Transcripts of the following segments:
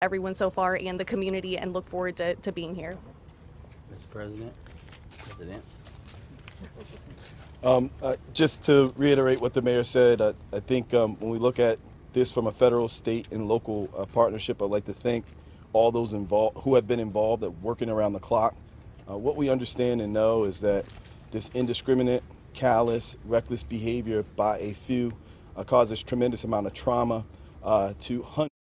everyone so far and the community, and look forward to being here. Mr. President, Presidents. Just to reiterate what the mayor said, I think when we look at this from a federal, state, and local partnership, I'd like to thank all those involved who have been involved at working around the clock. What we understand and know is that this indiscriminate, callous, reckless behavior by a few causes tremendous amount of trauma to hundreds.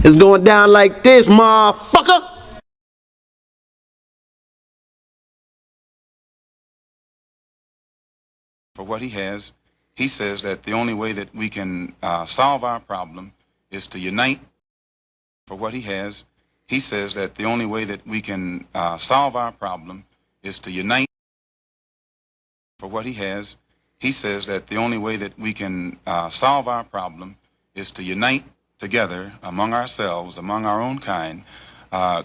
It's going down like this, motherfucker. For what he has, he says that the only way that we can solve our problem is to unite. For what he has, he says that the only way that we can solve our problem is to unite. For what he has, he says that the only way that we can solve our problem is to unite together among ourselves, among our own kind,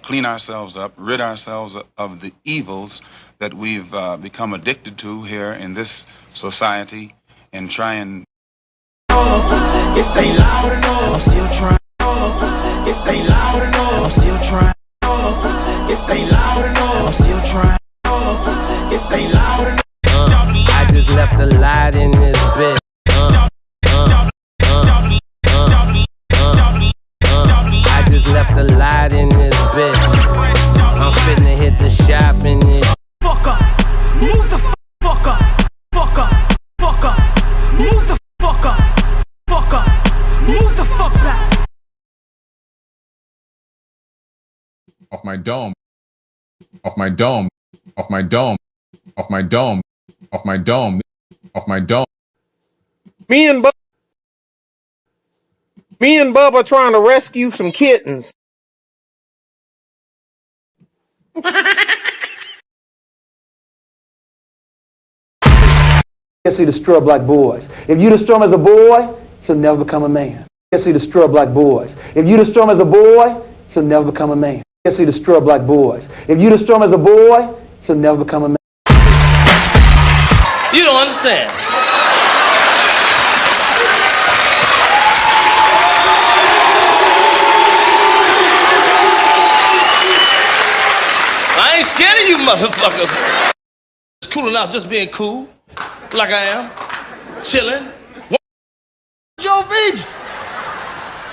clean ourselves up, rid ourselves of the evils that we've become addicted to here in this society, and try and... This ain't loud enough. I'm still trying. This ain't loud enough. I'm still trying. This ain't loud enough. I'm still trying. This ain't loud enough. I just left a light in this bitch. I just left a light in this bitch. I'm finna hit the shop in this. Fuck up. Move the fuck up. Fuck up. Fuck up. Move the fuck up. Fuck up. Move the fuck back. Off my dome. Off my dome. Off my dome. Off my dome. Off my dome. Off my dome. Me and Bubba trying to rescue some kittens. Yes, he destroy black boys. If you destroy him as a boy, he'll never become a man. Yes, he destroy black boys. If you destroy him as a boy, he'll never become a man. Yes, he destroy black boys. If you destroy him as a boy, he'll never become a man. You don't understand. I ain't scared of you motherfuckers. It's cool enough just being cool, like I am, chilling. Joe Beach.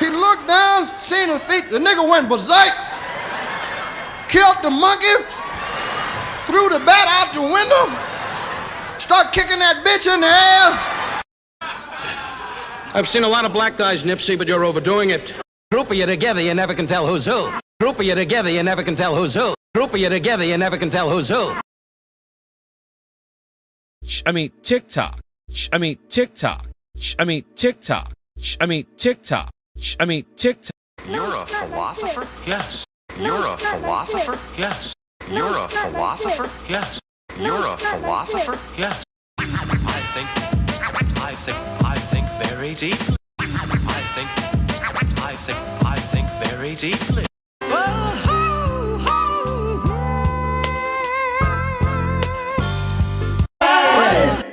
He looked down, seen his feet, the nigga went berserk, killed the monkey, threw the bat out the window, start kicking that bitch in the air. I've seen a lot of black guys, Nipsey, but you're overdoing it. Group of you together, you never can tell who's who. Group of you together, you never can tell who's who. Group of you together, you never can tell who's who. I mean, TikTok. I mean, TikTok. I mean, TikTok. I mean, TikTok. I mean, TikTok. You're a philosopher? Yes. You're a philosopher? Yes. You're a philosopher? Yes. You're a philosopher? Yes. I think very deeply. I think very deeply.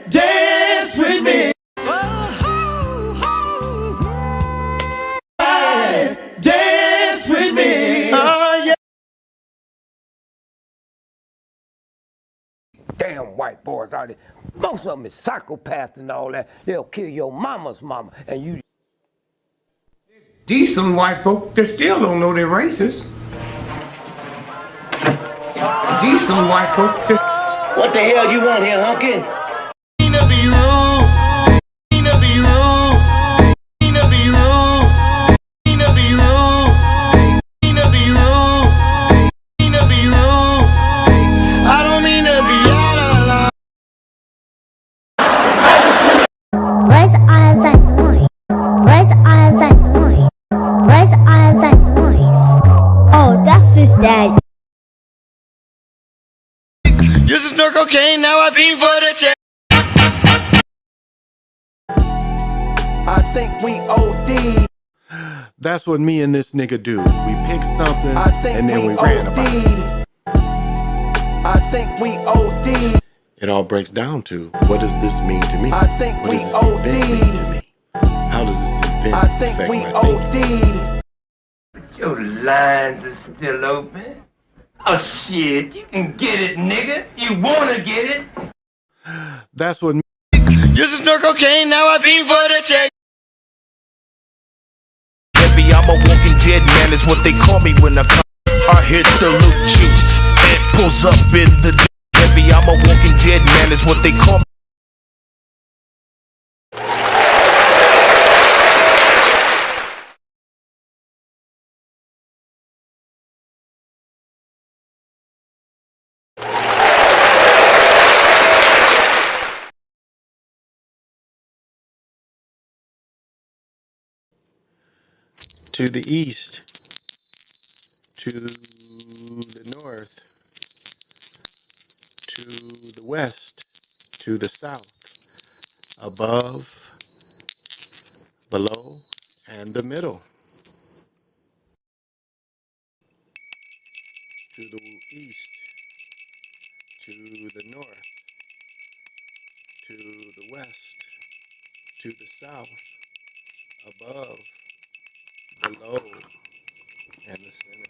Dance with me. Dance with me. Oh, yeah. Damn white boys out there. Most of them is psychopaths and all that. They'll kill your mama's mama and you. Decent white folk that still don't know they're racist. Decent white folk that... What the hell you want here, hunky? What's all that noise? What's all that noise? What's all that noise? Oh, that's just that. Used to snort cocaine, now I fiend for the check. I think we OD. That's what me and this nigga do. We pick something I think and then we we ran about it. I think we OD. It all breaks down to, what does this mean to me? I think what we does this event mean to me? How does this event I think affect we my thinking? OD. Your lines are still open. Oh shit, you can get it, nigga. You wanna get it? That's what. Used to snort cocaine, now I fiend for the check. Heavy, I'm a walking dead man, is what they call me when I hit the loop juice and pulls up in the heavy. I'm a walking dead man, is what they call me. To the east, to the north, to the west, to the south, above, below, and the middle. To the east, to the north, to the west, to the south, above, below, and the center.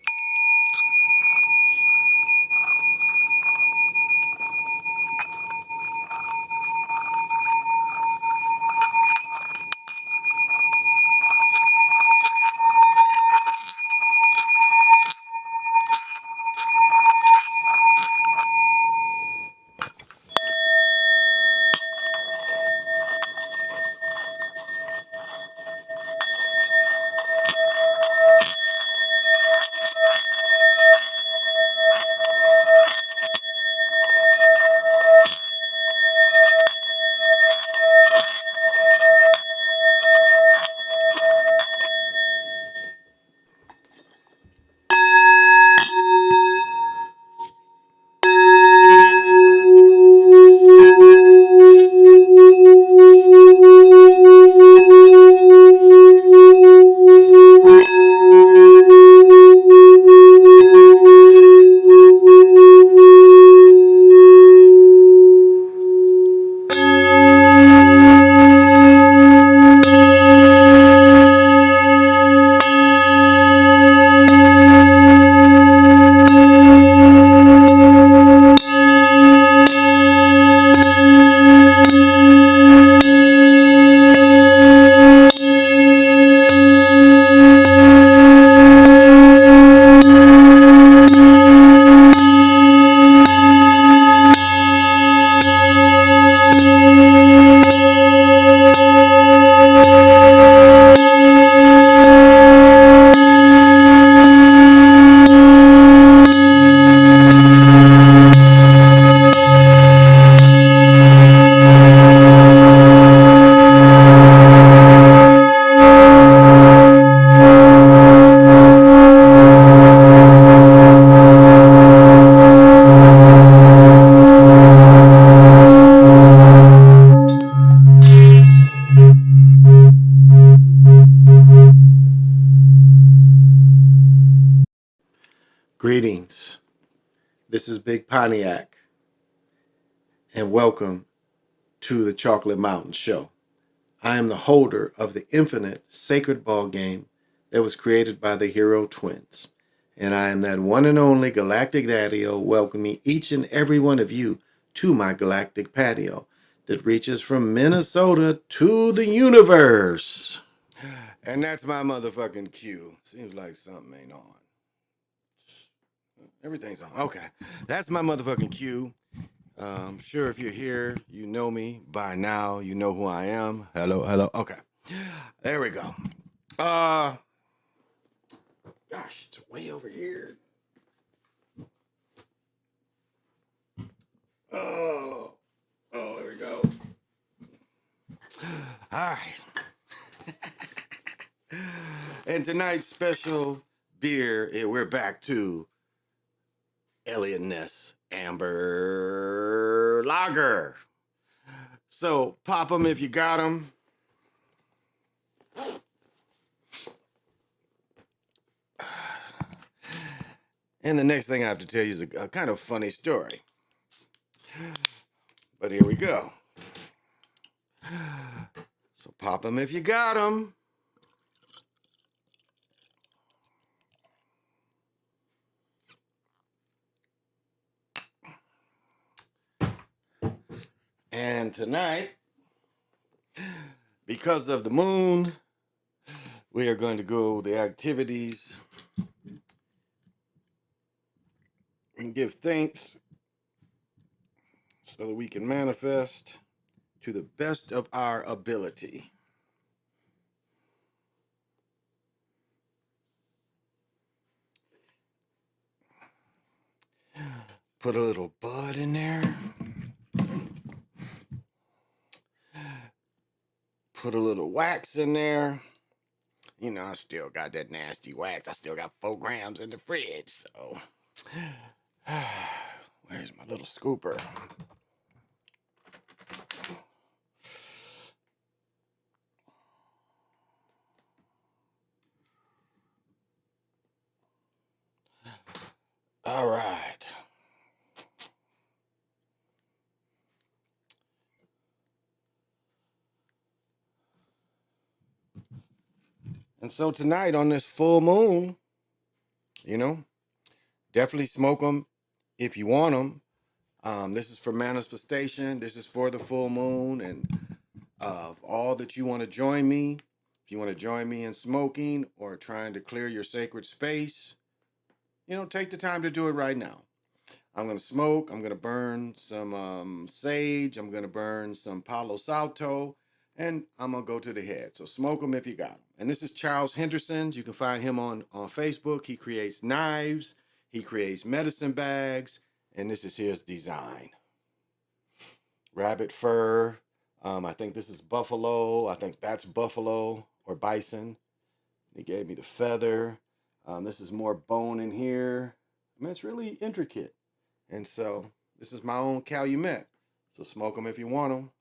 Greetings. This is Big Pontiac, and welcome to the Chocolate Mountain Show. I am the holder of the infinite sacred ball game that was created by the Hero Twins, and I am that one and only Galactic Daddy-O, welcoming each and every one of you to my galactic patio that reaches from Minnesota to the universe. And that's my motherfucking cue. Seems like something ain't on. Everything's on. Okay. That's my motherfucking cue. I'm sure if you're here, you know me by now. You know who I am. Hello, hello. Okay. There we go. Gosh, it's way over here. Oh, there we go. All right. And tonight's special beer, we're back to Elliot Ness Amber Lager. So pop them if you got them. And the next thing I have to tell you is a kind of funny story. But here we go. So pop them if you got them. And tonight, because of the moon, we are going to go the activities and give thanks so that we can manifest to the best of our ability. Put a little bud in there. Put a little wax in there. You know, I still got that nasty wax. I still got 4 grams in the fridge. So, where's my little scooper? All right. And so tonight on this full moon, you know, definitely smoke them if you want them. This is for manifestation. This is for the full moon. And all that you want to join me, if you want to join me in smoking or trying to clear your sacred space, you know, take the time to do it right now. I'm going to smoke. I'm going to burn some sage. I'm going to burn some Palo Santo. And I'm going to go to the head. So smoke them if you got them. And this is Charles Henderson. You can find him on Facebook. He creates knives. He creates medicine bags. And this is his design. Rabbit fur. I think this is buffalo. I think that's buffalo or bison. They gave me the feather. This is more bone in here. I mean, it's really intricate. And so this is my own Calumet. So smoke them if you want them.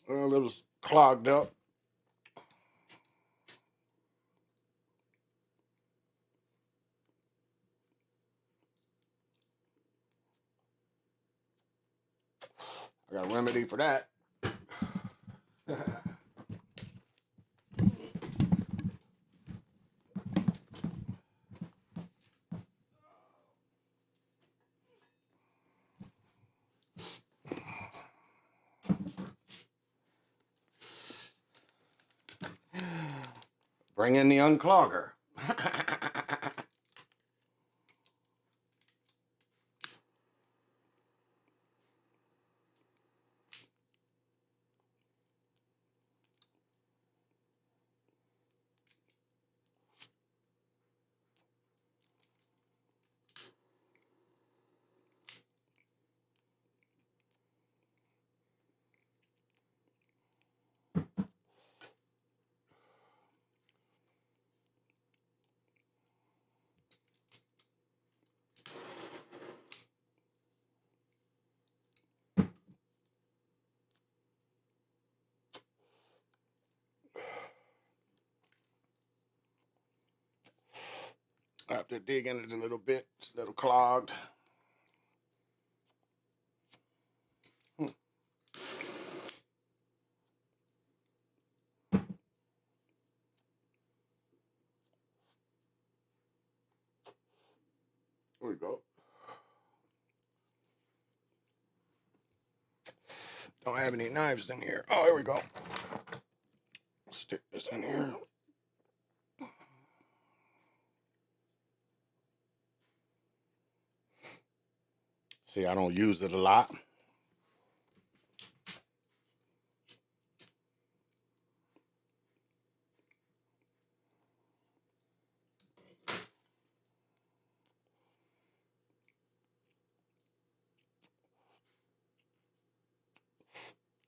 A little clogged up. I got a remedy for that. Bring in the unclogger. After digging it a little bit, it's a little clogged. There we go. Don't have any knives in here. Oh, here we go. Stick this in here. See, I don't use it a lot.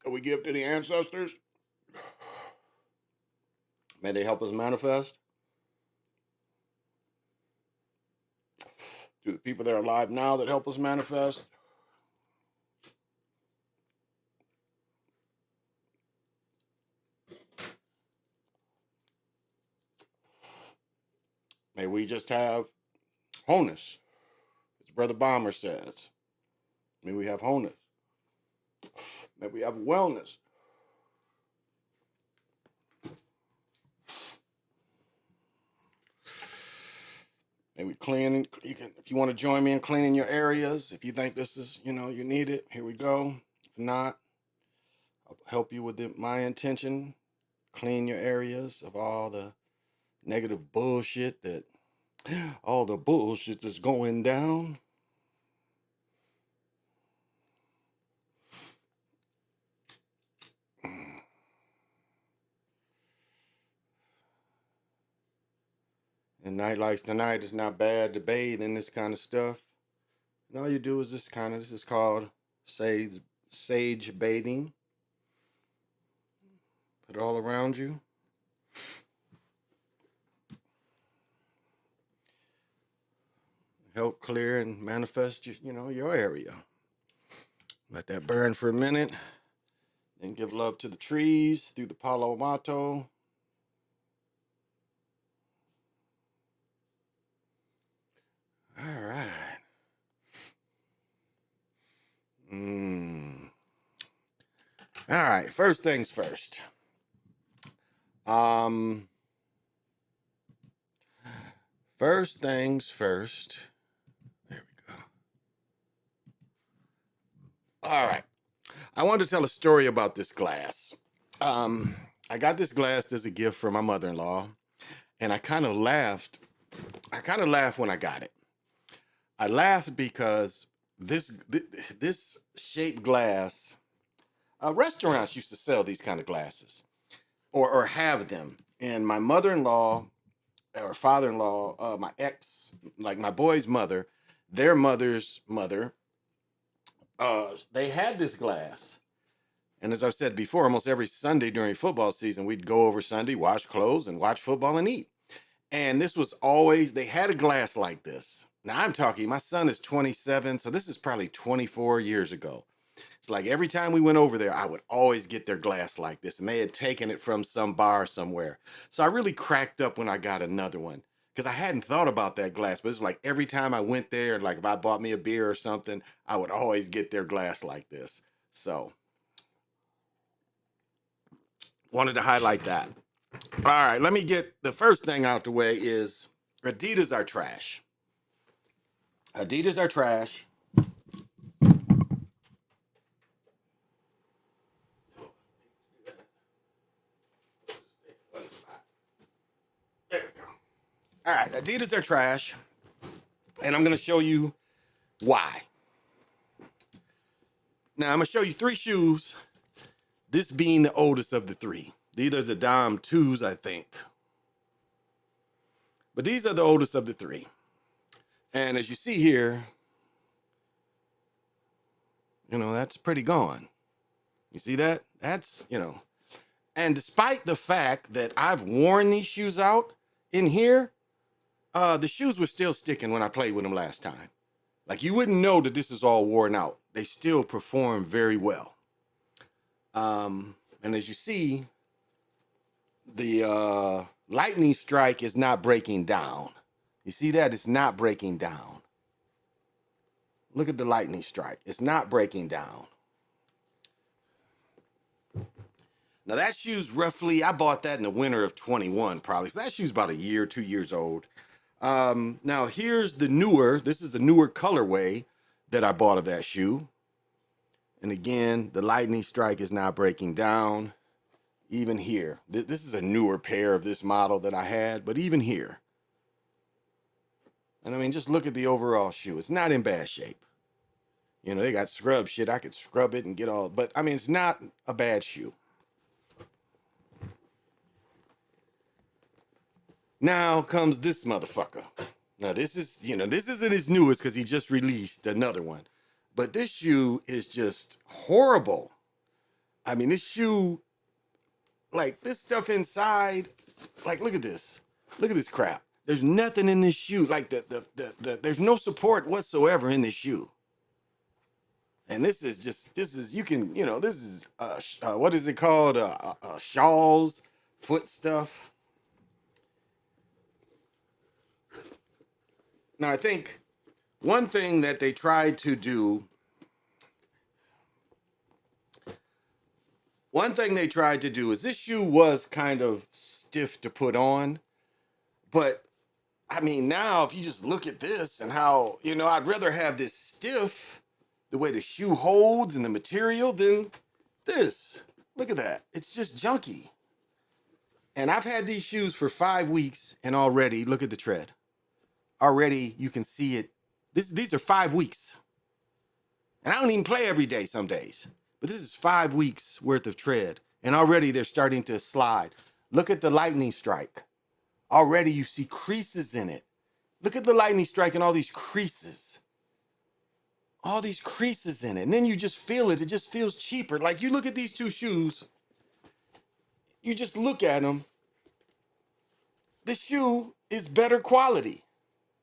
that we give to the ancestors. May they help us manifest. To the people that are alive now that help us manifest. May we just have wholeness, as Brother Bomber says. May we have wholeness. May we have wellness. May we clean. You can, if you want to join me in cleaning your areas, if you think this is, you need it, here we go. If not, I'll help you with my intention. Clean your areas of all the negative bullshit all the bullshit that's going down. And night like tonight, it's not bad to bathe in this kind of stuff. And all you do is this is called sage bathing. Put it all around you. Help clear and manifest your area. Let that burn for a minute. Then give love to the trees through the Palo Mato. All right. All right. First things first. First things first. There we go. All right. I wanted to tell a story about this glass. I got this glass as a gift from my mother-in-law, and I kind of laughed. I kind of laughed when I got it. I laughed because this shaped glass, restaurants used to sell these kind of glasses or have them. And my mother-in-law or father-in-law, my ex, like my boy's mother, their mother's mother, they had this glass. And as I've said before, almost every Sunday during football season, we'd go over Sunday, wash clothes, and watch football and eat. And this was always, they had a glass like this. Now I'm talking, my son is 27, so this is probably 24 years ago. It's like every time we went over there, I would always get their glass like this, and they had taken it from some bar somewhere. So I really cracked up when I got another one because I hadn't thought about that glass, but it's like every time I went there, like if I bought me a beer or something, I would always get their glass like this. So wanted to highlight that. All right, let me get the first thing out the way is Adidas are trash. Adidas are trash. There we go. All right, Adidas are trash, and I'm going to show you why. Now, I'm going to show you 3 shoes, this being the oldest of the 3. These are the Dom 2s, I think. But these are the oldest of the 3. And as you see here, that's pretty gone. You see that? That's, And despite the fact that I've worn these shoes out in here, the shoes were still sticking when I played with them last time. Like you wouldn't know that this is all worn out. They still perform very well. And as you see, the lightning strike is not breaking down. You see that? It's not breaking down. Look at the lightning strike. It's not breaking down. Now that shoe's roughly, I bought that in the winter of 21 probably. So that shoe's about 1 year, 2 years old. Now here's the newer, this is the newer colorway that I bought of that shoe. And again, the lightning strike is not breaking down. Even here, this is a newer pair of this model that I had, but even here. And I mean, just look at the overall shoe. It's not in bad shape. They got scrub shit. I could scrub it and get all, but I mean, it's not a bad shoe. Now comes this motherfucker. Now this is, this isn't his newest because he just released another one. But this shoe is just horrible. I mean, this shoe, like this stuff inside, like look at this. Look at this crap. There's nothing in this shoe. Like there's no support whatsoever in this shoe. And this is you can, this is what is it called? Shawls, foot stuff. Now I think one thing that they tried to do, is this shoe was kind of stiff to put on, but I mean, now if you just look at this and how, I'd rather have this stiff, the way the shoe holds and the material, than this. Look at that. It's just junky. And I've had these shoes for 5 weeks, and already, look at the tread. Already, you can see it. These are 5 weeks. And I don't even play every day some days. But this is 5 weeks worth of tread. And already they're starting to slide. Look at the lightning strike. Already you see creases in it. Look at the lightning strike and all these creases. All these creases in it. And then you just feel it. It just feels cheaper. Like you look at these two shoes. You just look at them. This shoe is better quality.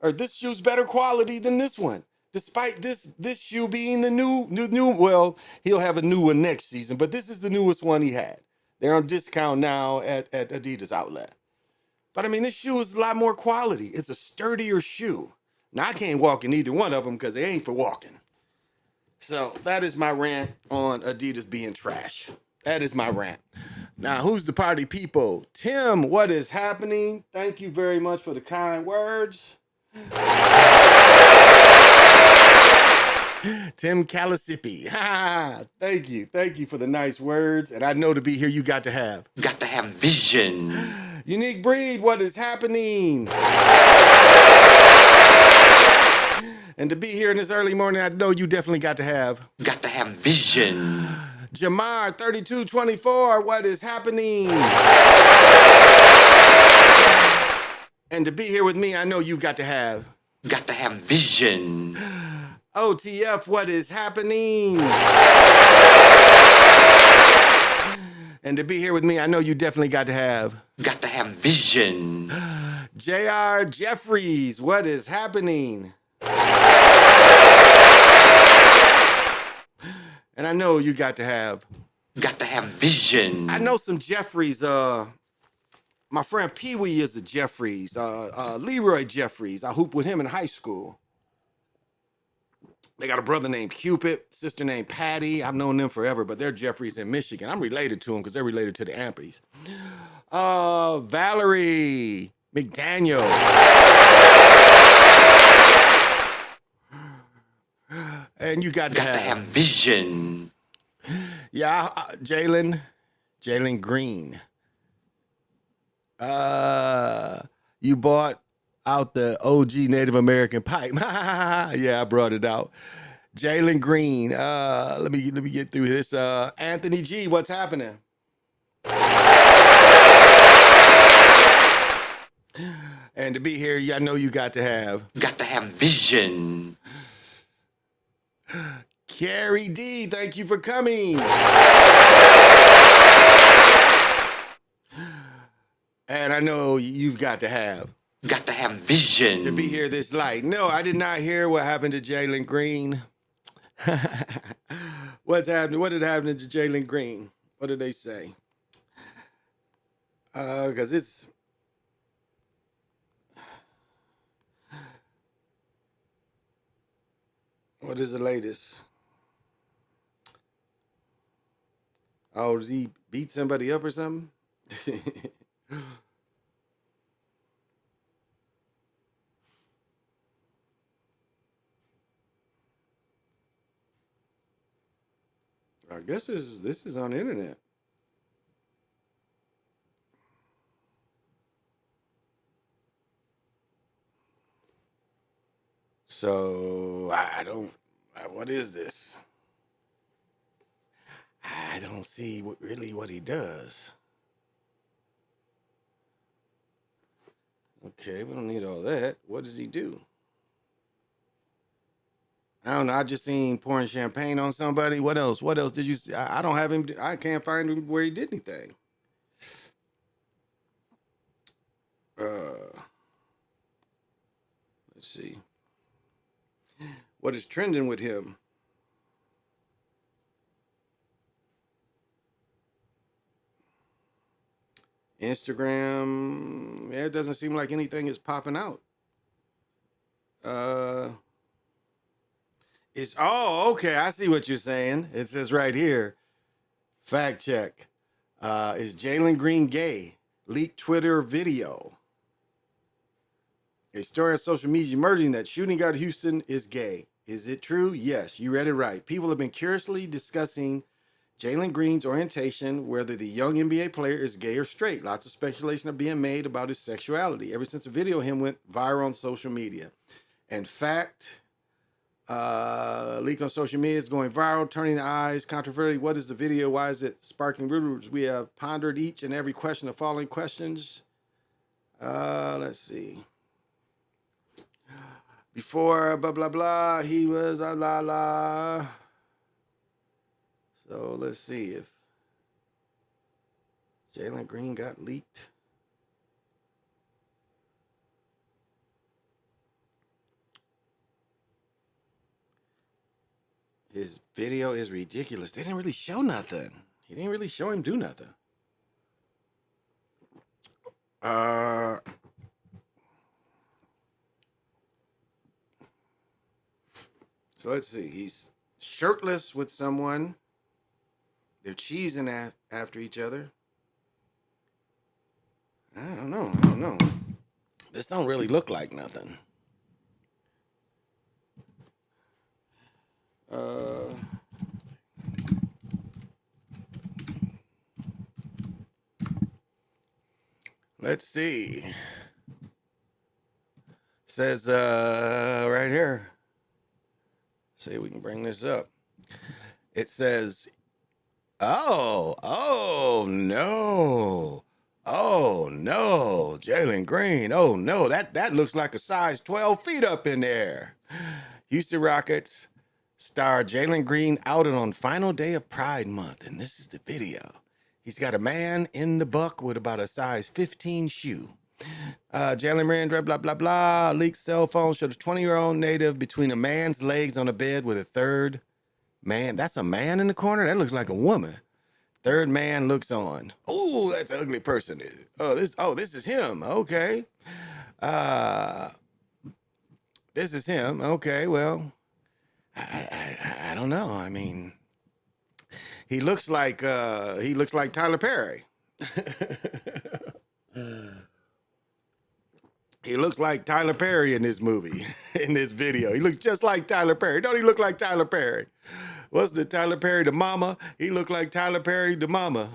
Or this shoe's better quality than this one. Despite this shoe being the new, well, he'll have a new one next season, but this is the newest one he had. They're on discount now at Adidas outlet. But I mean, this shoe is a lot more quality. It's a sturdier shoe. Now, I can't walk in either one of them because they ain't for walking. So that is my rant on Adidas being trash. That is my rant. Now, who's the party people? Tim, what is happening? Thank you very much for the kind words. Tim Calisipi. Thank you. Thank you for the nice words. And I know to be here, you got to have vision. Unique Breed, what is happening? And to be here in this early morning, I know you definitely got to have vision. Jamar 3224, what is happening? And to be here with me, I know you've got to have vision. OTF, what is happening? And to be here with me, I know you definitely got to have vision. JR Jeffries, what is happening? And I know you got to have vision. I know some Jeffries. My friend Pee Wee is a Jeffries. Leroy Jeffries. I hooped with him in high school. They got a brother named Cupid, sister named Patty. I've known them forever, but they're Jeffries in Michigan. I'm related to them because they're related to the Ampies. Valerie McDaniel. And you got to have vision. Yeah, Jalen Green. You bought out the OG Native American pipe. Yeah, I brought it out. Jalen Green. Let me get through this. Anthony G, what's happening? And to be here, I know you got to have vision. Carrie D, thank you for coming. And I know you've got to have vision. To be here this light. No, I did not hear what happened to Jalen Green. What's happening? What did happen to Jalen Green? What did they say? Because it's... What is the latest? Oh, does he beat somebody up or something? I guess this is on the internet. So I don't. What is this? I don't see really what he does. Okay, we don't need all that. What does he do? I don't know. I just seen pouring champagne on somebody. What else? What else did you see? I don't have him. I can't find him where he did anything. Let's see. What is trending with him? Instagram. Yeah, it doesn't seem like anything is popping out. It's okay. I see what you're saying. It says right here. Fact check. Is Jalen Green gay? Leaked Twitter video. A story on social media emerging that shooting guard Houston is gay. Is it true? Yes, you read it right. People have been curiously discussing Jalen Green's orientation, whether the young NBA player is gay or straight. Lots of speculation are being made about his sexuality ever since a video of him went viral on social media. In fact, leak on social media is going viral, turning the eyes, controversy. What is the video? Why is it sparking rumors? We have pondered each and every question, the following questions. Let's see. Before blah blah blah, he was la la. So let's see if Jalen Green got leaked. His video is ridiculous. They didn't really show nothing. He didn't really show him do nothing. So let's see. He's shirtless with someone. They're cheesing after each other. I don't know. This don't really look like nothing. Let's see. Says right here. See if we can bring this up. It says, oh no. Oh no, Jalen Green. Oh no, that looks like a size 12 feet up in there. Houston Rockets star Jalen Green outed on final day of Pride Month, and this is the video. He's got a man in the buck with about a size 15 shoe. Jalen Green, blah, blah, blah. Leaked cell phone showed a 20-year-old native between a man's legs on a bed with a third man. That's a man in the corner? That looks like a woman. Third man looks on. Oh, that's an ugly person. This is him. Okay. This is him. Okay, well, I don't know. I mean, he looks like Tyler Perry. He looks like Tyler Perry in this movie, in this video. He looks just like Tyler Perry. Don't he look like Tyler Perry? What's the Tyler Perry, the mama? He looked like Tyler Perry, the mama.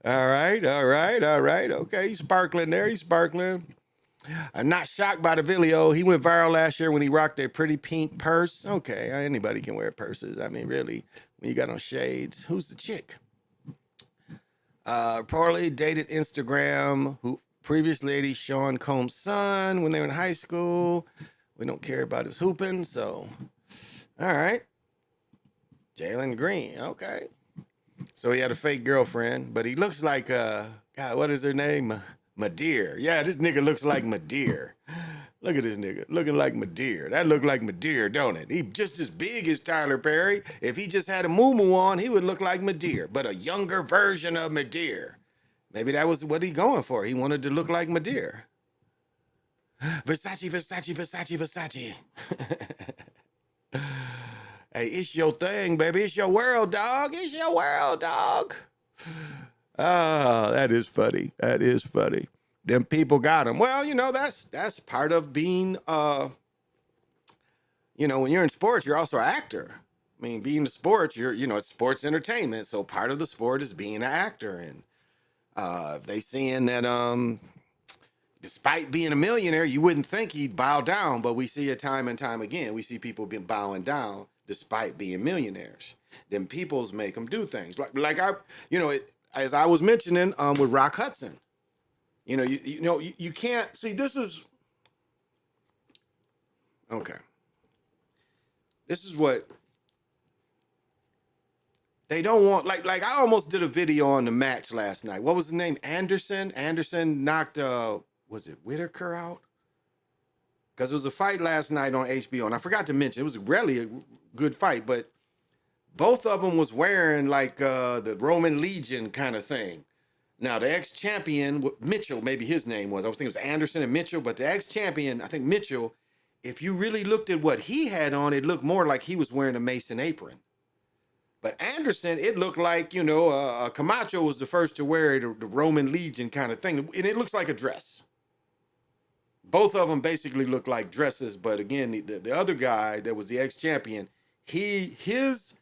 All right. Okay, he's sparkling there. He's sparkling. I'm not shocked by the video. He went viral last year when he rocked a pretty pink purse. Okay, anybody can wear purses. I mean, really, when you got on shades. Who's the chick? Reportedly dated Instagram, who previous lady Sean Combs' son when they were in high school. We don't care about his hooping, so all right. Jalen Green, okay. So he had a fake girlfriend, but he looks like God, what is her name? Madeir. Yeah, this nigga looks like Madeir. Look at this nigga, looking like Madeir. That look like Madeir, don't it? He just as big as Tyler Perry. If he just had a muumuu on, he would look like Madeir, but a younger version of Madeir. Maybe that was what he going for. He wanted to look like Madeir. Versace. Hey, it's your thing, baby. It's your world, dog. It's your world, dog. Ah, that is funny. That is funny. Them people got him. Well, that's part of being, when you're in sports, you're also an actor. I mean, being in sports, it's sports entertainment. So part of the sport is being an actor. And if they seeing that, despite being a millionaire, you wouldn't think he'd bow down, but we see it time and time again. We see people been bowing down despite being millionaires. Then peoples make them do things as I was mentioning with Rock Hudson. You can't see. This is Okay. This is what they don't want. Like I almost did a video on the match last night. What was the name? Anderson. Anderson knocked was it Whitaker out? Because there was a fight last night on HBO, and I forgot to mention it was really a good fight, but both of them was wearing like the Roman Legion kind of thing. Now the ex-champion Mitchell, maybe his name was. I was thinking it was Anderson and Mitchell, but the ex-champion, I think Mitchell. If you really looked at what he had on, it looked more like he was wearing a Mason apron. But Anderson, it looked like, you know, Camacho was the first to wear the Roman Legion kind of thing. And it looks like a dress. Both of them basically look like dresses. But again, the other guy that was the ex-champion, his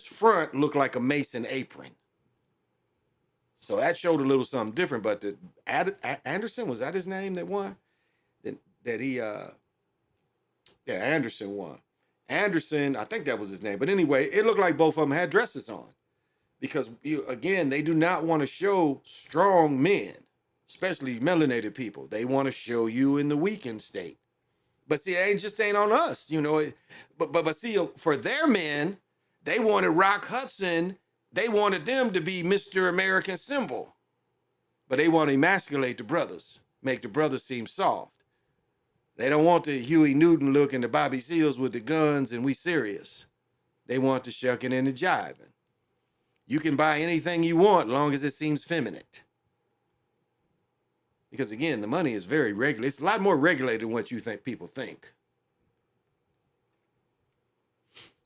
front looked like a Mason apron. So that showed a little something different. But Anderson, was that his name that won? Anderson won. Anderson, I think that was his name. But anyway, it looked like both of them had dresses on. Because, again, they do not want to show strong men, especially melanated people. They want to show you in the weakened state. But see, it just ain't on us, you know. But see, for their men, they wanted Rock Hudson. They wanted them to be Mr. American Symbol. But they want to emasculate the brothers, make the brothers seem soft. They don't want the Huey Newton look and the Bobby Seals with the guns and we serious. They want the shucking and the jiving. You can buy anything you want as long as it seems feminine. Because again, the money is very regulated. It's a lot more regulated than what you think people think.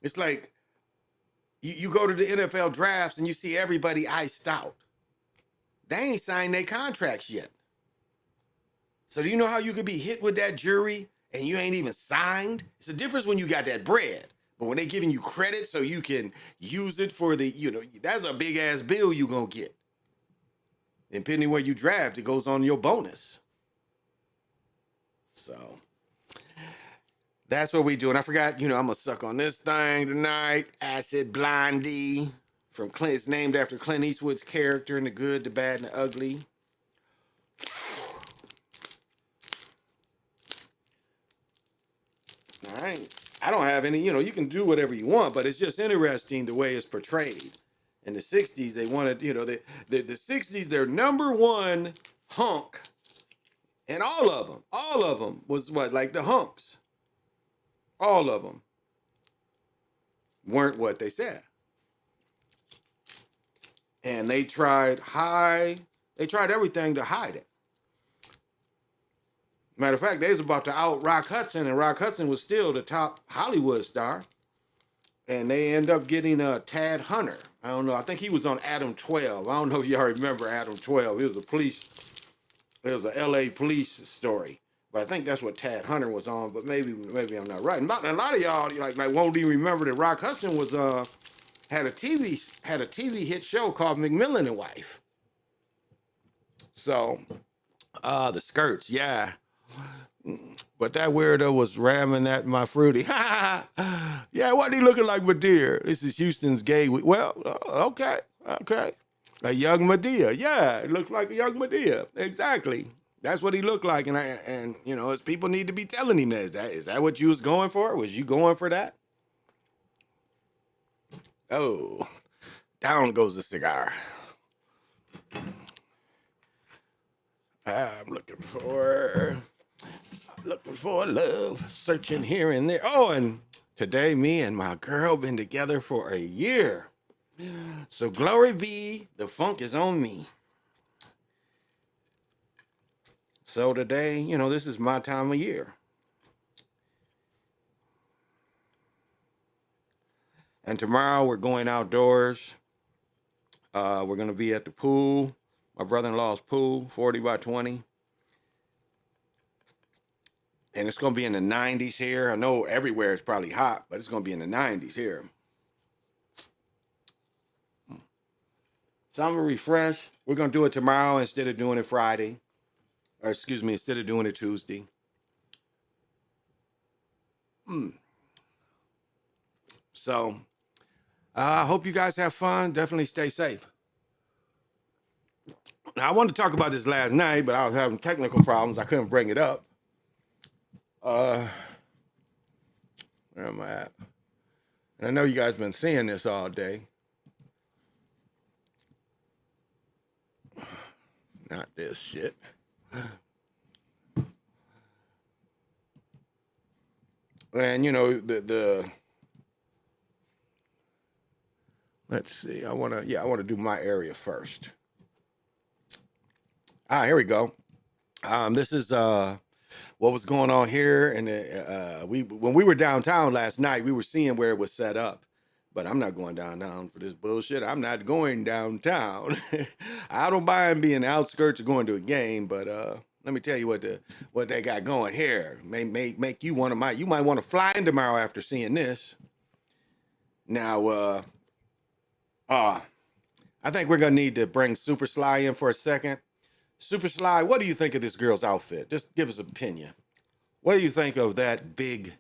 It's like you go to the NFL drafts and you see everybody iced out. They ain't signed their contracts yet. So do you know how you could be hit with that jury and you ain't even signed? It's the difference when you got that bread. But when they giving you credit so you can use it for the, you know, that's a big ass bill you gonna get. And depending where you draft, it goes on your bonus. So that's what we do. And I forgot, you know, I'm gonna suck on this thing tonight. Acid Blondie from Clint. It's named after Clint Eastwood's character in The Good, the Bad, and the Ugly. All right. I don't have any, you know, you can do whatever you want, but it's just interesting the way it's portrayed. In the 60s, they wanted, you know, the 60s, their number one hunk, and all of them was what, like the hunks. All of them weren't what they said. And they tried everything to hide it. Matter of fact, they was about to out Rock Hudson, and Rock Hudson was still the top Hollywood star. And they end up getting Tad Hunter. I don't know. I think he was on Adam 12. I don't know if y'all remember Adam 12. It was a LA police story. But I think that's what Tad Hunter was on, but maybe I'm not right. And a lot of y'all like won't even remember that Rock Hudson was had a TV hit show called McMillan and Wife. So the skirts, yeah. But that weirdo was ramming that my fruity. Yeah, what he looking like Medea? This is Houston's gay. Well, okay. A young Medea. Yeah, it looks like a young Medea. Exactly. That's what he looked like. And you know, his people need to be telling him that. Is that what you was going for? Was you going for that? Oh, down goes the cigar. I'm looking for love, searching here and there. Oh, and today me and my girl been together for a year. So glory be, the funk is on me. So today, you know, this is my time of year. And tomorrow we're going outdoors. We're going to be at the pool, my brother-in-law's pool, 40 by 20. And it's going to be in the 90s here. I know everywhere it's probably hot, but it's going to be in the 90s here. So I'm going to refresh. We're going to do it tomorrow instead of doing it Friday. Or excuse me, instead of doing it Tuesday. So I hope you guys have fun. Definitely stay safe. Now, I wanted to talk about this last night, but I was having technical problems. I couldn't bring it up. Where am I at? And I know you guys been seeing this all day. Not this shit. And you know let's see. I want to do my area first. Here we go. This is what was going on here, and when we were downtown last night, we were seeing where it was set up. But I'm not going downtown for this bullshit. I'm not going downtown. I don't mind being the outskirts or going to a game, but let me tell you what they got going here. May make you you might want to fly in tomorrow after seeing this. Now, I think we're gonna need to bring Super Sly in for a second. Super Sly, what do you think of this girl's outfit? Just give us an opinion. What do you think of that big?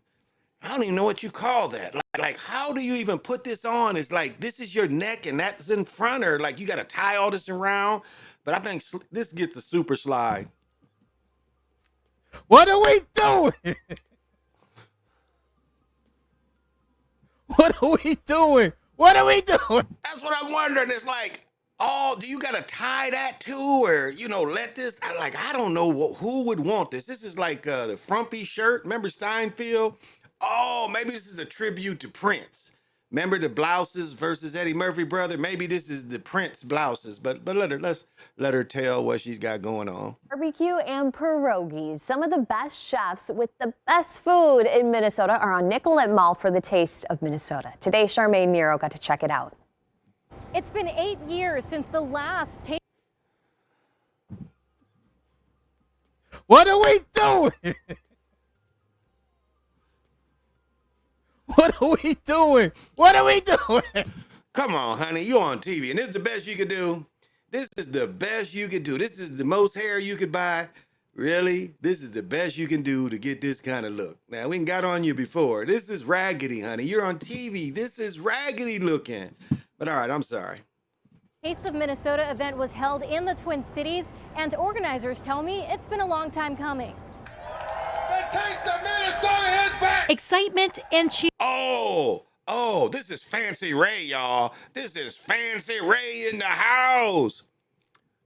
I don't even know what you call that. Like, how do you even put this on? It's like, this is your neck and that's in front, or like you got to tie all this around. But I think this gets a Super Slide. What are we doing? What are we doing? What are we doing? That's what I'm wondering. It's like, oh, do you got to tie that too? Or, let this, I don't know who would want this. This is like the frumpy shirt. Remember Steinfeld? Oh, maybe this is a tribute to Prince. Remember the blouses versus Eddie Murphy brother? Maybe this is the Prince blouses, but let's let her tell what she's got going on. Barbecue and pierogies. Some of the best chefs with the best food in Minnesota are on Nicollet Mall for the Taste of Minnesota. Today, Charmaine Nero got to check it out. It's been 8 years since the last taste. What are we doing? What are we doing? What are we doing? Come on, honey, you on TV, and this is the best you could do. This is the best you could do. This is the most hair you could buy. Really? This is the best you can do to get this kind of look. Now, we got on you before. This is raggedy, honey. You're on TV. This is raggedy looking. But all right, I'm sorry. Taste of Minnesota event was held in the Twin Cities, and organizers tell me it's been a long time coming. The Taste of Minnesota is back! Excitement and cheer. Oh, this is Fancy Ray, y'all. This is Fancy Ray in the house.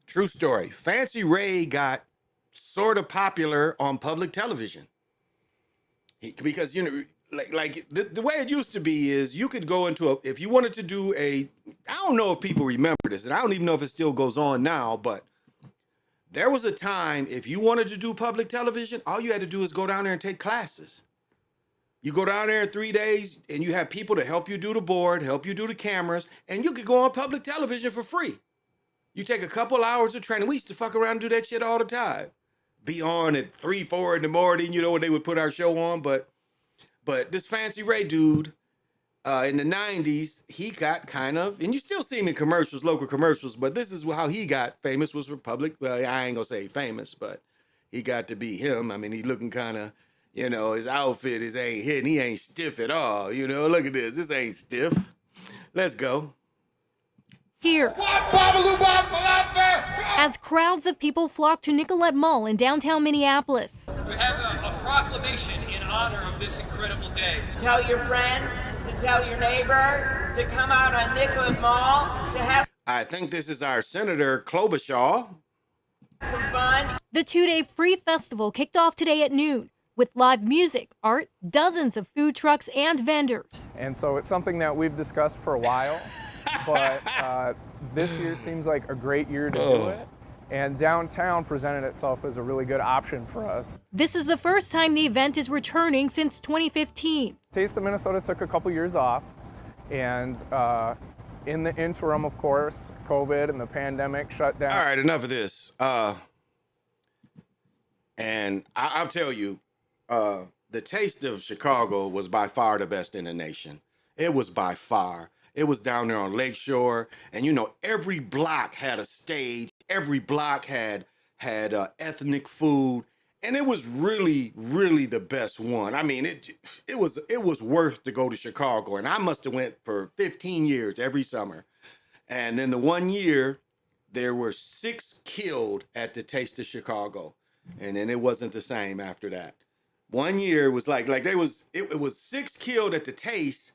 True story. Fancy Ray got sort of popular on public television. Because, like the way it used to be is you could go into if you wanted to do I don't know if people remember this, and I don't even know if it still goes on now, but there was a time if you wanted to do public television, all you had to do is go down there and take classes. You go down there in 3 days and you have people to help you do the board, help you do the cameras, and you could go on public television for free. You take a couple hours of training. We used to fuck around and do that shit all the time. Be on at 3, 4 in the morning, when they would put our show on. But this Fancy Ray dude, in the 90s, he got kind of, and you still see him in commercials, local commercials, but this is how he got famous, was for public. Well, I ain't gonna say famous, but he got to be him. I mean, he looking kind of, his outfit ain't hitting. He ain't stiff at all. Look at this. This ain't stiff. Let's go. Here, as crowds of people flock to Nicollet Mall in downtown Minneapolis. We have a proclamation in honor of this incredible day. Tell your friends, to tell your neighbors, to come out on Nicollet Mall, to have I think this is our Senator Klobuchar. some fun. The 2-day free festival kicked off today at noon with live music, art, dozens of food trucks and vendors. And so it's something that we've discussed for a while, but this year seems like a great year to do it. And downtown presented itself as a really good option for us. This is the first time the event is returning since 2015. Taste of Minnesota took a couple years off, and in the interim, of course, COVID and the pandemic shut down. All right, enough of this. And I'll tell you, the Taste of Chicago was by far the best in the nation. It was by far. It was down there on Lakeshore, and every block had a stage. Every block had ethnic food, and it was really, really the best one. I mean, it was worth to go to Chicago, and I must have went for 15 years every summer. And then the one year, there were 6 killed at the Taste of Chicago, and then it wasn't the same after that. 1 year was like it was 6 killed at the Taste,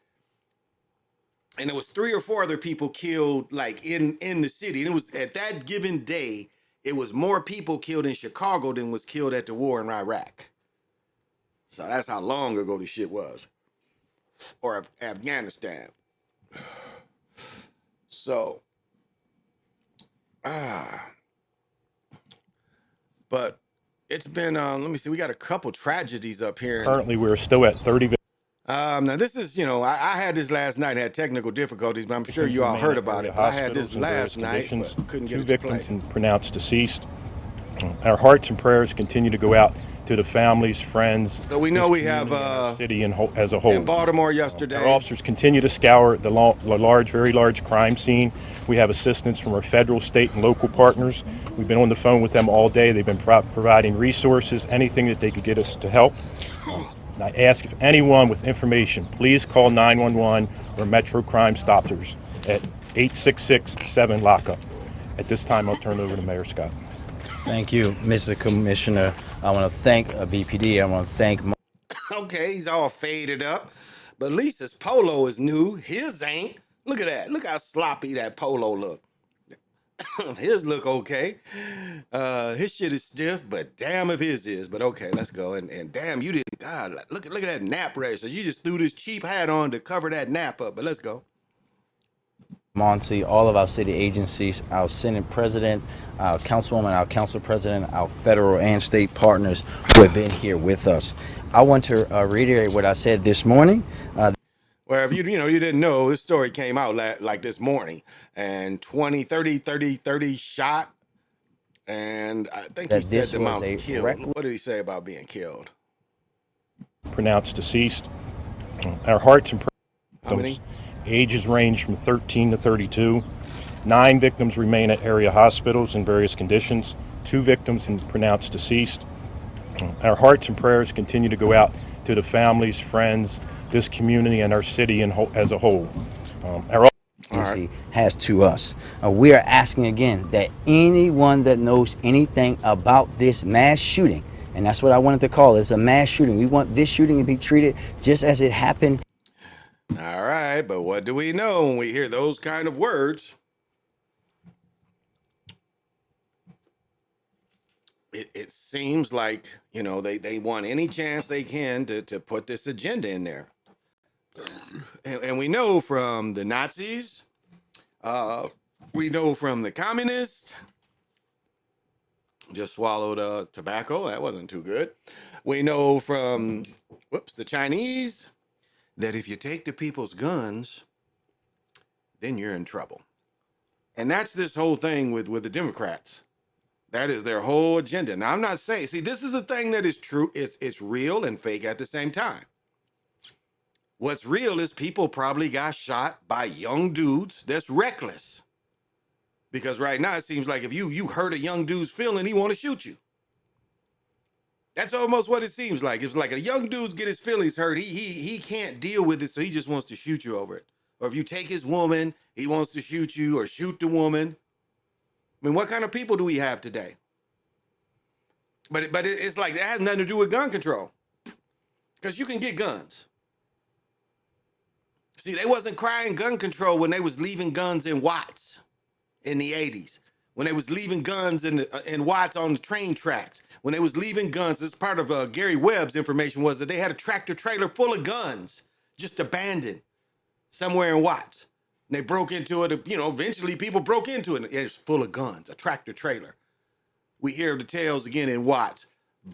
and there was 3 or 4 other people killed like in the city. And it was at that given day, it was more people killed in Chicago than was killed at the war in Iraq. So that's how long ago the shit was. Or Afghanistan. So, but it's been, let me see, we got a couple tragedies up here. Currently, we're still at 30 now this is, I had this last night, had technical difficulties, but I'm sure you all heard about it. But I had this last night, but couldn't get it to play. 2 victims and pronounced deceased. Our hearts and prayers continue to go out to the families, friends. So we know we have city as a whole. In Baltimore yesterday. Our officers continue to scour the large, very large crime scene. We have assistance from our federal, state, and local partners. We've been on the phone with them all day. They've been providing resources, anything that they could get us to help. And I ask if anyone with information, please call 911 or Metro Crime Stoppers at 866-7-LOCK-UP. At this time, I'll turn it over to Mayor Scott. Thank you, Mr. Commissioner. I want to thank BPD. I want to thank... Okay, he's all faded up. But Lisa's polo is new. His ain't. Look at that. Look how sloppy that polo look. His look okay. His shit is stiff, but damn if his is. But okay, let's go. And damn, you didn't. God, look at that nap racer. You just threw this cheap hat on to cover that nap up. But let's go. Monty, all of our city agencies, our Senate President, our Councilwoman, our Council President, our federal and state partners who have been here with us. I want to reiterate what I said this morning. Well, if you didn't know, this story came out like this morning, and 30 shot, and I think he said the amount killed. What did he say about being killed? Pronounced deceased. Our hearts and prayers. How many? Ages range from 13 to 32. 9 victims remain at area hospitals in various conditions. 2 victims and pronounced deceased. Our hearts and prayers continue to go out to the families, friends, this community, and our city as a whole. Our agency has to us. We are asking again that anyone that knows anything about this mass shooting, and that's what I wanted to call it, it's a mass shooting. We want this shooting to be treated just as it happened. All right, but what do we know when we hear those kind of words? It seems like, they want any chance they can to put this agenda in there. And we know from the Nazis, we know from the communists, just swallowed tobacco, that wasn't too good. We know from, the Chinese, that if you take the people's guns, then you're in trouble. And that's this whole thing with the Democrats. That is their whole agenda. Now, I'm not saying, this is the thing that is true. It's real and fake at the same time. What's real is people probably got shot by young dudes that's reckless. Because right now it seems like if you hurt a young dude's feeling, he want to shoot you. That's almost what it seems like. It's like a young dude's get his feelings hurt. He can't deal with it, so he just wants to shoot you over it. Or if you take his woman, he wants to shoot you or shoot the woman. I mean, what kind of people do we have today? But it's like, that has nothing to do with gun control. Because you can get guns. See, they wasn't crying gun control when they was leaving guns in Watts in the 80s. When they was leaving guns in Watts on the train tracks. When they was leaving guns, this part of Gary Webb's information was that they had a tractor trailer full of guns just abandoned somewhere in Watts. And they broke into it, eventually people broke into it. And it's full of guns, a tractor trailer. We hear the tales again in Watts.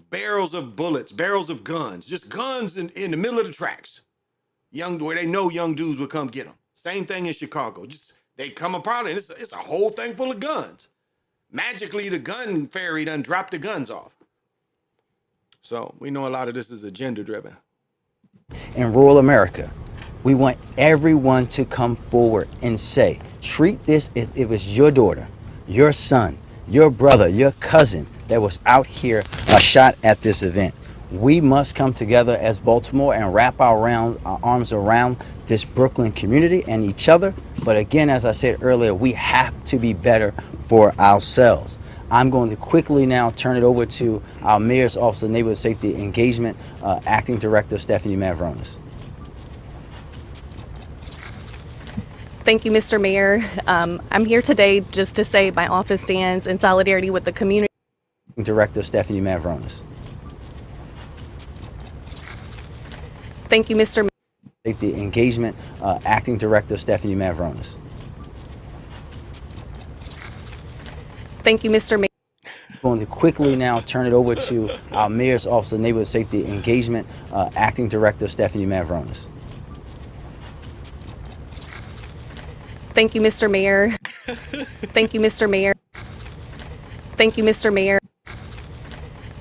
Barrels of bullets, barrels of guns, just guns in the middle of the tracks. Where they know young dudes would come get them. Same thing in Chicago. Just they come apart and it's a whole thing full of guns. Magically, the gun fairy done dropped the guns off. So we know a lot of this is agenda driven. In rural America, we want everyone to come forward and say, treat this if it was your daughter, your son, your brother, your cousin that was out here shot at this event. We must come together as Baltimore and wrap our arms around this Brooklyn community and each other. But again, as I said earlier, we have to be better for ourselves. I'm going to quickly now turn it over to our Mayor's Office of Neighborhood Safety Engagement, Acting Director Stephanie Mavronis. Thank you, Mr. Mayor. I'm here today just to say my office stands in solidarity with the community. Director Stephanie Mavronis. Thank you, Mr. Mayor. Safety Engagement, Acting Director Stephanie Mavronis. Thank you, Mr. Mayor. I'm going to quickly now turn it over to our Mayor's Office of Neighborhood Safety Engagement, Acting Director Stephanie Mavronis. Thank you, Mr. Mayor. Thank you, Mr. Mayor. Thank you, Mr. Mayor.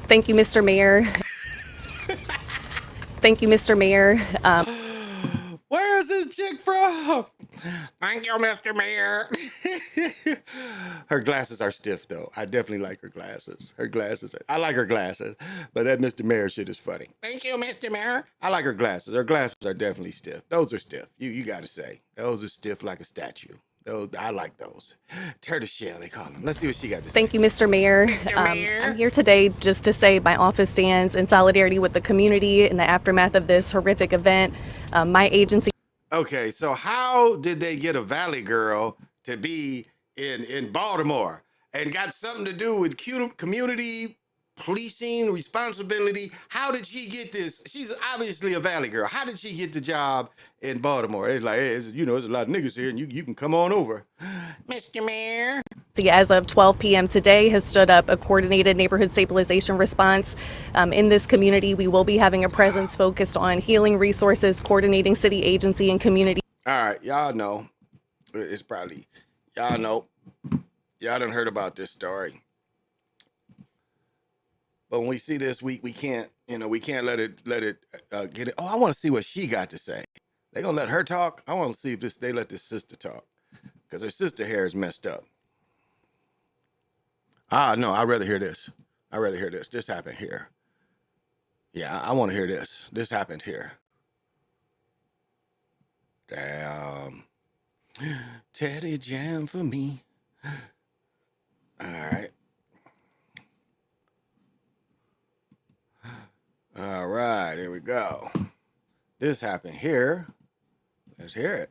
Thank you, Mr. Mayor. Thank you, Mr. Mayor. Where is this chick from? Thank you, Mr. Mayor. Her glasses are stiff, though. I definitely like her glasses. I like her glasses, but that Mr. Mayor shit is funny. Thank you, Mr. Mayor. I like her glasses. Her glasses are definitely stiff. Those are stiff. You got to say. Those are stiff like a statue. Those, I like those. Tortoiseshell, they call them. Let's see what she got to say. Thank you, Mr. Mayor. I'm here today just to say my office stands in solidarity with the community in the aftermath of this horrific event. My agency. Okay, so how did they get a Valley girl to be in Baltimore and got something to do with community policing responsibility? How did she get this? She's obviously a Valley girl. How did she get the job in Baltimore? It's like, hey, there's a lot of niggas here, and you can come on over. Mr. Mayor. As of 12 p.m. today, has stood up a coordinated neighborhood stabilization response. In this community, we will be having a presence focused on healing resources, coordinating city agency and community. All right, y'all know. It's probably, y'all know. Y'all done heard about this story. But when we see this, we can't, we can't let it get it. Oh, I want to see what she got to say. They gonna let her talk? I want to see if they let this sister talk, because her sister hair is messed up. No, I'd rather hear this. This happened here. Yeah, I want to hear this. This happened here. Damn. Teddy Jam for me. All right. All right, here we go. This happened here. Let's hear it.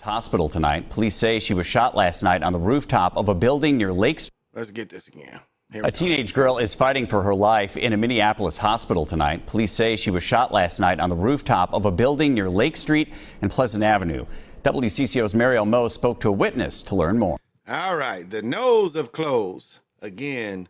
Hospital tonight. Police say she was shot last night on the rooftop of a building near Lakes. Let's get this again. A teenage girl is fighting for her life in a Minneapolis hospital tonight. Police say she was shot last night on the rooftop of a building near Lake Street and Pleasant Avenue. WCCO's Mariel Moe spoke to a witness to learn more. All right, the nose of clothes. Again,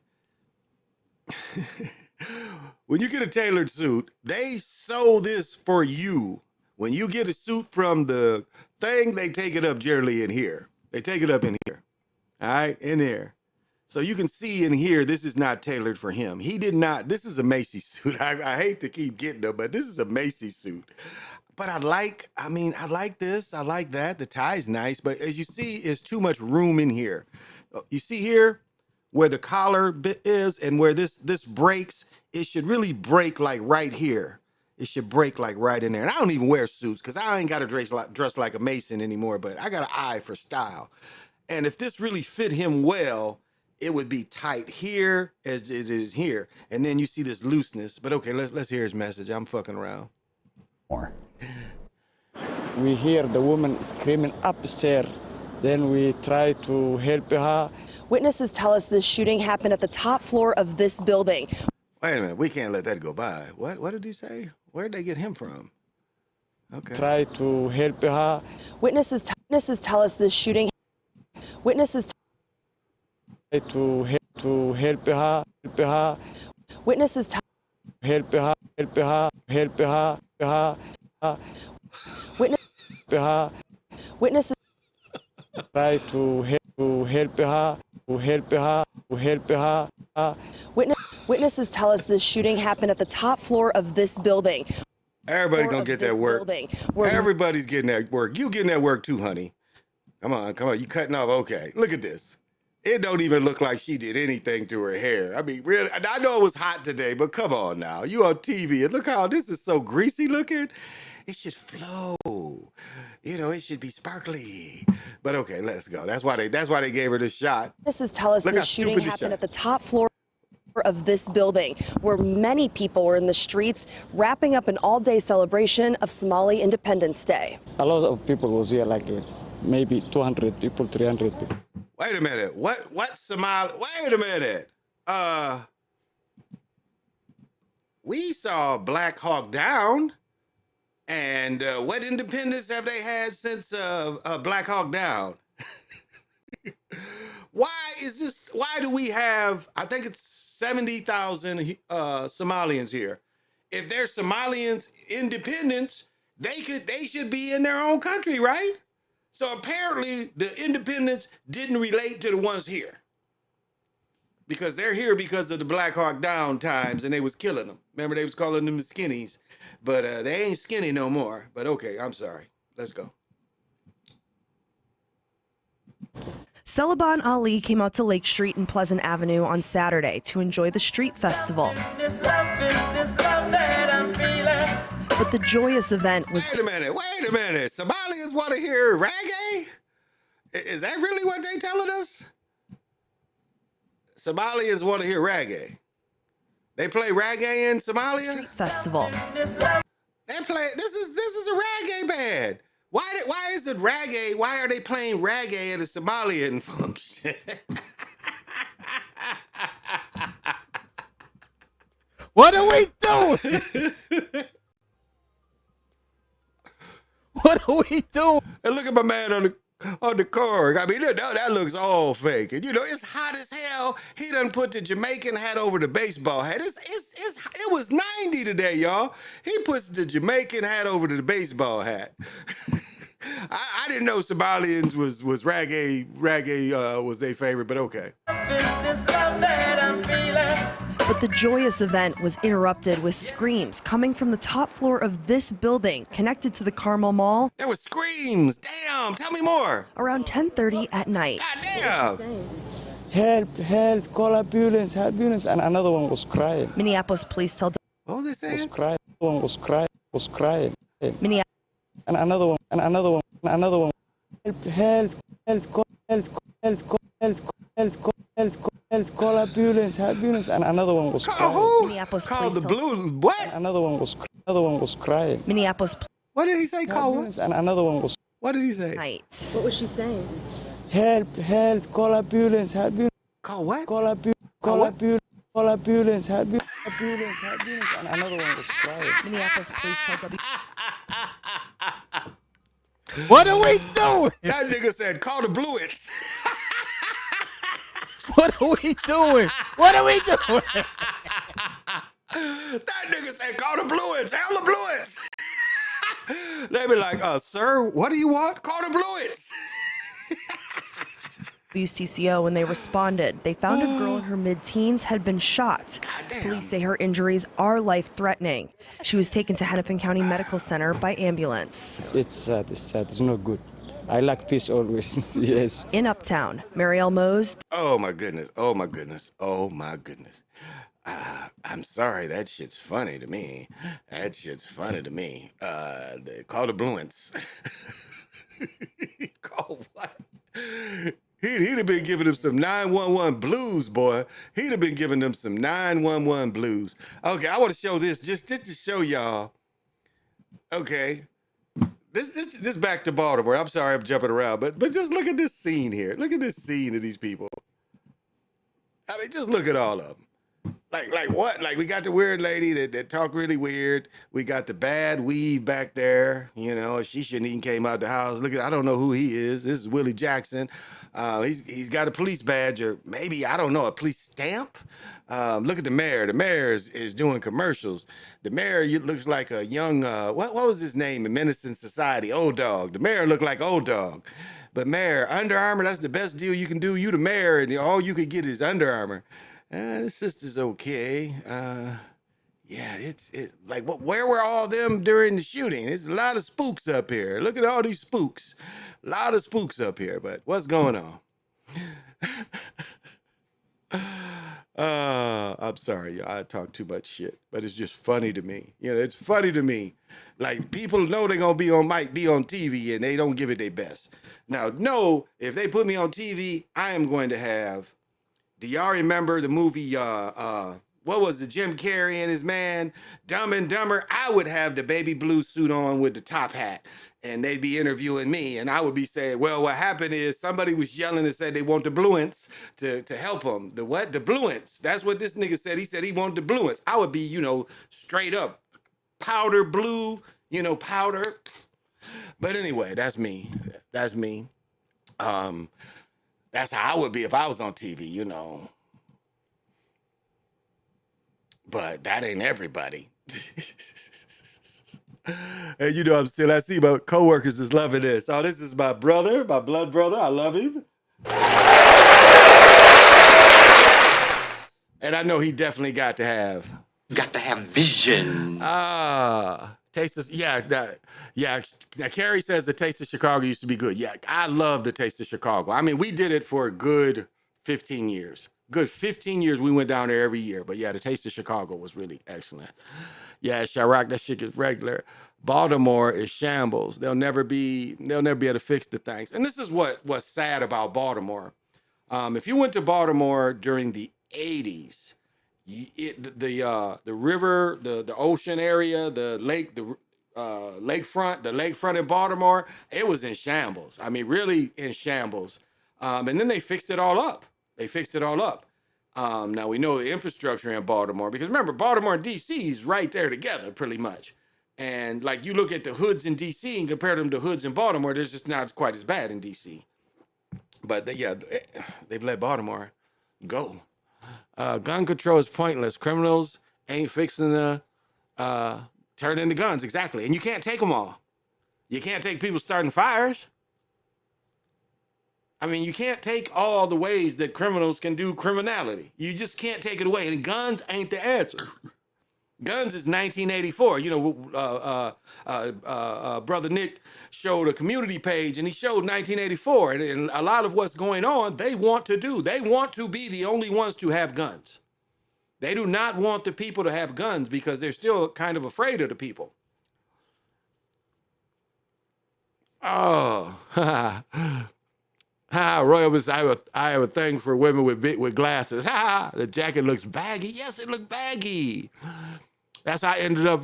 when you get a tailored suit, they sew this for you. When you get a suit from the thing, they take it up generally in here. They take it up in here. All right, in here. So you can see in here, this is not tailored for him. He did not. This is a Macy's suit. I hate to keep getting them, but this is a Macy's suit. But I like this. I like that. The tie's nice. But as you see, it's too much room in here. You see here where the collar bit is and where this breaks, it should really break like right here. It should break like right in there. And I don't even wear suits because I ain't got to dress like a Mason anymore, but I got an eye for style. And if this really fit him well, it would be tight here as it is here. And then you see this looseness. But okay, let's hear his message. I'm fucking around. More. We hear the woman screaming upstairs. Then we try to help her. Witnesses tell us this shooting happened at the top floor of this building. Wait a minute, we can't let that go by. What did he say? Where did they get him from? Okay. Try to help her. Witnesses tell us this shooting. Witnesses try to help her. Witnesses help her. Witnesses try to help her. Witnesses tell us this shooting happened at the top floor of this building. Everybody's gonna get that work. Everybody's getting that work. You getting that work too, honey. Come on. You cutting off. Okay, look at this. It don't even look like she did anything to her hair. I mean, really, I know it was hot today, but come on now. You on TV, and look how this is so greasy looking. It should flow. You know, it should be sparkly. But okay, let's go. That's why they gave her the shot. Witnesses tell us Look the how shooting stupid this happened shot. at the top floor of this building, where many people were in the streets wrapping up an all-day celebration of Somali Independence Day. A lot of people was here, like maybe 200 people, 300 people. Wait a minute. What Somali? Wait a minute. We saw Black Hawk Down, and what independence have they had since Black Hawk Down? Why do we have, I think it's 70,000 Somalians here? If they're Somalians independence, they should be in their own country, right? So apparently the independents didn't relate to the ones here, because they're here because of the Black Hawk Down times, and they was killing them. Remember, they was calling them the skinnies, but they ain't skinny no more. But okay, I'm sorry. Let's go. Celaban Ali came out to Lake Street and Pleasant Avenue on Saturday to enjoy the street festival. This love that I'm feeling. But the joyous event was... Wait a minute. Somalians want to hear reggae? Is that really what they telling us? Somalians want to hear reggae. They play reggae in Somalia? Street festival. They play, this is a reggae band. Why is it reggae? Why are they playing reggae at a Somalian function? What are we doing? What are we doing? And look at my man on the car. I mean, that looks all fake. And you know, it's hot as hell. He done put the Jamaican hat over the baseball hat. It was 90 today, y'all. He puts the Jamaican hat over the baseball hat. I didn't know Somalians was reggae was their favorite, but okay. This love that I'm feeling. But the joyous event was interrupted with screams coming from the top floor of this building connected to the Carmel Mall. There were screams. Damn, tell me more. Around 10:30 at night. God damn. Help, call ambulance, and another one was crying. Minneapolis police tell... What was they saying? One was crying. Minneapolis. And another one. Help, call ambulance, and another one was crying. Who? Minneapolis Called the police blues. What? Another one was crying. Minneapolis... What did he say? Call what? And another one was... What did he say? Night. What was she saying? Help, call ambulance, Call what? Call ambulance, and another one was crying. Minneapolis police tell W... What are we doing? That nigga said, call the Bluets. What are we doing? What are we doing? That nigga said, call the Bluets. Hell the Bluets. They be like, sir, what do you want? Call the Bluets. WCCO, when they responded, they found a girl in her mid-teens had been shot. Police say her injuries are life-threatening. She was taken to Hennepin County Medical Center by ambulance. It's sad, it's not good. I like peace always, yes. In Uptown, Marielle Mose. Oh my goodness. I'm sorry, that shit's funny to me. Call the Bluents. Call what? He'd have been giving them some 911 blues, boy. He'd have been giving them some 911 blues. Okay, I want to show this just to show y'all. Okay, this back to Baltimore. I'm sorry I'm jumping around, but just look at this scene here. Look at this scene of these people. I mean, just look at all of them. Like what? Like, we got the weird lady that talk really weird. We got the bad weave back there. You know, she shouldn't even came out the house. Look at, I don't know who he is. This is Willie Jackson. He's got a police badge, or maybe, I don't know, a police stamp. Look at the mayor. The mayor is doing commercials. The mayor looks like a young, what was his name in Menace in Society? Old Dog. The mayor looked like Old Dog. But mayor, Under Armour, that's the best deal you can do. You the mayor, and all you could get is Under Armour. This sister's okay. Yeah, it's like, where were all them during the shooting? There's a lot of spooks up here. Look at all these spooks. A lot of spooks up here, but what's going on? I'm sorry, I talk too much shit, but it's just funny to me. You know, it's funny to me. Like, people know they're gonna might be on TV, and they don't give it their best. Now, no, if they put me on TV, I am going to have. Do y'all remember the movie? What was it? Jim Carrey and his man, Dumb and Dumber. I would have the baby blue suit on with the top hat, and they'd be interviewing me, and I would be saying, well, what happened is somebody was yelling and said they want the bluants to help them. The what? The bluants. That's what this nigga said. He said he wanted the bluants. I would be, you know, straight up powder blue, you know, powder. But anyway, that's me. That's me. That's how I would be if I was on TV, you know. But that ain't everybody. And you know, I see my coworkers is loving this. Oh, this is my brother, my blood brother. I love him. And I know he definitely got to have vision. Taste of, yeah. Now, Carrie says the Taste of Chicago used to be good. Yeah, I love the Taste of Chicago. I mean, we did it for a good 15 years. Good 15 years we went down there every year. But yeah, the Taste of Chicago was really excellent. Yeah, Chirac, that shit is regular. Baltimore is shambles. They'll never be able to fix the things. And this is what's sad about Baltimore. If you went to Baltimore during the 80s, the river, the ocean area, the lake, the lakefront in Baltimore, it was in shambles. I mean, really in shambles. And then they fixed it all up. Now we know the infrastructure in Baltimore, because remember, Baltimore and DC is right there together pretty much. And like, you look at the hoods in DC and compare them to hoods in Baltimore, there's just not quite as bad in DC. But they've let Baltimore go. Gun control is pointless. Criminals ain't fixing to turn into guns. Exactly. And you can't take them all. You can't take people starting fires. I mean, you can't take all the ways that criminals can do criminality. You just can't take it away. And guns ain't the answer. Guns is 1984. You know, Brother Nick showed a community page, and he showed 1984. And a lot of what's going on, they want to do. They want to be the only ones to have guns. They do not want the people to have guns because they're still kind of afraid of the people. Oh, Roy was. I have a thing for women with glasses. The jacket looks baggy. Yes, it looked baggy. That's how I ended up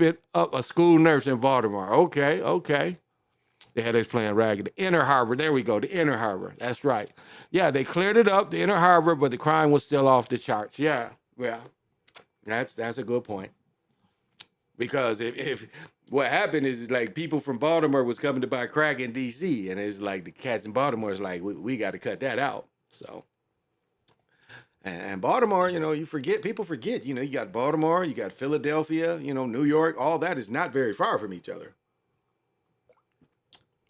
a school nurse in Baltimore. Okay. They had us playing ragged. The Inner Harbor. There we go. The Inner Harbor. That's right. Yeah, they cleared it up, the Inner Harbor, but the crime was still off the charts. Yeah. That's a good point. Because if what happened is like people from Baltimore was coming to buy crack in DC, and it's like the cats in Baltimore is like, we got to cut that out. So, and Baltimore, you know, people forget, you know, you got Baltimore, you got Philadelphia, you know, New York, all that is not very far from each other.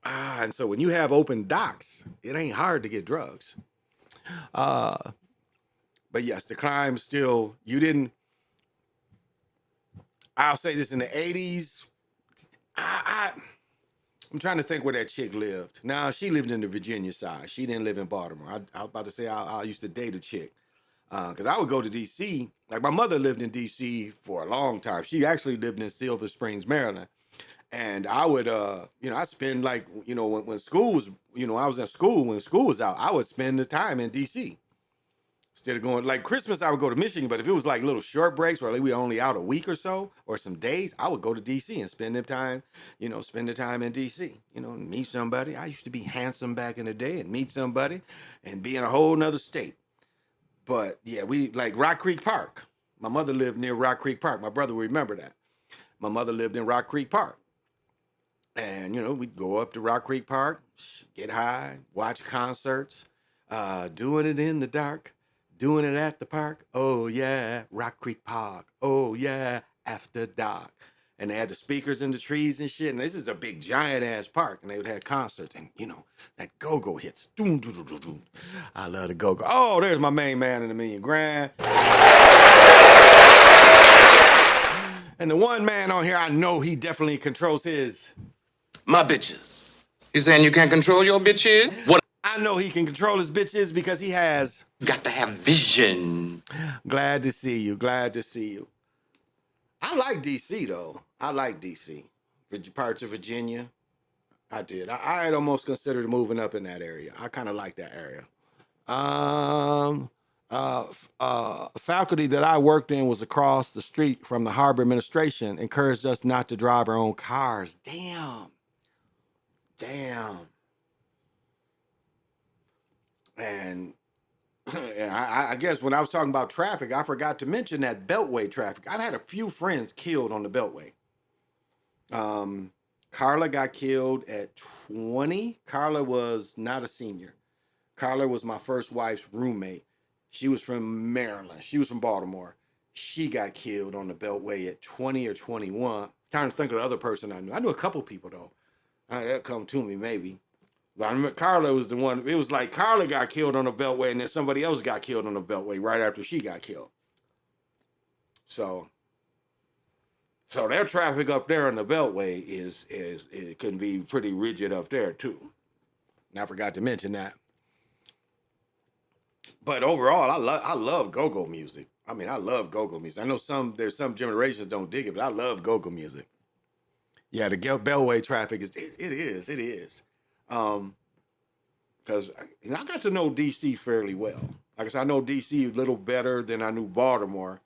And so when you have open docks, it ain't hard to get drugs. But yes, the crime still, I'll say this, in the 80s, I'm trying to think where that chick lived. Now, she lived in the Virginia side. She didn't live in Baltimore. I was about to say I used to date a chick. Because I would go to D.C. Like, my mother lived in D.C. for a long time. She actually lived in Silver Springs, Maryland. And I would, I'd spend, like, you know, when school was, you know, I was in school, when school was out, I would spend the time in D.C. Instead of going, like, Christmas, I would go to Michigan, but if it was like little short breaks where like we were only out a week or so, or some days, I would go to D.C. and spend the time in D.C., you know, and meet somebody. I used to be handsome back in the day and meet somebody and be in a whole nother state. But yeah, we like Rock Creek Park. My mother lived near Rock Creek Park. My brother will remember that. My mother lived in Rock Creek Park. And, you know, we'd go up to Rock Creek Park, get high, watch concerts, doing it in the dark, doing it at the park. Oh, yeah, Rock Creek Park. Oh, yeah, after dark. And they had the speakers in the trees and shit. And this is a big, giant-ass park. And they would have concerts. And, you know, that go-go hits. Doom, doom, doom, doom, doom. I love the go-go. Oh, there's my main man in $1 million grand. And the one man on here, I know he definitely controls his... My bitches. You saying you can't control your bitches? What? I know he can control his bitches? Because he has. Got to have vision. Glad to see you. Glad to see you. I like DC though. I like DC. Parts of Virginia. I did. I had almost considered moving up in that area. I kind of like that area. Faculty that I worked in was across the street from the harbor administration, encouraged us not to drive our own cars. Damn. And I guess when I was talking about traffic, I forgot to mention that Beltway traffic. I've had a few friends killed on the Beltway. Carla got killed at 20. Carla was not a senior. Carla was my first wife's roommate. She was from Maryland. She was from Baltimore. She got killed on the Beltway at 20 or 21. Trying to think of the other person I knew. I knew a couple people though. That'll come to me maybe. But I remember Carla was the one. It was like Carla got killed on the Beltway and then somebody else got killed on the Beltway right after she got killed. So their traffic up there on the Beltway is it can be pretty rigid up there too. And I forgot to mention that. But overall, I love go-go music. I mean, I love go-go music. I know there's some generations don't dig it, but I love go-go music. Yeah, the Beltway traffic is. Because I got to know DC fairly well. Like I said, I know DC a little better than I knew Baltimore.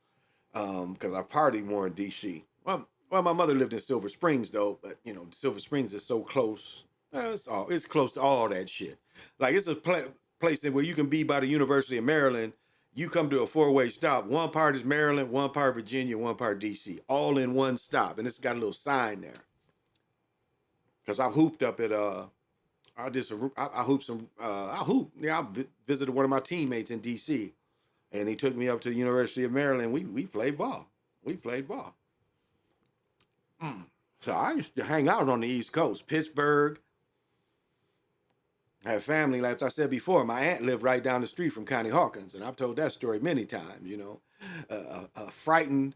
Because I partied more in DC. Well, my mother lived in Silver Springs though, but Silver Springs is so close. It's close to all that shit. Like it's a place where you can be by the University of Maryland. You come to a four-way stop. One part is Maryland, one part Virginia, one part DC, all in one stop, and it's got a little sign there. Because I've hooped up at I visited one of my teammates in DC, and he took me up to the University of Maryland. We played ball. So I used to hang out on the East Coast, Pittsburgh. I have family, like I said before. My aunt lived right down the street from Connie Hawkins, and I've told that story many times. Frightened.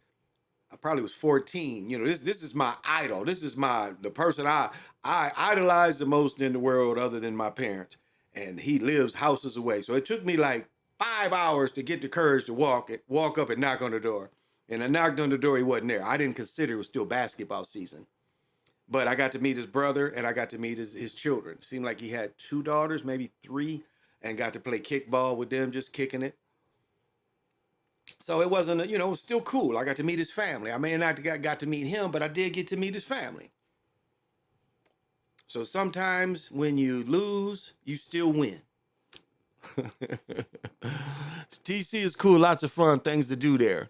I probably was 14. This is my idol. This is the person I idolize the most in the world, other than my parents. And he lives houses away. So it took me like 5 hours to get the courage to walk up and knock on the door. And I knocked on the door. He wasn't there. I didn't consider it was still basketball season. But I got to meet his brother, and I got to meet his children. It seemed like he had 2 daughters, maybe 3, and got to play kickball with them, just kicking it. So it wasn't, it was still cool. I got to meet his family. I may not have got to meet him, but I did get to meet his family. So sometimes when you lose, you still win. DC is cool. Lots of fun things to do there.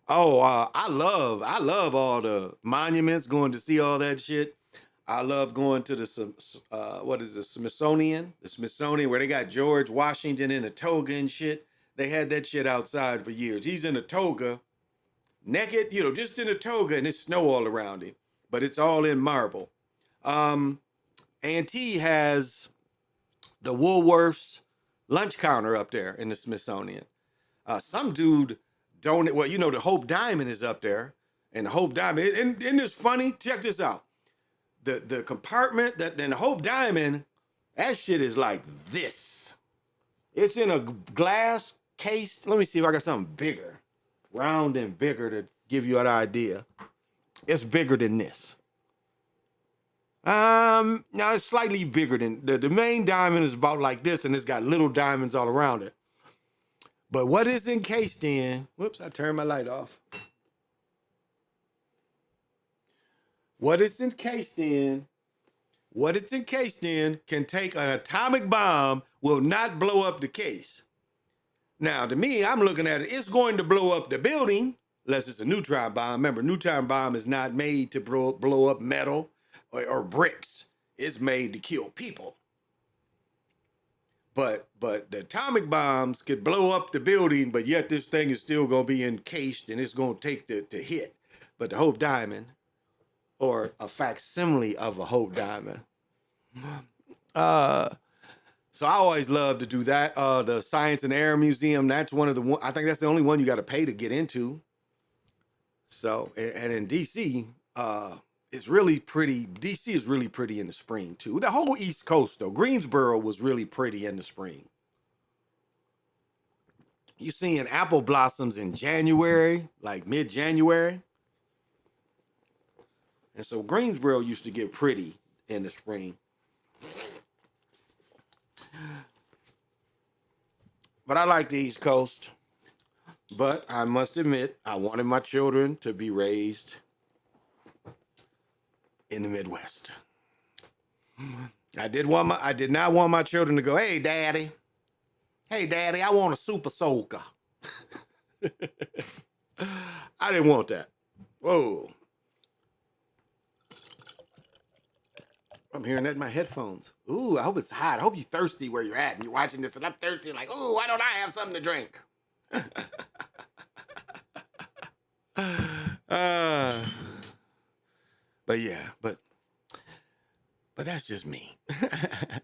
Oh, I love all the monuments, going to see all that shit. I love going to the Smithsonian? The Smithsonian, where they got George Washington in a toga and shit. They had that shit outside for years. He's in a toga, naked, just in a toga, and there's snow all around him. But it's all in marble. A&T has the Woolworths lunch counter up there in the Smithsonian. Some dude the Hope Diamond is up there. And the Hope Diamond, and it's funny, check this out. The compartment in the Hope Diamond, that shit is like this. It's in a glass case. Let me see if I got something bigger. Round and bigger to give you an idea. It's bigger than this. Now it's slightly bigger than the main diamond is about like this, and it's got little diamonds all around it. But what it's encased in, whoops, I turned my light off. What it's encased in can take an atomic bomb, will not blow up the case. Now, to me, I'm looking at it, it's going to blow up the building, unless it's a neutron bomb. Remember, neutron bomb is not made to blow up metal or bricks. It's made to kill people. But the atomic bombs could blow up the building, but yet this thing is still going to be encased and it's going to take the hit. But the Hope Diamond, or a facsimile of a Hope Diamond. So I always love to do that. The Science and Air Museum, that's I think that's the only one you got to pay to get into. So, and in DC, is really pretty. DC is really pretty in the spring too. The whole East Coast though. Greensboro was really pretty in the spring. You seeing apple blossoms in January, like mid-January. And so Greensboro used to get pretty in the spring. But I like the East Coast. But I must admit, I wanted my children to be raised in the Midwest. I did not want my children to go, hey, Daddy, I want a super soaker. I didn't want that. Whoa. I'm hearing that in my headphones. Ooh, I hope it's hot. I hope you're thirsty where you're at and you're watching this and I'm thirsty like, ooh, why don't I have something to drink? But yeah, but that's just me.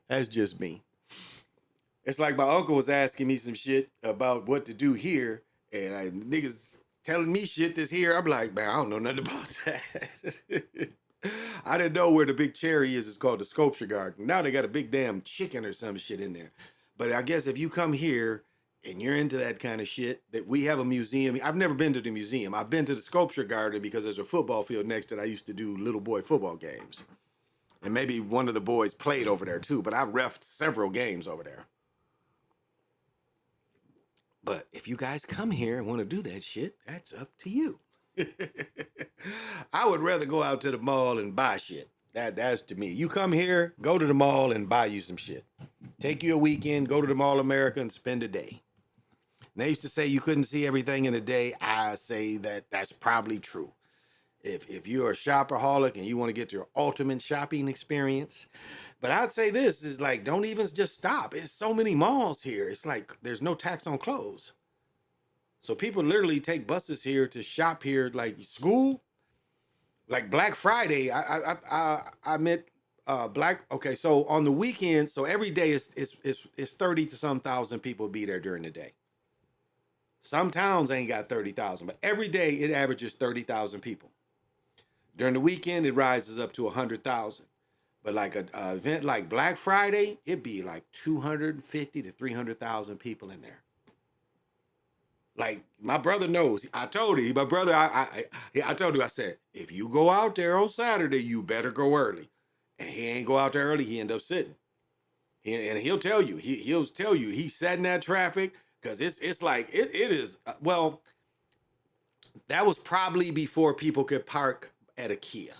That's just me. It's like my uncle was asking me some shit about what to do here, and niggas telling me shit that's here. I'm like, man, I don't know nothing about that. I didn't know where the big cherry is. It's called the Sculpture Garden. Now they got a big damn chicken or some shit in there. But I guess if you come here and you're into that kind of shit, that we have a museum. I've never been to the museum. I've been to the Sculpture Garden because there's a football field next that I used to do little boy football games. And maybe one of the boys played over there too, but I've reffed several games over there. But if you guys come here and want to do that shit, that's up to you. I would rather go out to the mall and buy shit. That's to me. You come here, go to the mall and buy you some shit. Take you a weekend, go to the Mall America and spend a day. And they used to say you couldn't see everything in a day. I say that's probably true. If you're a shopaholic and you want to get your ultimate shopping experience. But I'd say this is like, don't even just stop. It's so many malls here. It's like there's no tax on clothes. So people literally take buses here to shop here, like school, like Black Friday. I met okay, so on the weekend, so every day is 30 to some thousand people be there during the day. Some towns ain't got 30,000, but every day it averages 30,000 people. During the weekend, it rises up to 100,000. But like an event like Black Friday, it'd be like 250 to 300,000 people in there. Like my brother knows. I told him, my brother, I told him, I said, if you go out there on Saturday, you better go early. And he ain't go out there early, he end up sitting. And he'll tell you, he'll tell you, he's sat in that traffic because it's like, it is, well, that was probably before people could park at a Kia.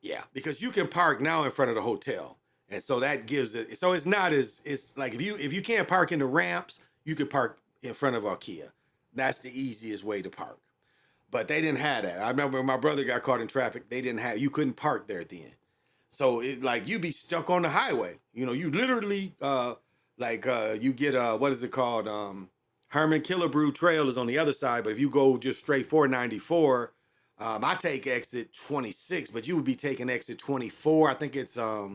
Yeah, because you can park now in front of the hotel. And so that gives it, so it's not as, it's like if you can't park in the ramps, you could park in front of Kia. That's the easiest way to park. But they didn't have that. I remember when my brother got caught in traffic, you couldn't park there then. So it like you'd be stuck on the highway. You know, you literally you get what is it called? Herman Killebrew Trail is on the other side, but if you go just straight 494, I take exit 26, but you would be taking exit 24. I think it's I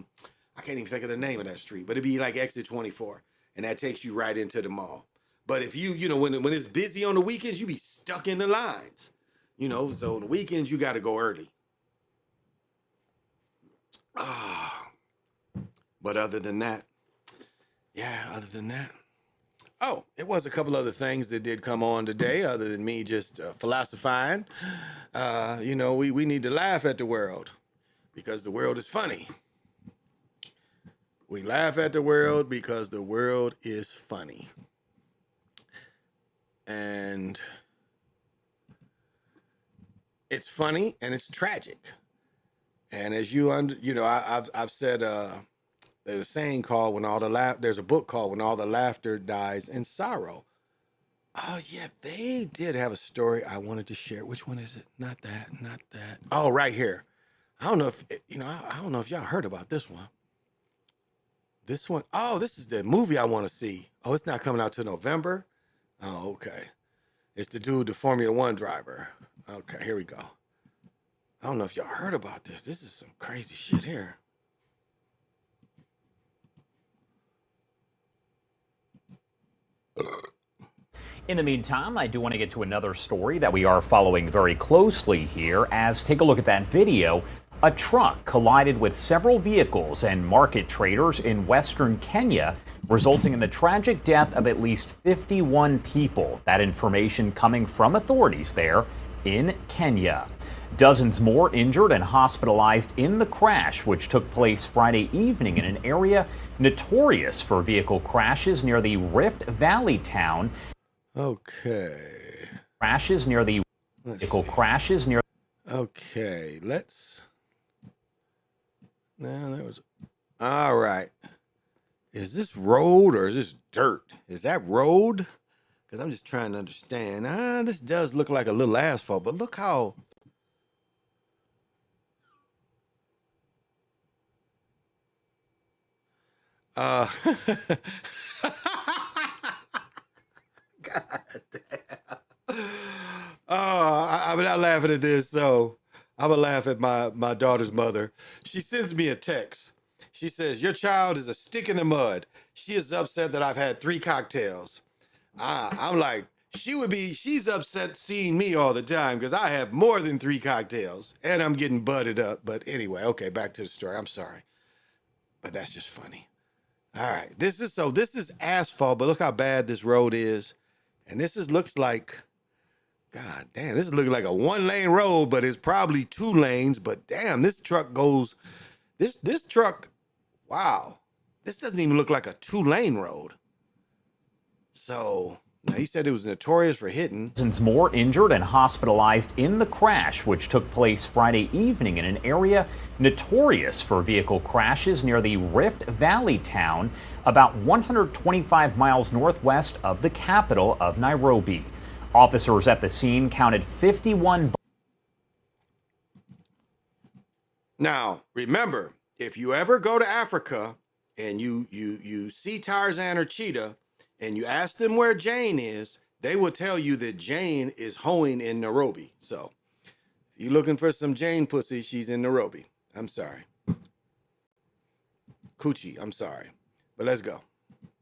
can't even think of the name of that street, but it'd be like exit 24, and that takes you right into the mall. But if you know, when it's busy on the weekends, you be stuck in the lines. You know, so the weekends you got to go early. But other than that, oh, it was a couple other things that did come on today, other than me just philosophizing. You know, we need to laugh at the world because the world is funny. We laugh at the world because the world is funny. And it's funny and it's tragic. And as I've said, there's a saying called there's a book called When All the Laughter Dies in Sorrow. Oh yeah, they did have a story I wanted to share. Which one is it? Not that. Oh, right here. I don't know if y'all heard about this one. This one, oh, this is the movie I want to see. Oh, it's not coming out till November. Oh, okay. It's the dude, the Formula One driver. Okay, here we go. I don't know if y'all heard about this. This is some crazy shit here. In the meantime, I do want to get to another story that we are following very closely here, as take a look at that video A truck collided with several vehicles and market traders in western Kenya, resulting in the tragic death of at least 51 people. That information coming from authorities there in Kenya. Dozens more injured and hospitalized in the crash, which took place Friday evening in an area notorious for vehicle crashes near the Rift Valley town. Okay. Crashes near the vehicle crashes near. Okay, let's. Now there was. All right. Is this road or is this dirt? Is that road? Because I'm just trying to understand. This does look like a little asphalt, but look how. God damn. I'm not laughing at this, so I'm gonna laugh at my daughter's mother. She sends me a text. She says, "Your child is a stick in the mud. She is upset that I've had 3 cocktails." I'm like, she's upset seeing me all the time because I have more than 3 cocktails and I'm getting butted up. But anyway, okay, back to the story. I'm sorry, but that's just funny. All right, this is asphalt, but look how bad this road is, and looks like, God damn, this is looking like a 1-lane road, but it's probably 2 lanes. But damn, this truck goes, this truck, wow, this doesn't even look like a 2-lane road. So now he said it was notorious for hitting. Dozens more injured and hospitalized in the crash, which took place Friday evening in an area notorious for vehicle crashes near the Rift Valley town, about 125 miles northwest of the capital of Nairobi. Officers at the scene counted 51. Now, remember, if you ever go to Africa and you see Tarzan or Cheetah and you ask them where Jane is, they will tell you that Jane is hoeing in Nairobi. So, if you're looking for some Jane pussy, she's in Nairobi. I'm sorry. Coochie, I'm sorry. But let's go.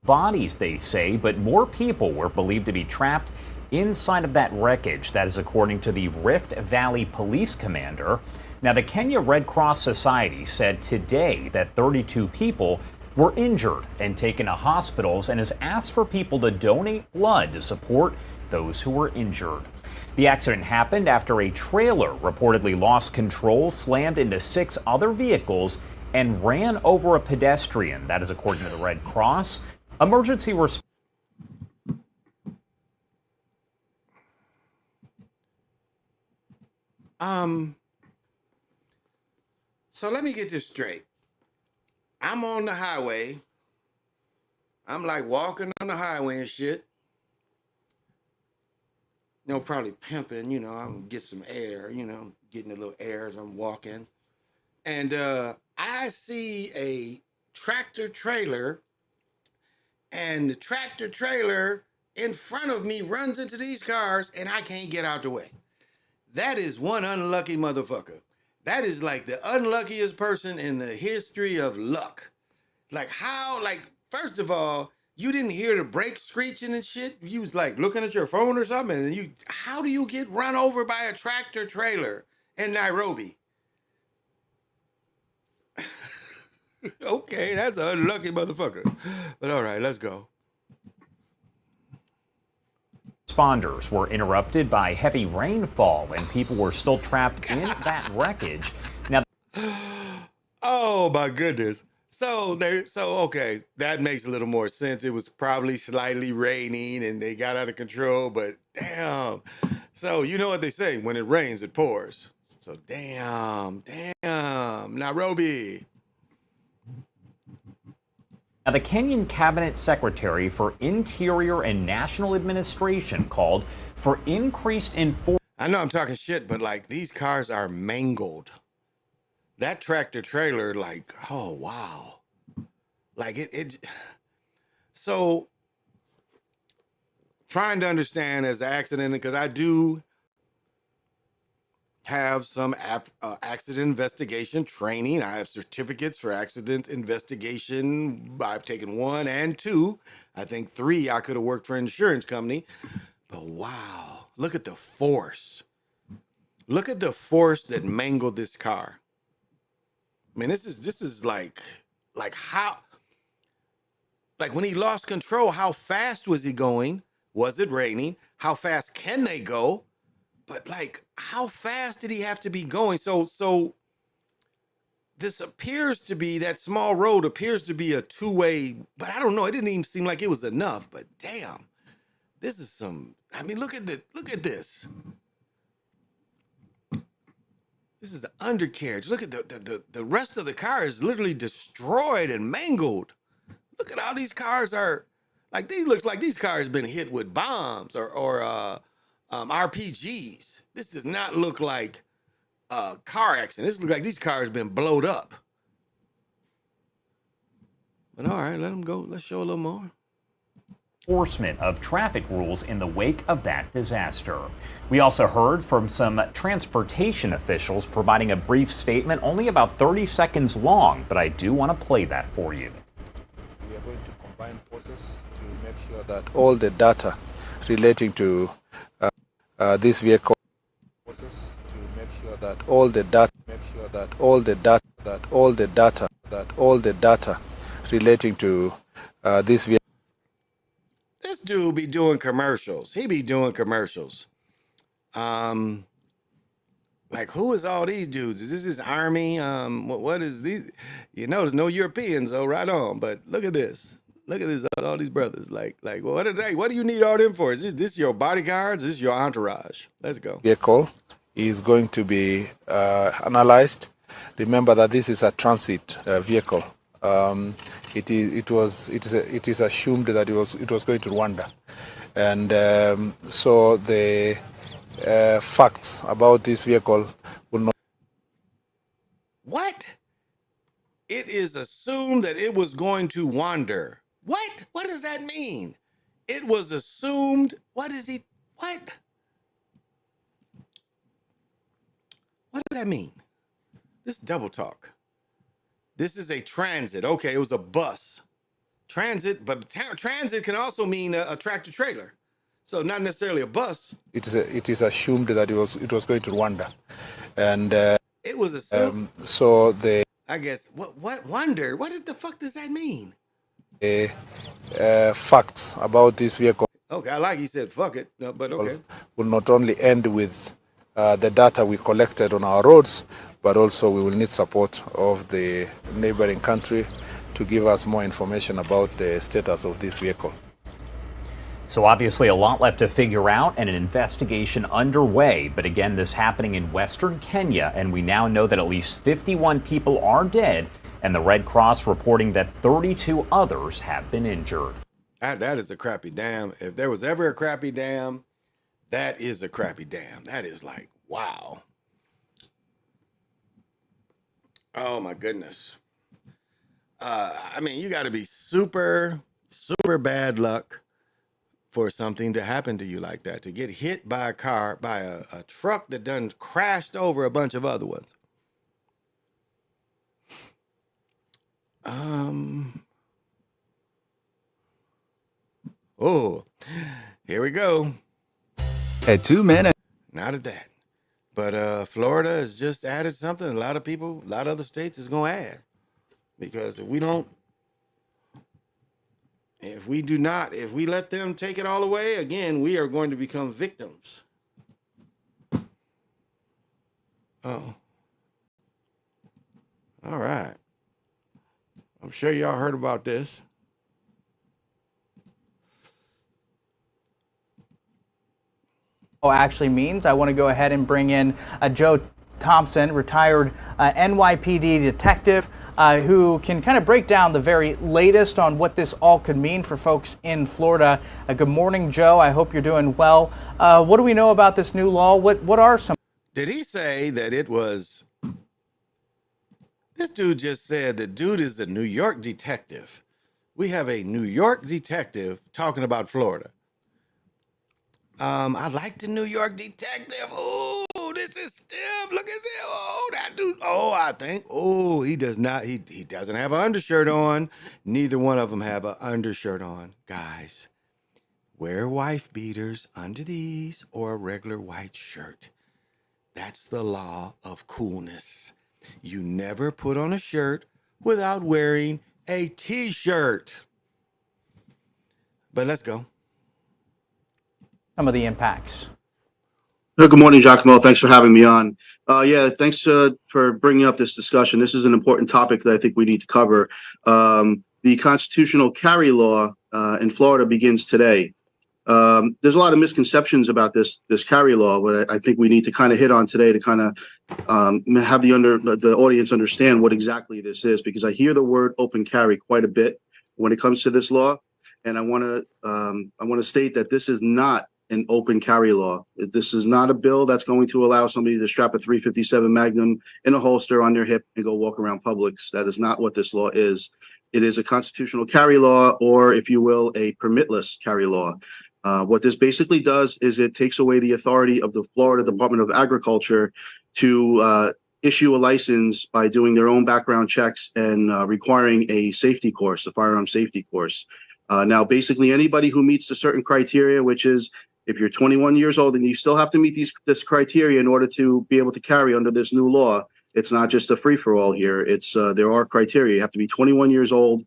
Bodies, they say, but more people were believed to be trapped inside of that wreckage. That is according to the Rift Valley police commander. Now, the Kenya Red Cross Society said today that 32 people were injured and taken to hospitals and has asked for people to donate blood to support those who were injured. The accident happened after a trailer reportedly lost control, slammed into 6 other vehicles, and ran over a pedestrian. That is according to the Red Cross. Emergency response. So let me get this straight. I'm on the highway. I'm like walking on the highway and shit. Probably pimping, I'm gonna get some air, getting a little air as I'm walking. And I see a tractor trailer, and the tractor trailer in front of me runs into these cars, and I can't get out the way. That is one unlucky motherfucker. That is like the unluckiest person in the history of luck. Like how, first of all, you didn't hear the brakes screeching and shit. You was like looking at your phone or something, and how do you get run over by a tractor trailer in Nairobi? Okay, that's an unlucky motherfucker. But all right, let's go. Responders were interrupted by heavy rainfall and people were still trapped in that wreckage. Now, oh my goodness. So okay, that makes a little more sense. It was probably slightly raining and they got out of control, but damn. So you know what they say, when it rains, it pours. So damn, Nairobi. Now, the Kenyan Cabinet Secretary for Interior and National Administration called for increased enforcement. I know I'm talking shit, but these cars are mangled. That tractor trailer, oh wow. So trying to understand as the accident, because I do have some accident investigation training. I have certificates for accident investigation. I've taken 1 and 2. I think 3 I could have worked for an insurance company. But wow, look at the force. Look at the force that mangled this car. I mean, this is like how, like when he lost control, how fast was he going? Was it raining? How fast can they go? But like, how fast did he have to be going? So this appears to be, that small road appears to be a two-way, but I don't know. It didn't even seem like it was enough. But damn, this is some. I mean, look at this. This is the undercarriage. Look at the rest of the car is literally destroyed and mangled. Look at how these cars are. Like, these looks like these cars been hit with bombs or RPGs. This does not look like a car accident. This looks like these cars been blowed up. But all right, let them go. Let's show a little more. Enforcement of traffic rules in the wake of that disaster. We also heard from some transportation officials providing a brief statement, only about 30 seconds long, but I do want to play that for you. We are going to combine forces to make sure that all the data relating to this vehicle, forces to make sure that all the data, relating to this vehicle. This dude be doing commercials. He be doing commercials. Like, who is all these dudes? Is this his army? What is these? You know, there's no Europeans, so right on. But look at this. Look at this. All these brothers. Like, what are they? What do you need all them for? Is this your bodyguards? Is this your entourage? Let's go. Vehicle is going to be analyzed. Remember that this is a transit vehicle. It is assumed that it was going to Rwanda, and so the facts about this vehicle will not. What? It is assumed that it was going to wander. What? What does that mean? It was assumed. What is he? What? What does that mean? This double talk. This is a transit. Okay, it was a bus. Transit, but transit can also mean a tractor trailer. So not necessarily a bus. It is assumed that it was going to Rwanda, and it was assumed. So the. I guess what wonder? What the fuck does that mean? Facts about this vehicle. Okay, I like he said fuck it, no, but okay. Will not only end with the data we collected on our roads, but also we will need support of the neighboring country to give us more information about the status of this vehicle. So obviously a lot left to figure out and an investigation underway. But again, this happening in Western Kenya, and we now know that at least 51 people are dead, and the Red Cross reporting that 32 others have been injured. That is a crappy dam. If there was ever a crappy dam, that is a crappy dam. That is like, wow. Oh my goodness. I mean, you got to be super, super bad luck for something to happen to you like that, to get hit by a car, by a truck that done crashed over a bunch of other ones. Oh, here we go. At 2 minutes. Not at that. But Florida has just added something. A lot of people, a lot of other states is going to add. Because if we let them take it all away, again, we are going to become victims. Oh. All right. I'm sure y'all heard about this. Actually means. I want to go ahead and bring in Joe Thompson, retired NYPD detective, who can kind of break down the very latest on what this all could mean for folks in Florida. Good morning, Joe. I hope you're doing well. What do we know about this new law? What are some? Did he say that it was? This dude just said that dude is a New York detective. We have a New York detective talking about Florida. I like the New York detective. Oh, this is stiff. Look at this. Oh, that dude. Oh, I think. Oh, he does not. He doesn't have an undershirt on. Neither one of them have an undershirt on. Guys, wear wife beaters under these or a regular white shirt. That's the law of coolness. You never put on a shirt without wearing a t-shirt. But let's go. Some of the impacts. Good morning, Giacomo. Thanks for having me on. Yeah, thanks for bringing up this discussion. This is an important topic that I think we need to cover. The constitutional carry law in Florida begins today. There's a lot of misconceptions about this carry law, but I think we need to kind of hit on today to kind of have the audience understand what exactly this is, because I hear the word open carry quite a bit when it comes to this law, and I want to state that this is not an open carry law. This is not a bill that's going to allow somebody to strap a .357 Magnum in a holster on their hip and go walk around Publix. That is not what this law is. It is a constitutional carry law, or if you will, a permitless carry law. What this basically does is it takes away the authority of the Florida Department of Agriculture to issue a license by doing their own background checks and requiring a safety course, a firearm safety course. Now, basically, anybody who meets the certain criteria, which is if you're 21 years old and you still have to meet this criteria in order to be able to carry under this new law, it's not just a free-for-all here. There are criteria. You have to be 21 years old,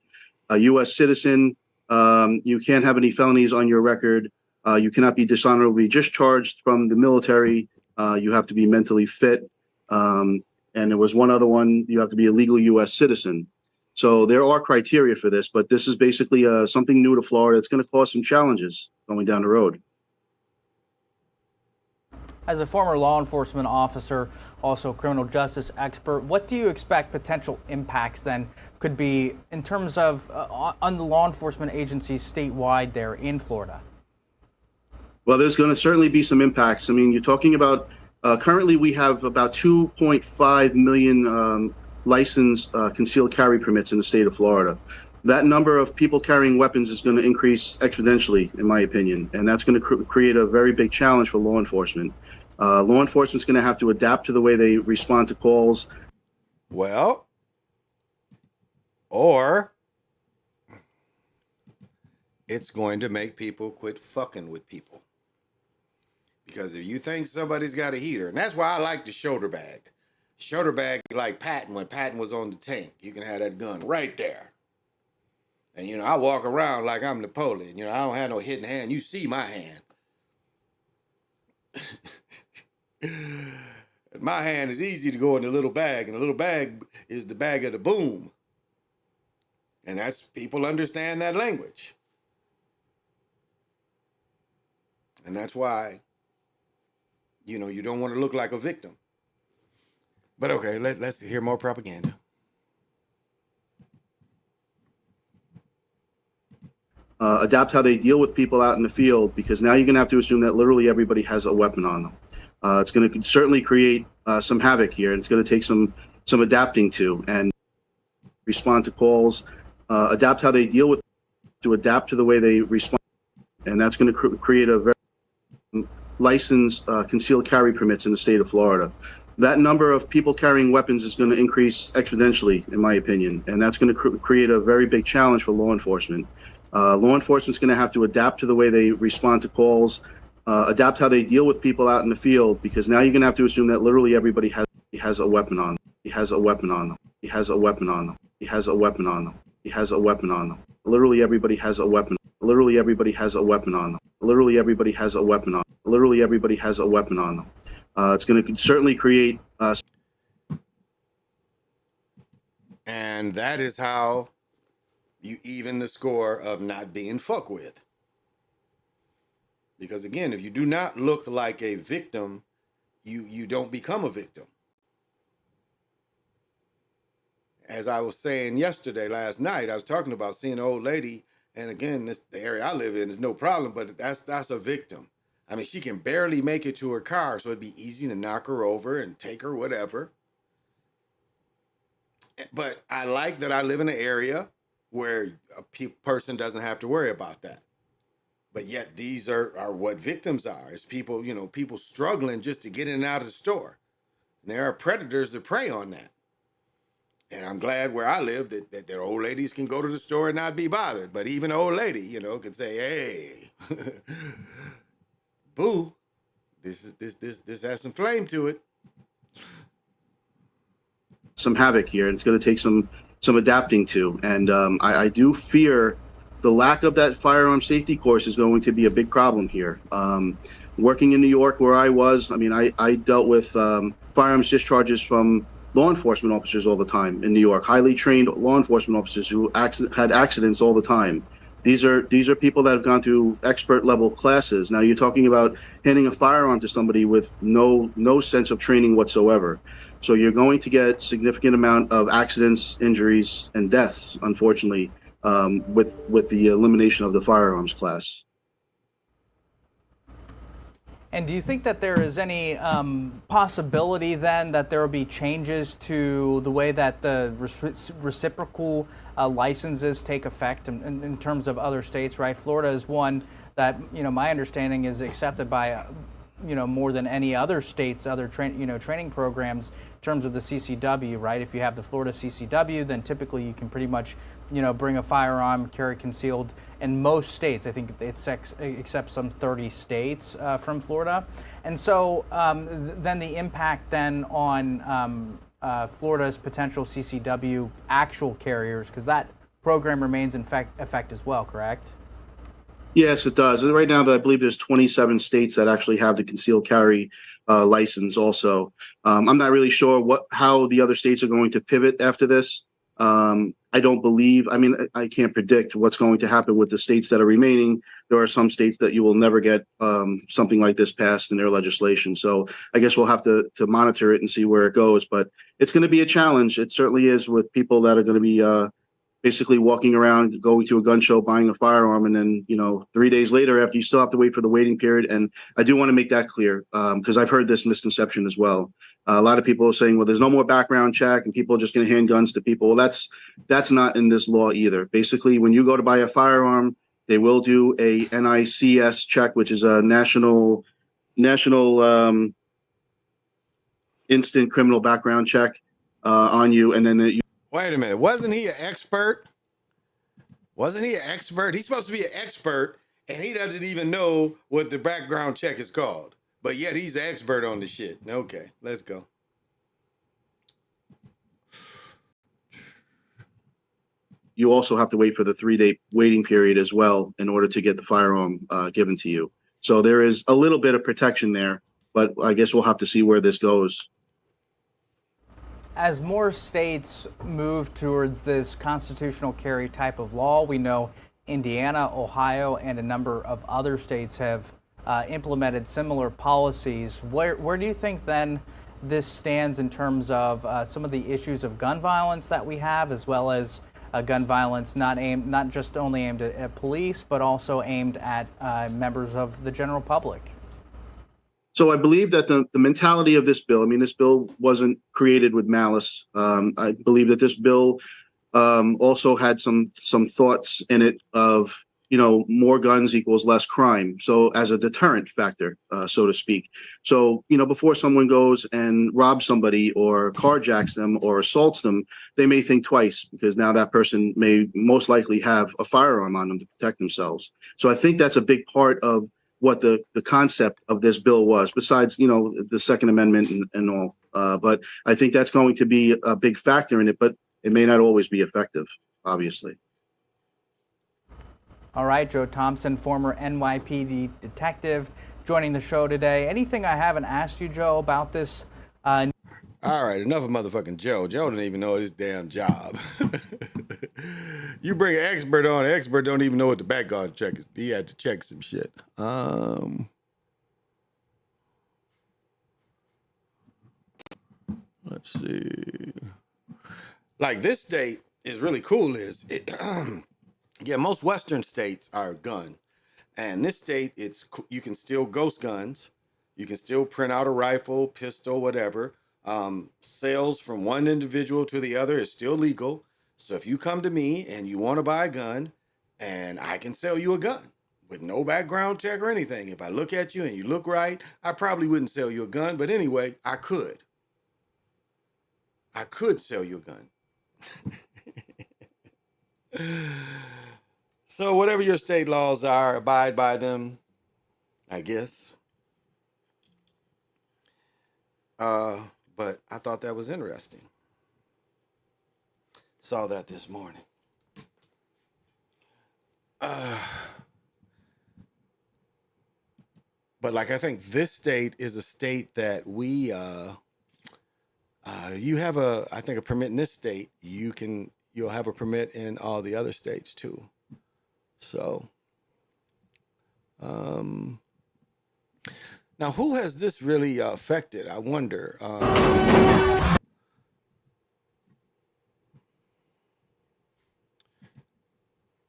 a U.S. citizen. You can't have any felonies on your record. You cannot be dishonorably discharged from the military. You have to be mentally fit. And there was one other one. You have to be a legal U.S. citizen. So there are criteria for this, but this is basically something new to Florida. It's going to cause some challenges going down the road. As a former law enforcement officer, also criminal justice expert, what do you expect potential impacts then could be in terms of on the law enforcement agencies statewide there in Florida? Well, there's going to certainly be some impacts. I mean, you're talking about currently we have about 2.5 million licensed concealed carry permits in the state of Florida. That number of people carrying weapons is going to increase exponentially, in my opinion, and that's going to create a very big challenge for law enforcement. Law enforcement's going to have to adapt to the way they respond to calls. Well, or it's going to make people quit fucking with people. Because if you think somebody's got a heater, and that's why I like the shoulder bag. Shoulder bag like Patton when Patton was on the tank. You can have that gun right there. And, you know, I walk around like I'm Napoleon. You know, I don't have no hidden hand. You see my hand. My hand is easy to go in the little bag, and the little bag is the bag of the boom. And that's, people understand that language. And that's why, you know, you don't want to look like a victim. But okay, let's hear more propaganda. Adapt how they deal with people out in the field, because now you're going to have to assume that literally everybody has a weapon on them. It's going to certainly create some havoc here, and it's going to take some adapting to and respond to calls, adapt how they deal with, to adapt to the way they respond, and that's going to create a very licensed concealed carry permits in the state of Florida. That number of people carrying weapons is going to increase exponentially, in my opinion, and that's going to create a very big challenge for law enforcement. Law enforcement's going to have to adapt to the way they respond to calls, adapt how they deal with people out in the field, because now you're going to have to assume that literally everybody has a weapon on them. He has a weapon on them. He has a weapon on them. He has a weapon on them. He has a weapon on them. Literally everybody has a weapon. Literally everybody has a weapon on them. Literally everybody has a weapon on. Literally everybody has a weapon on them. It's going to certainly create. And that is how you even the score of not being fucked with. Because again, if you do not look like a victim, you don't become a victim. As I was saying last night, I was talking about seeing an old lady, and again, the area I live in is no problem, but that's a victim. I mean, she can barely make it to her car, so it'd be easy to knock her over and take her whatever. But I like that I live in an area where a person doesn't have to worry about that. But yet these are what victims are. It's people, you know, people struggling just to get in and out of the store. And there are predators that prey on that. And I'm glad where I live that their old ladies can go to the store and not be bothered. But even an old lady, you know, can say, hey, boo, this has some flame to it. some havoc here, and it's going to take some adapting to. And I do fear the lack of that firearm safety course is going to be a big problem here. Working in New York, where I was, I mean, I dealt with firearms discharges from law enforcement officers all the time in New York, highly trained law enforcement officers who had accidents all the time. These are people that have gone through expert level classes. Now you're talking about handing a firearm to somebody with no sense of training whatsoever. So you're going to get significant amount of accidents, injuries, and deaths, unfortunately, with the elimination of the firearms class. And do you think that there is any possibility then that there will be changes to the way that the reciprocal licenses take effect in terms of other states, right? Florida is one that, my understanding is accepted by, more than any other states, other training programs in terms of the CCW, right? If you have the Florida CCW, then typically you can pretty much, bring a firearm, carry concealed in most states. I think it's except some 30 states from Florida. And so then the impact then on Florida's potential CCW actual carriers, because that program remains in effect as well, correct? Yes, it does. And right now, I believe there's 27 states that actually have the concealed carry license also. I'm not really sure how the other states are going to pivot after this. I don't believe, I can't predict what's going to happen with the states that are remaining. There are some states that you will never get something like this passed in their legislation. So I guess we'll have to monitor it and see where it goes. But it's going to be a challenge. It certainly is, with people that are going to be basically walking around, going to a gun show, buying a firearm, and then, 3 days later, after you still have to wait for the waiting period. And I do want to make that clear, because I've heard this misconception as well. A lot of people are saying, well, there's no more background check and people are just going to hand guns to people. Well, that's not in this law either. Basically, when you go to buy a firearm, they will do a NICS check, which is a national instant criminal background check on you. And then Wait a minute. Wasn't he an expert? Wasn't he an expert? He's supposed to be an expert, and he doesn't even know what the background check is called. But yet he's an expert on the shit. Okay, let's go. You also have to wait for the 3-day waiting period as well in order to get the firearm given to you. So there is a little bit of protection there, but I guess we'll have to see where this goes. As more states move towards this constitutional carry type of law, we know Indiana, Ohio, and a number of other states have implemented similar policies. Where do you think then this stands in terms of some of the issues of gun violence that we have, as well as gun violence not just only aimed at police, but also aimed at members of the general public? So I believe that the mentality of this bill, this bill wasn't created with malice. I believe that this bill also had some thoughts in it of, more guns equals less crime. So as a deterrent factor, so to speak. So, before someone goes and robs somebody or carjacks them or assaults them, they may think twice, because now that person may most likely have a firearm on them to protect themselves. So I think that's a big part of what the concept of this bill was, besides, the Second Amendment and all. But I think that's going to be a big factor in it, but it may not always be effective, obviously. All right, Joe Thompson, former NYPD detective, joining the show today. Anything I haven't asked you, Joe, about this? All right, enough of motherfucking Joe. Joe didn't even know his damn job. You bring an expert on, the expert don't even know what the background check is. He had to check some shit. Let's see. Like, this state is really cool. Yeah, most Western states are gun. And this state, you can steal ghost guns. You can still print out a rifle, pistol, whatever. Sales from one individual to the other is still legal. So if you come to me and you want to buy a gun, and I can sell you a gun with no background check or anything. If I look at you and you look right, I probably wouldn't sell you a gun. But anyway, I could. I could sell you a gun. So whatever your state laws are, abide by them, I guess. But I thought that was interesting. Saw that this morning. But like, I think this state is a state that we, you have I think a permit in this state, you'll have a permit in all the other states too. So, now who has this really affected? I wonder.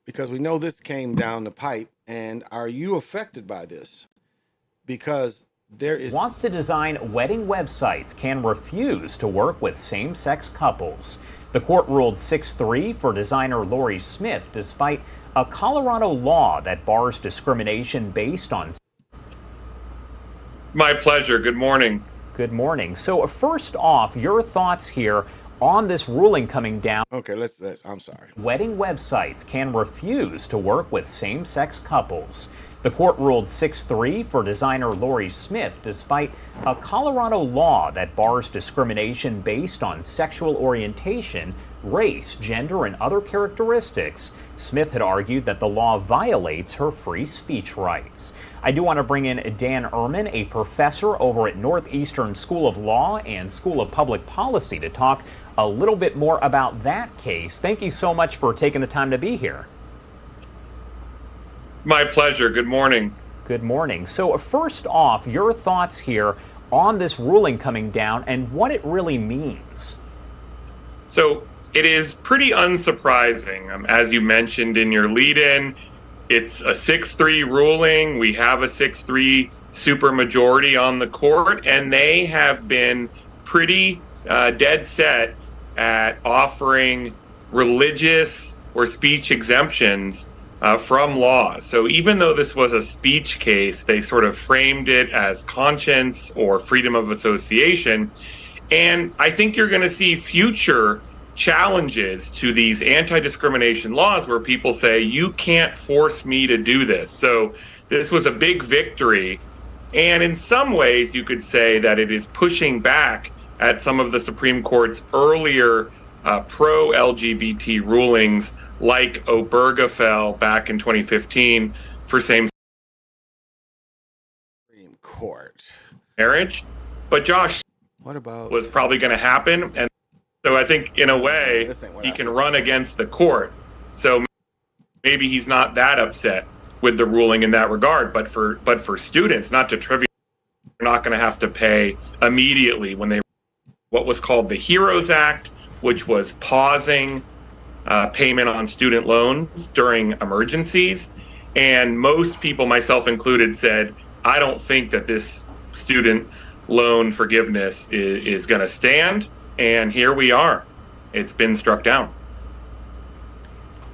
Because we know this came down the pipe, and are you affected by this? Because there is wants to design wedding websites can refuse to work with same-sex couples. The court ruled 6-3 for designer Lori Smith, despite a Colorado law that bars discrimination based on. My pleasure. Good morning. Good morning. So first off, your thoughts here on this ruling coming down. Okay, let's I'm sorry. Wedding websites can refuse to work with same-sex couples. The court ruled 6-3 for designer Lori Smith, despite a Colorado law that bars discrimination based on sexual orientation, race, gender, and other characteristics. Smith had argued that the law violates her free speech rights. I do want to bring in Dan Ehrman, a professor over at Northeastern School of Law and School of Public Policy, to talk a little bit more about that case. Thank you so much for taking the time to be here. My pleasure. Good morning. Good morning. So first off, your thoughts here on this ruling coming down and what it really means. So it is pretty unsurprising. As you mentioned in your lead-in, it's a 6-3 ruling. We have a 6-3 supermajority on the court, and they have been pretty dead set at offering religious or speech exemptions from law. So even though this was a speech case, they sort of framed it as conscience or freedom of association. And I think you're going to see future challenges to these anti-discrimination laws where people say, you can't force me to do this. So this was a big victory. And in some ways, you could say that it is pushing back at some of the Supreme Court's earlier pro-LGBT rulings, like Obergefell back in 2015 for same Supreme Court marriage. But Josh, what about was probably going to happen, and so I think in a way he can run against the court. So maybe he's not that upset with the ruling in that regard. But for students, not to trivialize, they're not going to have to pay immediately when they what was called the HEROES Act, which was pausing payment on student loans during emergencies. And most people, myself included, said, I don't think that this student loan forgiveness is going to stand. And here we are. It's been struck down.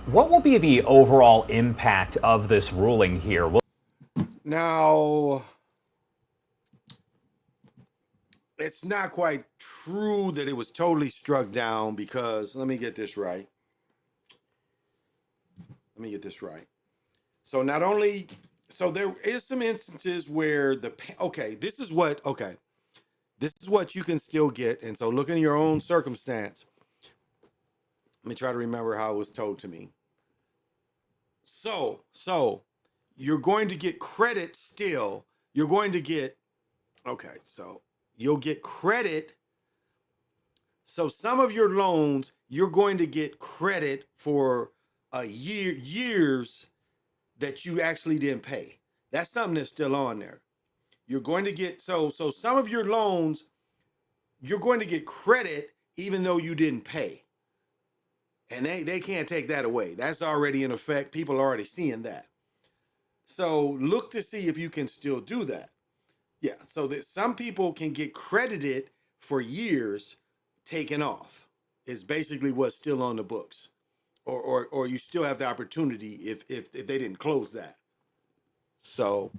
What will be the overall impact of this ruling here? Now, it's not quite true that it was totally struck down, because let me get this right. So not only, so there is some instances where this is what you can still get. And so look in your own circumstance. Let me try to remember how it was told to me. So you're going to get credit still. You're going to get, so you'll get credit. So some of your loans, you're going to get credit for years that you actually didn't pay. That's something that's still on there. You're going to get, so some of your loans, you're going to get credit even though you didn't pay. And they can't take that away. That's already in effect. People are already seeing that. So look to see if you can still do that. Yeah, so that some people can get credited for years taken off is basically what's still on the books. Or you still have the opportunity if they didn't close that. So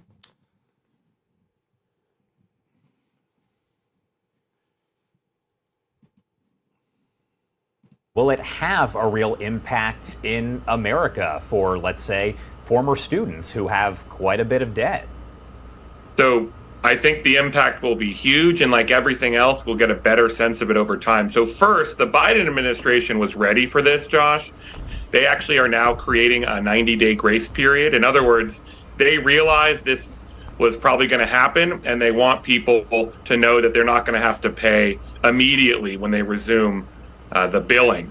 will it have a real impact in America for, let's say, former students who have quite a bit of debt? So I think the impact will be huge, and like everything else, we'll get a better sense of it over time. So first, the Biden administration was ready for this, Josh. They actually are now creating a 90-day grace period. In other words, they realize this was probably going to happen, and they want people to know that they're not going to have to pay immediately when they resume the billing.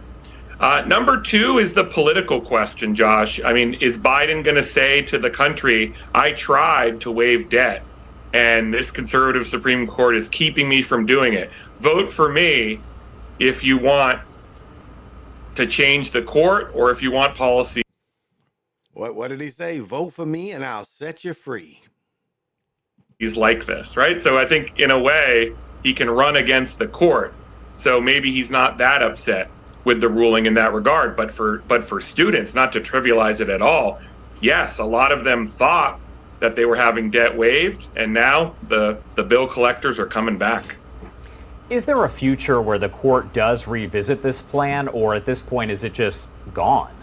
Number two is the political question, Josh. I mean, is Biden going to say to the country, I tried to waive debt, and this conservative Supreme Court is keeping me from doing it? Vote for me if you want to change the court or if you want policy. What did he say? Vote for me and I'll set you free. He's like this, right? So I think in a way he can run against the court. So maybe he's not that upset with the ruling in that regard. But for students, not to trivialize it at all, yes, a lot of them thought that they were having debt waived, and now the bill collectors are coming back. Is there a future where the court does revisit this plan, or at this point is it just gone?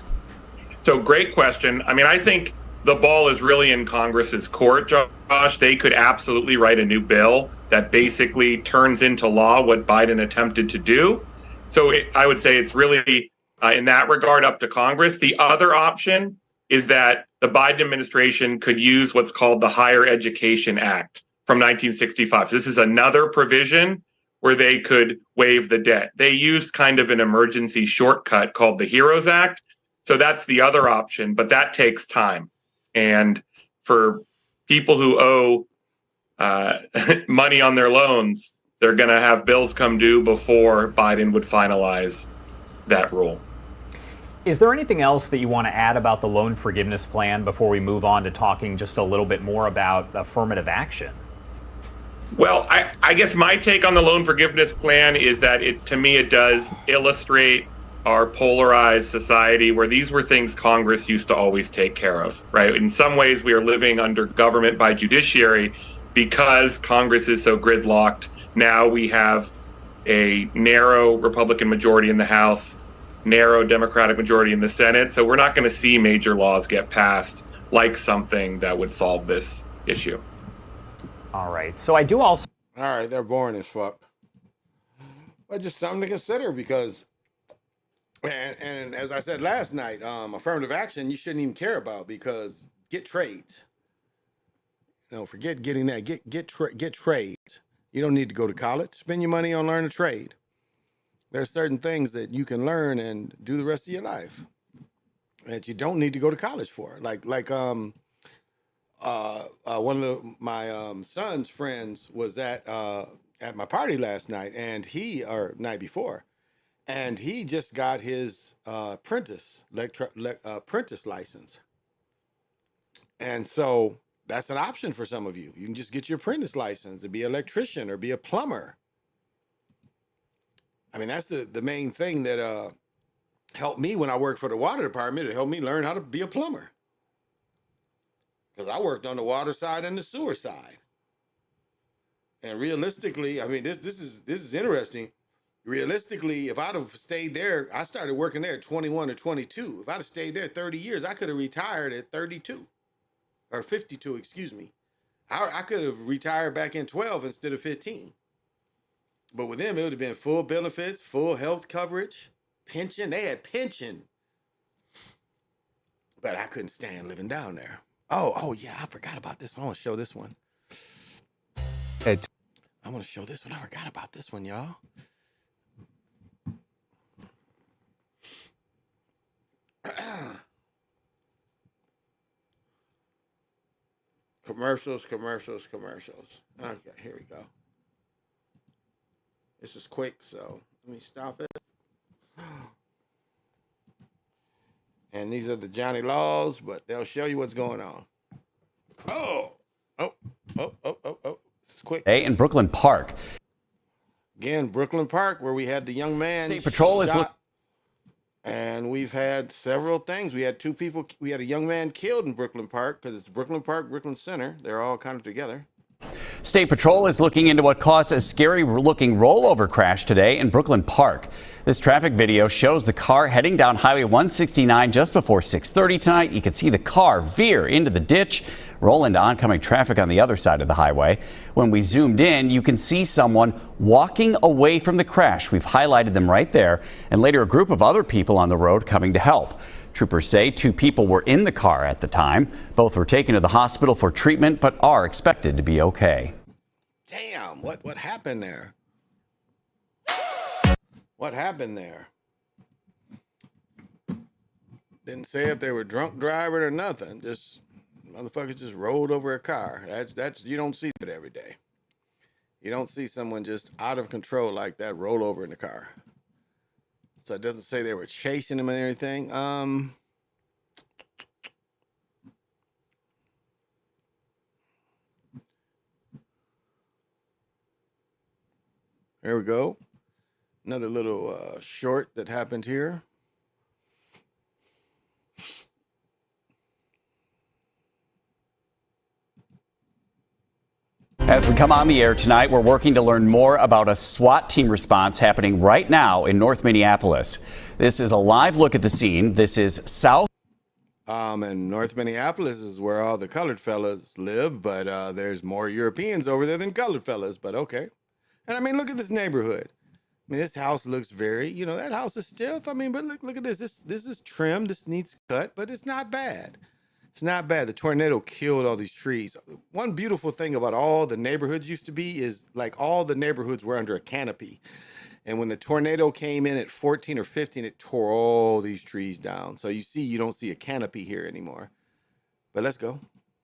So great question. I mean, I think the ball is really in Congress's court, Josh. They could absolutely write a new bill that basically turns into law what Biden attempted to do. So I would say it's really, in that regard, up to Congress. The other option is that the Biden administration could use what's called the Higher Education Act from 1965. So this is another provision where they could waive the debt. They used kind of an emergency shortcut called the HEROES Act. So that's the other option, but that takes time. And for people who owe money on their loans, they're going to have bills come due before Biden would finalize that rule. Is there anything else that you want to add about the loan forgiveness plan before we move on to talking just a little bit more about affirmative action? Well, I guess my take on the loan forgiveness plan is that to me, it does illustrate our polarized society where these were things Congress used to always take care of, right? In some ways, we are living under government by judiciary because Congress is so gridlocked. Now we have a narrow Republican majority in the House, narrow Democratic majority in the Senate. So we're not going to see major laws get passed like something that would solve this issue. All right. So I do also. All right. They're boring as fuck. But just something to consider because, and as I said last night, affirmative action you shouldn't even care about because get trades. No, forget getting that. Get trades. You don't need to go to college. Spend your money on learning a trade. There are certain things that you can learn and do the rest of your life that you don't need to go to college for. Like one of my son's friends was at my party last night, and night before, and he just got his apprentice license, and so that's an option for some of you. You can just get your apprentice license and be an electrician or be a plumber. I mean, that's the main thing that helped me when I worked for the water department. It helped me learn how to be a plumber. Because I worked on the water side and the sewer side. And realistically, I mean, this is interesting. Realistically, if I'd have stayed there, I started working there at 21 or 22. If I'd have stayed there 30 years, I could have retired at 32. Or 52, excuse me. I could have retired back in 12 instead of 15. But with them, it would have been full benefits, full health coverage, pension. They had pension. But I couldn't stand living down there. Oh yeah, I forgot about this one. I want to show this one. I want to show this one. I forgot about this one, y'all. Commercials. Okay, here we go. This is quick, so let me stop it. And these are the Johnny Laws, but they'll show you what's going on. Oh. It's quick. Hey, in Brooklyn Park. Again, Brooklyn Park, where we had the young man. State Patrol is looking. And we've had several things. We had a young man killed in Brooklyn Park because it's Brooklyn Park, Brooklyn Center. They're all kind of together. State Patrol is looking into what caused a scary-looking rollover crash today in Brooklyn Park. This traffic video shows the car heading down Highway 169 just before 6:30 tonight. You can see the car veer into the ditch roll into oncoming traffic on the other side of the highway. When we zoomed in, you can see someone walking away from the crash. We've highlighted them right there, and later a group of other people on the road coming to help. Troopers say 2 people were in the car at the time. Both were taken to the hospital for treatment, but are expected to be okay. Damn, what happened there? What happened there? Didn't say if they were drunk driving or nothing. Just motherfuckers just rolled over a car. That's you don't see that every day. You don't see someone just out of control like that roll over in the car. So it doesn't say they were chasing him and everything. There we go. Another little short that happened here. As we come on the air tonight, we're working to learn more about a SWAT team response happening right now in North Minneapolis. This is a live look at the scene. This is South. And North Minneapolis is where all the colored fellas live, but there's more Europeans over there than colored fellas, but okay. And I mean, look at this neighborhood. I mean, this house looks very, that house is stiff. I mean, but look at this. This is trimmed. This needs cut, but it's not bad. It's not bad. The tornado killed all these trees. One beautiful thing about all the neighborhoods used to be is like all the neighborhoods were under a canopy. And when the tornado came in at 14 or 15, it tore all these trees down. So you don't see a canopy here anymore. But let's go.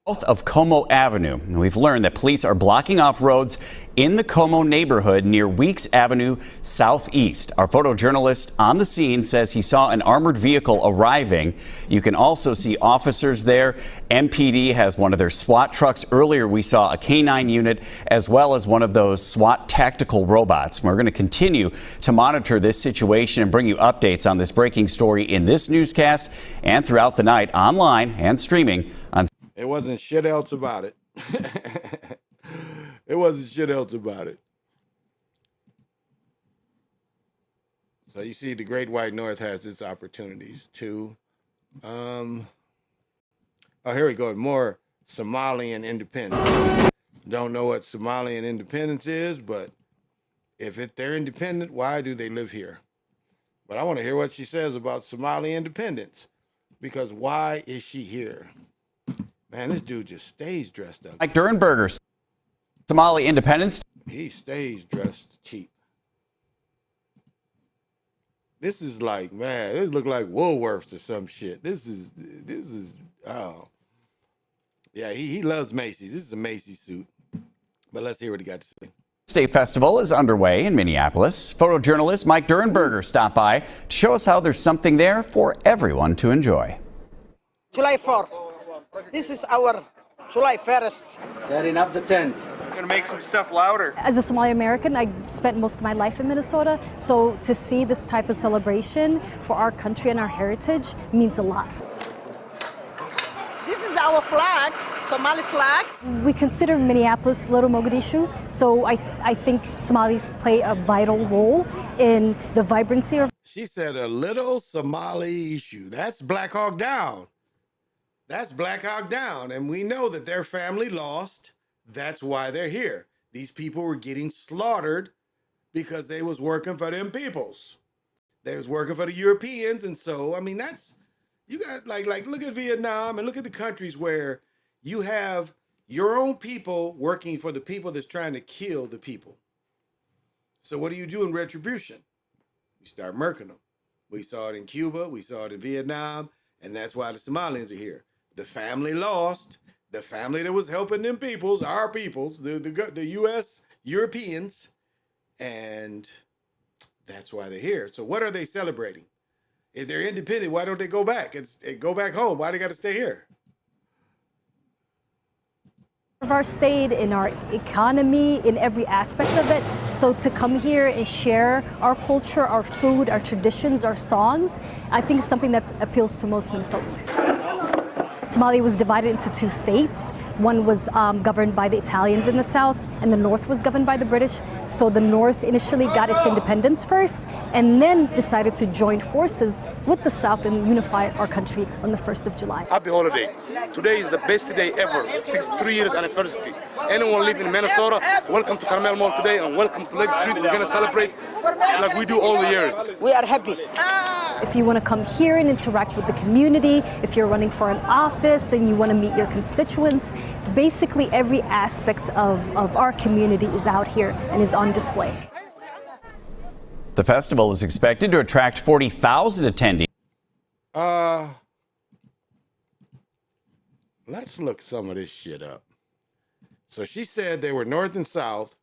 South of Como Avenue. And we've learned that police are blocking off roads in the Como neighborhood near Weeks Avenue Southeast. Our photojournalist on the scene says he saw an armored vehicle arriving. You can also see officers there. MPD has one of their SWAT trucks. Earlier we saw a K9 unit as well as one of those SWAT tactical robots. We're going to continue to monitor this situation and bring you updates on this breaking story in this newscast and throughout the night online and streaming on. It wasn't shit else about it. It wasn't shit else about it. So you see the Great White North has its opportunities too. Oh, here we go. More Somalian independence. Don't know what Somalian independence is, but if they're independent, why do they live here? But I want to hear what she says about Somali independence, because why is she here? Man, this dude just stays dressed up. Mike Durenberger, Somali independence. He stays dressed cheap. This is like, man, this look like Woolworths or some shit. This is, oh. Yeah, he loves Macy's. This is a Macy's suit. But let's hear what he got to say. State Festival is underway in Minneapolis. Photojournalist Mike Durenberger stopped by to show us how there's something there for everyone to enjoy. July 4th. This is our July 1st. Setting up the tent. We're gonna make some stuff louder. As a Somali American, I spent most of my life in Minnesota, so to see this type of celebration for our country and our heritage means a lot. This is our flag, Somali flag. We consider Minneapolis Little Mogadishu, so I think Somalis play a vital role in the vibrancy of. She said a little Somali issue. That's Black Hawk Down. That's Black Hawk Down, and we know that their family lost. That's why they're here. These people were getting slaughtered because they was working for them peoples. They was working for the Europeans, and so, I mean, that's, you got, like look at Vietnam and look at the countries where you have your own people working for the people that's trying to kill the people. So what do you do in retribution? You start murking them. We saw it in Cuba, we saw it in Vietnam, and that's why the Somalians are here. The family lost. The family that was helping them peoples, our peoples, the U.S. Europeans, and that's why they're here. So what are they celebrating? If they're independent, why don't they go back? Go back home. Why they got to stay here? Of our state, in our economy, in every aspect of it. So to come here and share our culture, our food, our traditions, our songs, I think it's something that appeals to most Minnesotans. Somalia was divided into 2 states. One was governed by the Italians in the south, and the north was governed by the British. So the north initially got its independence first, and then decided to join forces with the South and unify our country on the 1st of July. Happy holiday. Today is the best day ever. 63 years anniversary. Anyone living in Minnesota, welcome to Carmel Mall today and welcome to Lake Street. We're going to celebrate like we do all the years. We are happy. If you want to come here and interact with the community, if you're running for an office and you want to meet your constituents, basically every aspect of our community is out here and is on display. The festival is expected to attract 40,000 attendees. Let's look some of this shit up. So she said they were North and South.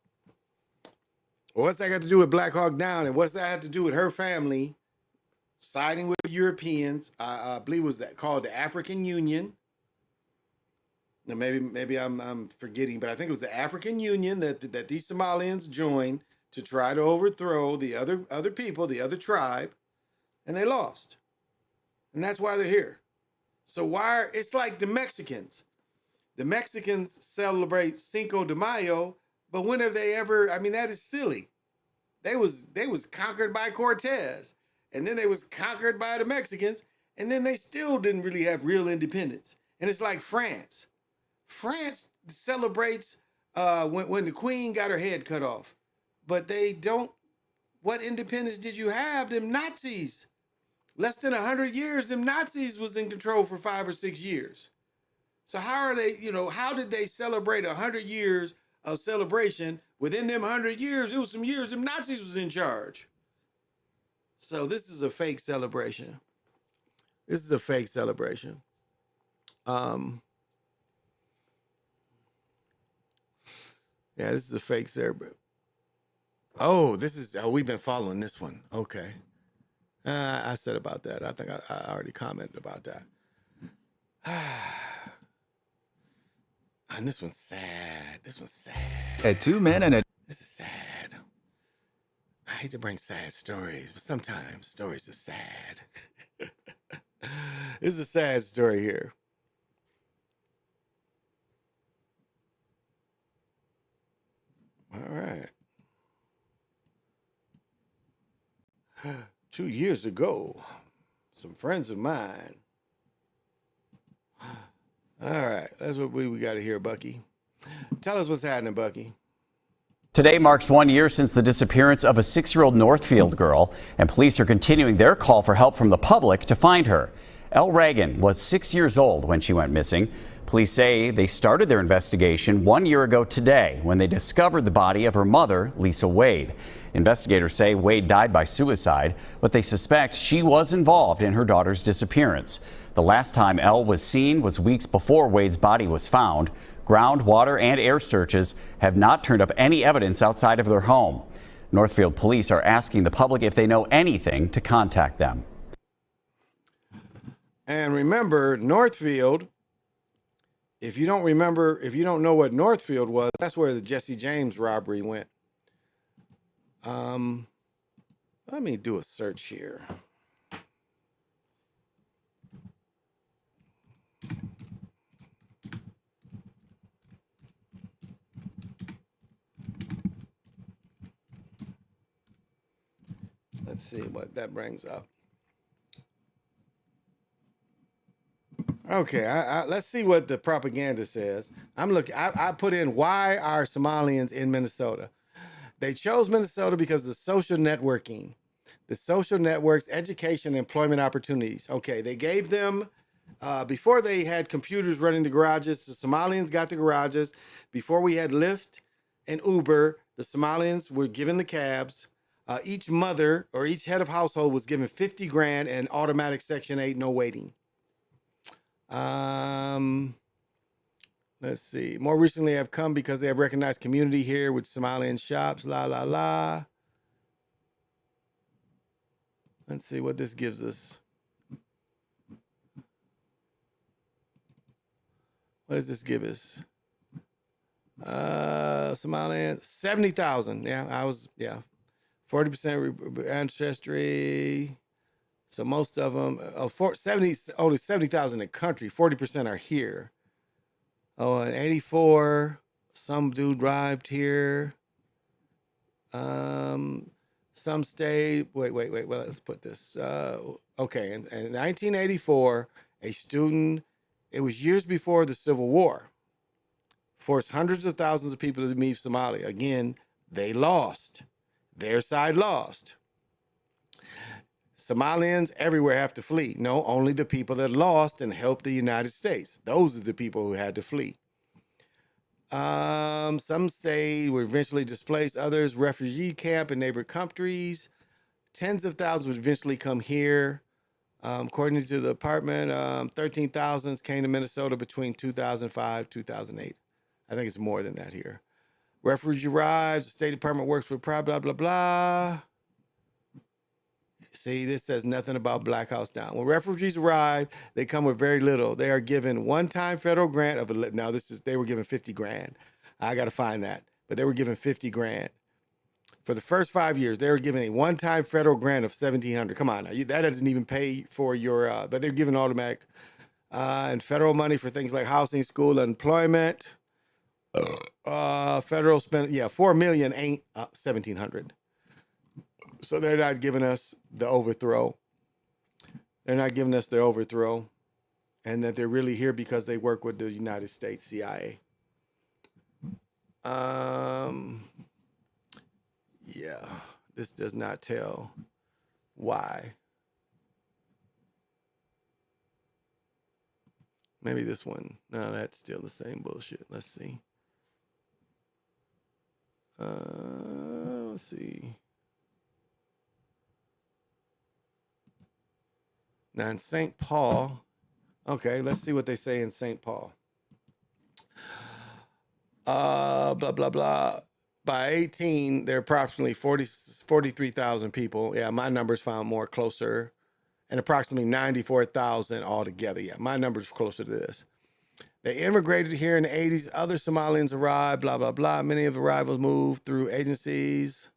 Well, what's that got to do with Black Hawk Down? And what's that have to do with her family siding with Europeans? I believe it was that called the African Union. Now maybe I'm forgetting, but I think it was the African Union that these Somalians joined to try to overthrow the other people, the other tribe, and they lost. And that's why they're here. So it's like the Mexicans. The Mexicans celebrate Cinco de Mayo, but when have they ever, I mean, that is silly. They was conquered by Cortez, and then they was conquered by the Mexicans, and then they still didn't really have real independence. And it's like France. France celebrates when the queen got her head cut off, but they don't. What independence did you have? Them Nazis. Less than 100 years, them Nazis was in control for 5 or 6 years. So how are they, how did they celebrate 100 years of celebration? Within them 100 years, it was some years them Nazis was in charge. So this is a fake celebration. This is a fake celebration. Yeah, this is a fake celebration. Oh, we've been following this one. Okay. I said about that. I think I already commented about that. And this one's sad. This one's sad. At 2 men and a... This is sad. I hate to bring sad stories, but sometimes stories are sad. This is a sad story here. All right. 2 years ago, some friends of mine. All right, that's what we got to hear, Bucky. Tell us what's happening, Bucky. Today marks 1 year since the disappearance of a 6-year-old Northfield girl, and police are continuing their call for help from the public to find her. Elle Reagan was 6 years old when she went missing. Police say they started their investigation 1 year ago today when they discovered the body of her mother, Lisa Wade. Investigators say Wade died by suicide, but they suspect she was involved in her daughter's disappearance. The last time Elle was seen was weeks before Wade's body was found. Ground, water, and air searches have not turned up any evidence outside of their home. Northfield police are asking the public if they know anything to contact them. And remember, Northfield, if you don't know what Northfield was, that's where the Jesse James robbery went. Let me do a search here. Let's see what that brings up. Okay, let's see what the propaganda says. I'm looking. I put in, why are Somalians in Minnesota? They chose Minnesota because of the social networking, the social networks, education, and employment opportunities. Okay, they gave them, before they had computers running the garages, the Somalians got the garages. Before we had Lyft and Uber, the Somalians were given the cabs. Each mother or each head of household was given 50 grand and automatic Section 8, no waiting. Let's see. More recently have come because they have recognized community here with Somalian shops, la, la, la. Let's see what this gives us. What does this give us? Somalian, 70,000. Yeah, 40% ancestry. So most of them, only 70,000 in the country, 40% are here. Oh, and 84, some dude arrived here. Some stayed. Wait. Well, let's put this. Okay. In 1984, a student, it was years before the Civil War, forced hundreds of thousands of people to leave Somalia. Again, they lost. Their side lost. Somalians everywhere have to flee. No, only the people that lost and helped the United States. Those are the people who had to flee. Some stayed, were eventually displaced. Others, refugee camp in neighboring countries. Tens of thousands would eventually come here. According to the department, 13,000 came to Minnesota between 2005 2008. I think it's more than that here. Refugee arrives. The State Department works with blah, blah, blah, blah. See, this says nothing about Black House Down. When refugees arrive, they come with very little. They are given one-time federal grant of now they were given 50 grand. I got to find that, but they were given 50 grand for the first 5 years. They were given a one-time federal grant of 1,700. Come on, now, that doesn't even pay for your. But they're given automatic and federal money for things like housing, school, employment. Federal spend 4 million ain't 1,700. So they're not giving us the overthrow. They're not giving us the overthrow, and that they're really here because they work with the United States CIA. Yeah, this does not tell why. Maybe this one. No, that's still the same bullshit. Let's see. Let's see. Now in St. Paul, okay, let's see what they say in St. Paul. Blah, blah, blah. By 18, there are approximately 43,000 people. Yeah, my numbers found more closer. And approximately 94,000 altogether. Yeah, my number's closer to this. They immigrated here in the 80s. Other Somalians arrived, blah, blah, blah. Many of the arrivals moved through agencies.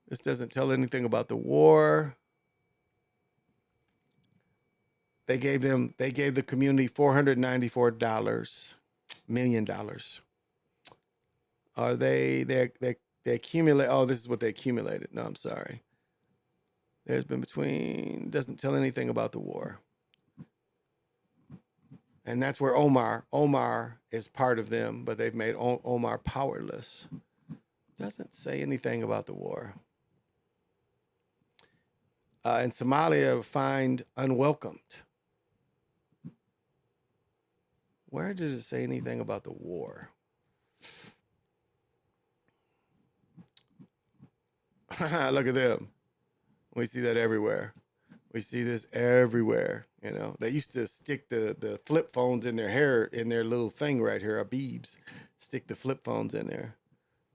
This doesn't tell anything about the war. They gave the community $494 million. Are they accumulate? Oh, this is what they accumulated. No, I'm sorry. There's been doesn't tell anything about the war. And that's where Omar is part of them, but they've made Omar powerless. Doesn't say anything about the war. In Somalia, find unwelcomed. Where did it say anything about the war? Look at them. We see that everywhere. We see this everywhere. You know, they used to stick the flip phones in their hair, in their little thing right here, beebs. Stick the flip phones in there.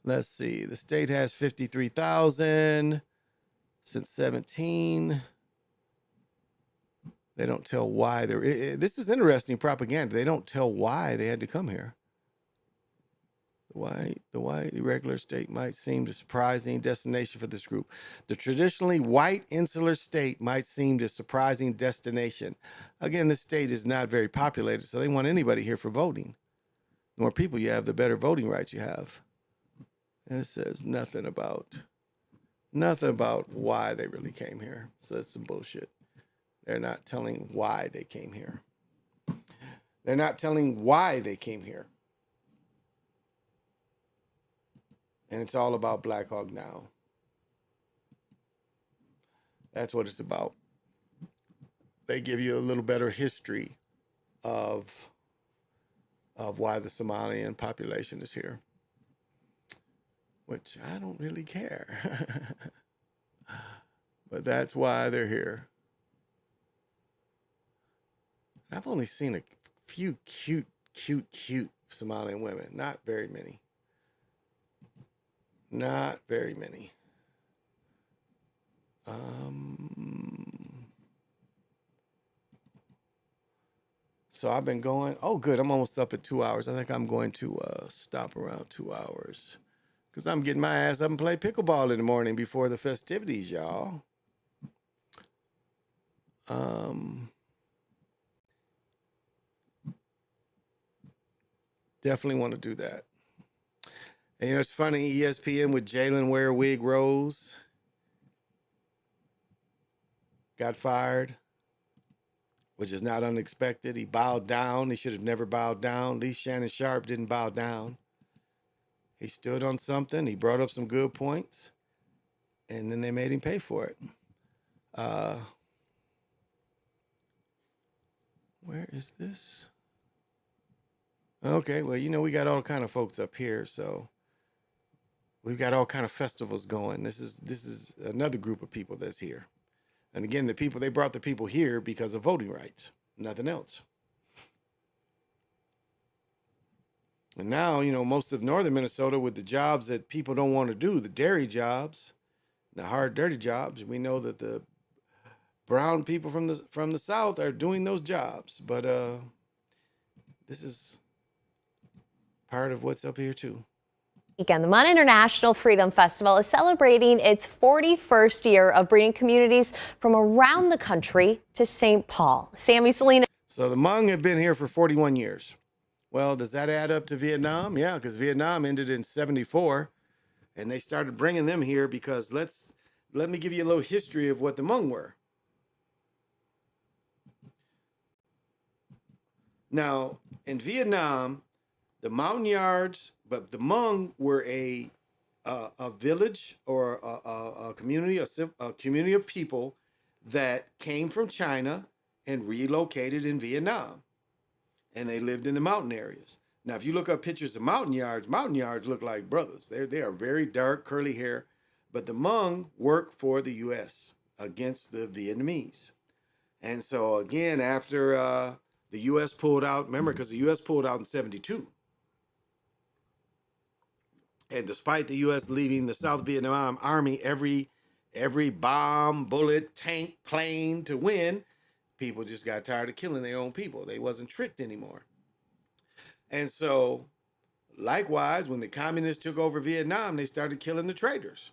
Let's see. The state has 53,000 since 17. They don't tell why they're. This is interesting propaganda. They don't tell why they had to come here. The white irregular state might seem a surprising destination for this group. The traditionally white insular state might seem a surprising destination. Again, this state is not very populated, so they want anybody here for voting. The more people you have, the better voting rights you have. And it says nothing about why they really came here. So it's some bullshit. They're not telling why they came here. They're not telling why they came here. And it's all about Black Hawk Now. That's what it's about. They give you a little better history of why the Somalian population is here, which I don't really care. But that's why they're here. I've only seen a few cute Somalian women. Not very many. Not very many. So I've been going. Oh, good. I'm almost up at 2 hours. I think I'm going to stop around 2 hours because I'm getting my ass up and play pickleball in the morning before the festivities, y'all. Definitely want to do that. And, it's funny, ESPN with Jalen Ware Wig Rose got fired, which is not unexpected. He bowed down. He should have never bowed down. At least Shannon Sharp didn't bow down. He stood on something. He brought up some good points, and then they made him pay for it. Where is this? Okay, well, we got all kind of folks up here, so we've got all kind of festivals going. This is another group of people that's here. And again, they brought the people here because of voting rights, nothing else. And now, most of northern Minnesota with the jobs that people don't want to do, the dairy jobs, the hard, dirty jobs, we know that the brown people from the South are doing those jobs. But this is part of what's up here too. Weekend, the Hmong International Freedom Festival is celebrating its 41st year of bringing communities from around the country to St. Paul. Sammy Selena. So the Hmong have been here for 41 years. Well, does that add up to Vietnam? Yeah, because Vietnam ended in 74, and they started bringing them here because let me give you a little history of what the Hmong were. Now, in Vietnam, the Montagnards, but the Hmong were a village or a community, a community of people that came from China and relocated in Vietnam. And they lived in the mountain areas. Now, if you look up pictures of Montagnards look like brothers. They are very dark, curly hair. But the Hmong work for the U.S. against the Vietnamese. And so, again, after the U.S. pulled out, remember, because the U.S. pulled out in 72. And despite the U.S. leaving the South Vietnam Army every bomb, bullet, tank, plane to win, people just got tired of killing their own people. They wasn't tricked anymore. And so, likewise, when the communists took over Vietnam, they started killing the traitors.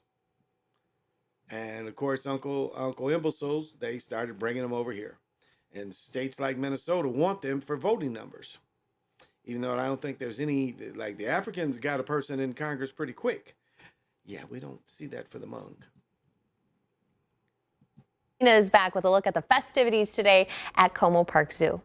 And of course, Uncle Imbeciles, they started bringing them over here. And states like Minnesota want them for voting numbers. Even though I don't think there's any, like the Africans got a person in Congress pretty quick. Yeah, we don't see that for the Hmong. Is back with a look at the festivities today at Como Park Zoo.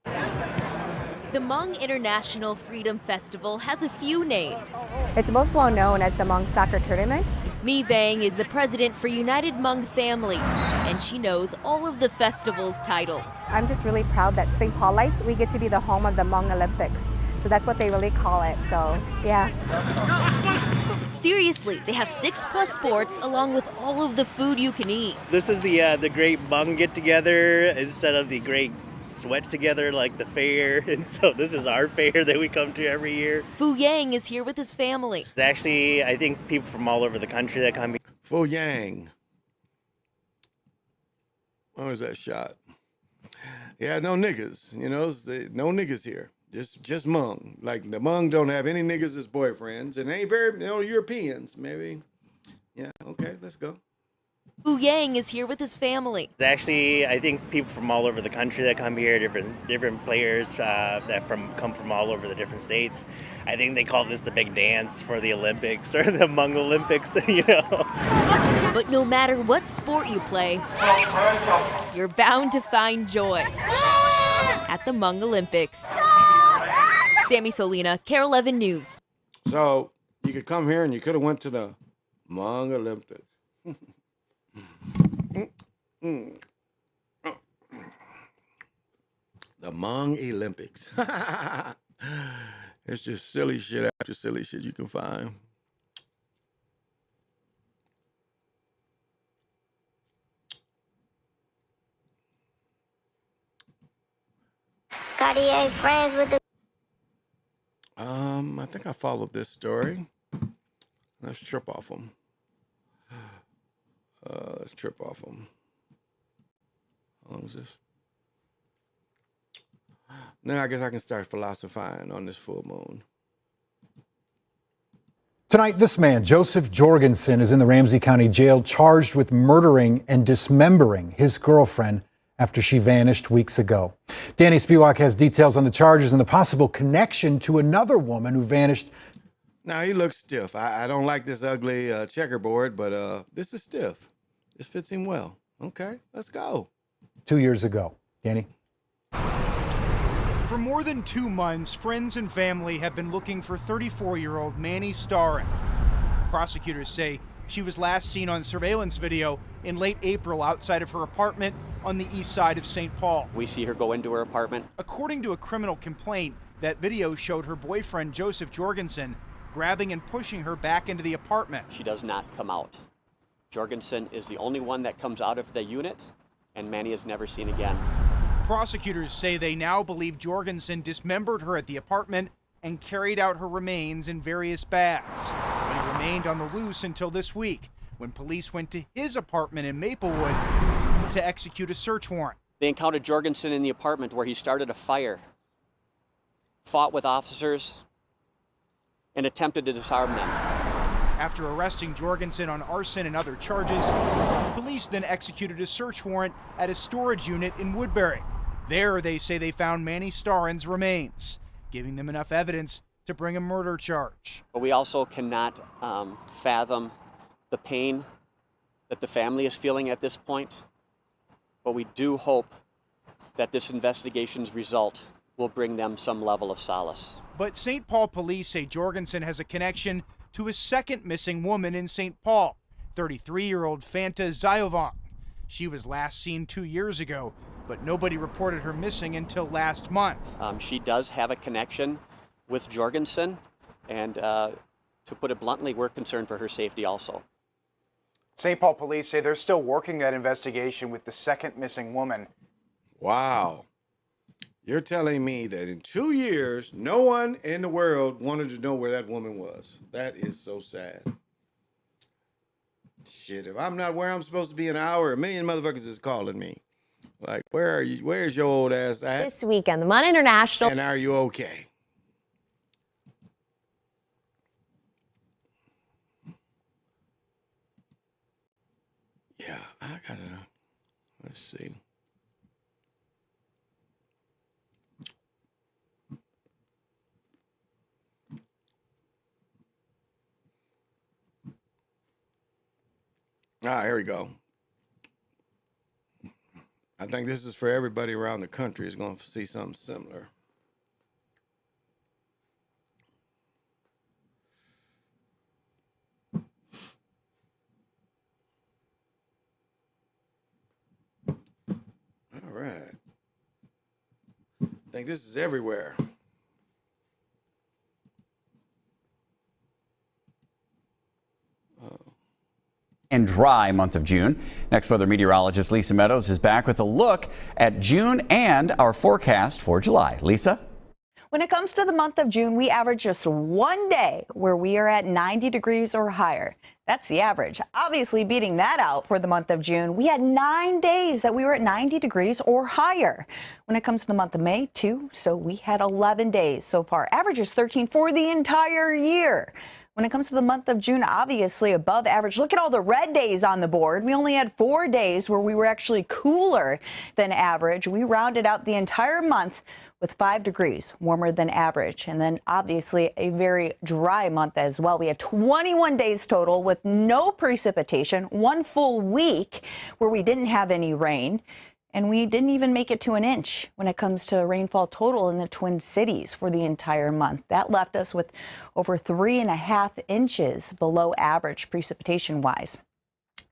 The Hmong International Freedom Festival has a few names. It's most well known as the Hmong Soccer Tournament. Mi Vang is the president for United Hmong Family, and she knows all of the festival's titles. I'm just really proud that St. Paulites, we get to be the home of the Hmong Olympics. So that's what they really call it, so yeah. Seriously, they have 6+ sports along with all of the food you can eat. This is the great Hmong get together instead of the great sweat together like the fair, and so this is our fair that we come to every year. Fu Yang is here with his family. Actually, I think people from all over the country that come. Fu Yang. What was that shot? Yeah, no niggas. No niggas here. Just Hmong. Like the Hmong don't have any niggas as boyfriends, and ain't very Europeans. Maybe. Yeah. Okay. Let's go. Fu Yang is here with his family. Actually, I think people from all over the country that come here, different players come from all over the different states. I think they call this the big dance for the Olympics or the Hmong Olympics, But no matter what sport you play, you're bound to find joy at the Hmong Olympics. Sammy Solina, KARE 11 News. So you could come here and you could have went to the Hmong Olympics. The Hmong Olympics. It's just silly shit after silly shit you can find. Cartier friends with the. I think I followed this story. Let's trip off them. Let's trip off them. How long is this? Then I guess I can start philosophizing on this full moon. Tonight, this man, Joseph Jorgensen, is in the Ramsey County Jail charged with murdering and dismembering his girlfriend after she vanished weeks ago. Danny Spiewak has details on the charges and the possible connection to another woman who vanished. Now he looks stiff. I don't like this ugly checkerboard, but this is stiff. This fits him well. Okay, let's go. 2 years ago. Danny? For more than 2 months, friends and family have been looking for 34-year-old Manny Starren. Prosecutors say she was last seen on surveillance video in late April outside of her apartment on the east side of St. Paul. We see her go into her apartment. According to a criminal complaint, that video showed her boyfriend, Joseph Jorgensen, grabbing and pushing her back into the apartment. She does not come out. Jorgensen is the only one that comes out of the unit, and Manny is never seen again. Prosecutors say they now believe Jorgensen dismembered her at the apartment and carried out her remains in various bags. But he remained on the loose until this week, when police went to his apartment in Maplewood to execute a search warrant. They encountered Jorgensen in the apartment where he started a fire, fought with officers, and attempted to disarm them. After arresting Jorgensen on arson and other charges, police then executed a search warrant at a storage unit in Woodbury. There, they say they found Manny Starren's remains, giving them enough evidence to bring a murder charge. But we also cannot fathom the pain that the family is feeling at this point. But we do hope that this investigation's result will bring them some level of solace. But St. Paul police say Jorgensen has a connection to a second missing woman in St. Paul, 33-year-old Fanta Zayovong. She was last seen 2 years ago, but nobody reported her missing until last month. She does have a connection with Jorgensen, and to put it bluntly, we're concerned for her safety also. St. Paul police say they're still working that investigation with the second missing woman. Wow. You're telling me that in 2 years, no one in the world wanted to know where that woman was. That is so sad. Shit, if I'm not where I'm supposed to be in an hour, a million motherfuckers is calling me. Like, where are you? Where's your old ass at? This weekend, the Mon International. And are you okay? Yeah, I gotta, let's see. Here we go. I think this is for everybody around the country is going to see something similar. All right. I think this is everywhere. And dry month of June. Next, weather meteorologist Lisa Meadows is back with a look at June and our forecast for July. Lisa? When it comes to the month of June, we average just one day where we are at 90 degrees or higher. That's the average. Obviously, beating that out for the month of June, we had 9 days that we were at 90 degrees or higher. When it comes to the month of May, too, so we had 11 days so far. Average is 13 for the entire year. When it comes to the month of June, obviously above average. Look at all the red days on the board. We only had 4 days where we were actually cooler than average. We rounded out the entire month with 5 degrees warmer than average. And then obviously a very dry month as well. We had 21 days total with no precipitation, 1 full week where we didn't have any rain. And we didn't even make it to an inch when it comes to rainfall total in the Twin Cities for the entire month. That left us with over 3.5 inches below average precipitation-wise.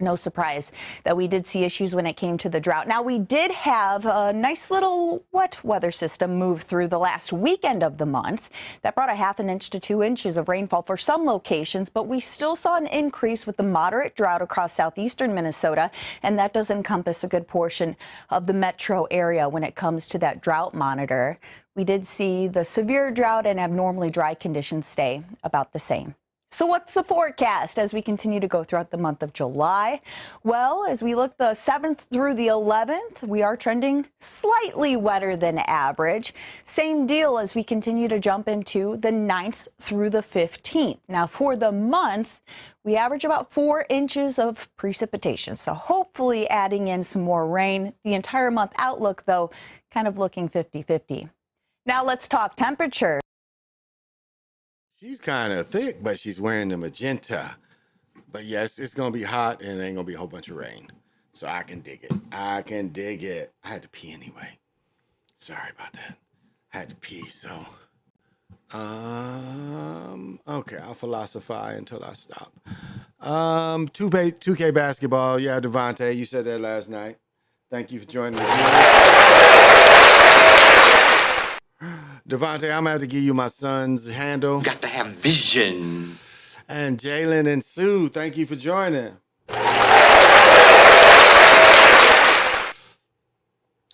No surprise that we did see issues when it came to the drought. Now, we did have a nice little wet weather system move through the last weekend of the month. That brought 1/2 inch to 2 inches of rainfall for some locations, but we still saw an increase with the moderate drought across southeastern Minnesota, and that does encompass a good portion of the metro area when it comes to that drought monitor. We did see the severe drought and abnormally dry conditions stay about the same. So what's the forecast as we continue to go throughout the month of July? Well, as we look the 7th through the 11th, we are trending slightly wetter than average. Same deal as we continue to jump into the 9th through the 15th. Now, for the month, we average about 4 inches of precipitation. So hopefully adding in some more rain. The entire month outlook, though, kind of looking 50-50. Now let's talk temperature. She's kind of thick, but she's wearing the magenta. But yes, it's going to be hot and it ain't going to be a whole bunch of rain. So I can dig it. I can dig it. I had to pee anyway. Sorry about that. I had to pee, so. Okay, I'll philosophize until I stop. 2K basketball. Yeah, Devontae, you said that last night. Thank you for joining me. Devontae, I'm gonna have to give you my son's handle. Got to have vision. And Jalen and Sue, thank you for joining.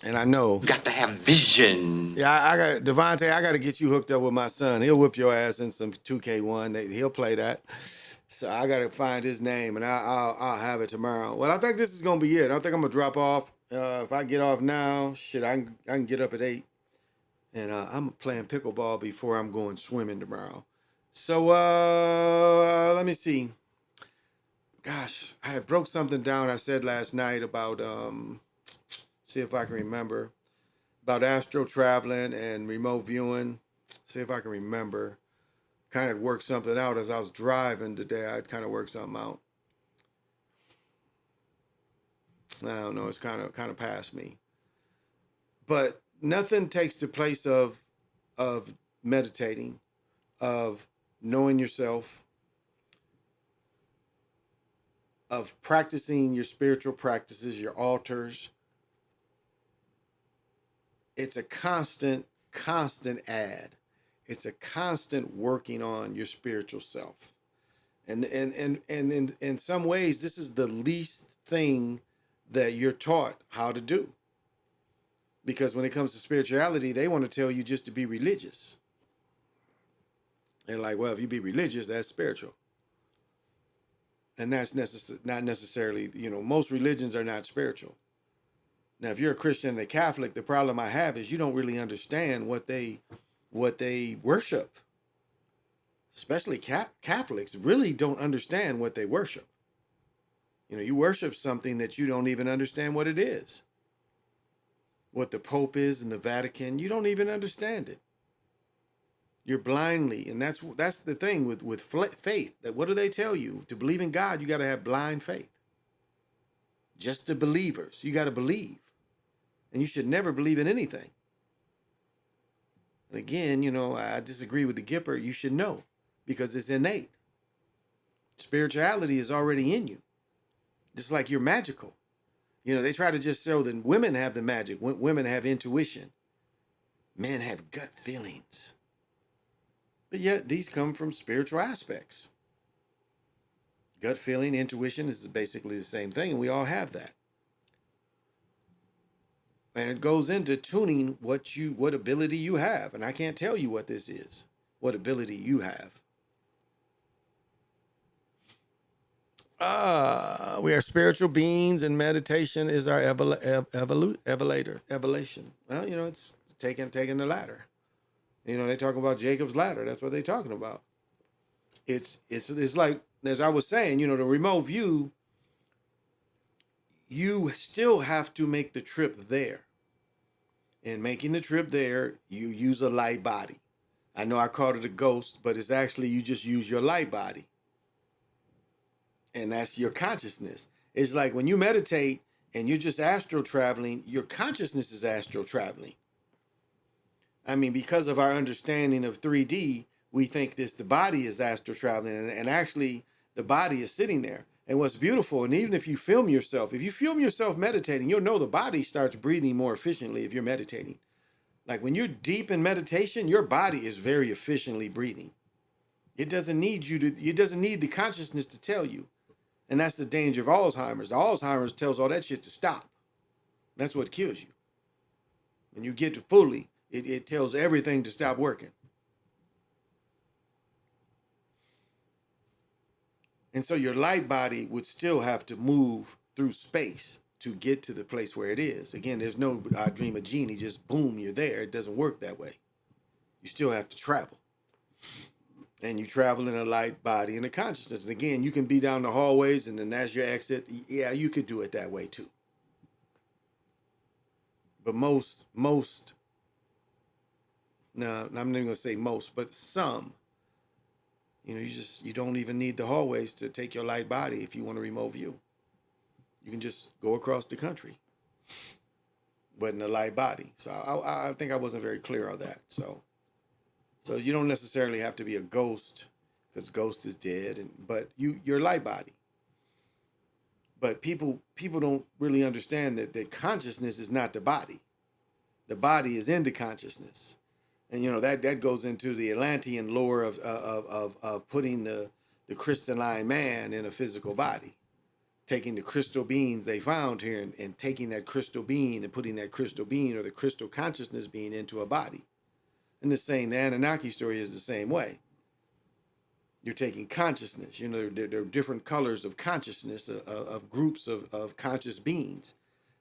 And I know. Got to have vision. Yeah, I got Devontae, I got to get you hooked up with my son. He'll whip your ass in some 2K1. He'll play that. So I got to find his name, and I'll have it tomorrow. Well, I think this is going to be it. I don't think I'm going to drop off. If I get off now, shit, I can get up at 8. And I'm playing pickleball before I'm going swimming tomorrow. So let me see. Gosh, I had broke something down I said last night about, see if I can remember, about astro traveling and remote viewing. See if I can remember. Kind of worked something out as I was driving today. I'd kind of worked something out. I don't know. It's kind of past me. But nothing takes the place of meditating, of knowing yourself, of practicing your spiritual practices, your altars. It's a constant ad. It's a constant working on your spiritual self. And in some ways, this is the least thing that you're taught how to do. Because when it comes to spirituality, they want to tell you just to be religious. They're like, well, if you be religious, that's spiritual. And that's not necessarily, most religions are not spiritual. Now, if you're a Christian and a Catholic, the problem I have is you don't really understand what they worship. Especially Catholics really don't understand what they worship. You worship something that you don't even understand what it is. What the Pope is in the Vatican, you don't even understand it. You're blindly, and that's the thing with faith. That what do they tell you? To believe in God, you got to have blind faith. Just the believers, you got to believe, and you should never believe in anything. And again, I disagree with the Gipper. You should know because it's innate. Spirituality is already in you, just like you're magical. They try to just show that women have the magic. Women have intuition. Men have gut feelings. But yet these come from spiritual aspects. Gut feeling, intuition is basically the same thing, and we all have that. And it goes into tuning what ability you have. And I can't tell you what this is, what ability you have. We are spiritual beings, and meditation is our evolution. Well, it's taking the ladder. They talk about Jacob's ladder. That's what they're talking about. It's like, as I was saying, the remote view, you still have to make the trip there. And making the trip there, you use a light body. I know I called it a ghost, but it's actually you just use your light body. And that's your consciousness. It's like when you meditate and you're just astral traveling, your consciousness is astral traveling. I mean, because of our understanding of 3D, we think the body is astral traveling, and actually the body is sitting there. And what's beautiful, and even if you film yourself meditating, you'll know the body starts breathing more efficiently if you're meditating. Like when you're deep in meditation, your body is very efficiently breathing. It doesn't need the consciousness to tell you. And that's the danger of Alzheimer's. Alzheimer's tells all that shit to stop. That's what kills you. When you get to fully, it tells everything to stop working. And so your light body would still have to move through space to get to the place where it is. Again, there's no I dream of genie, just boom, you're there. It doesn't work that way. You still have to travel. And you travel in a light body and a consciousness. And again, you can be down the hallways and then that's your exit. Yeah, you could do it that way too. But most, no, I'm not even gonna say most, but some You don't even need the hallways to take your light body if you want a remote view. You can just go across the country, but in a light body. So I think I wasn't very clear on that. So you don't necessarily have to be a ghost, because ghost is dead, but you're a light body. But people don't really understand that consciousness is not the body. The body is in the consciousness. And that goes into the Atlantean lore of putting the crystalline man in a physical body, taking the crystal beings they found here and taking that crystal being and putting that crystal being or the crystal consciousness being into a body. And the Anunnaki story is the same way. You're taking consciousness. There are different colors of consciousness, of groups of conscious beings,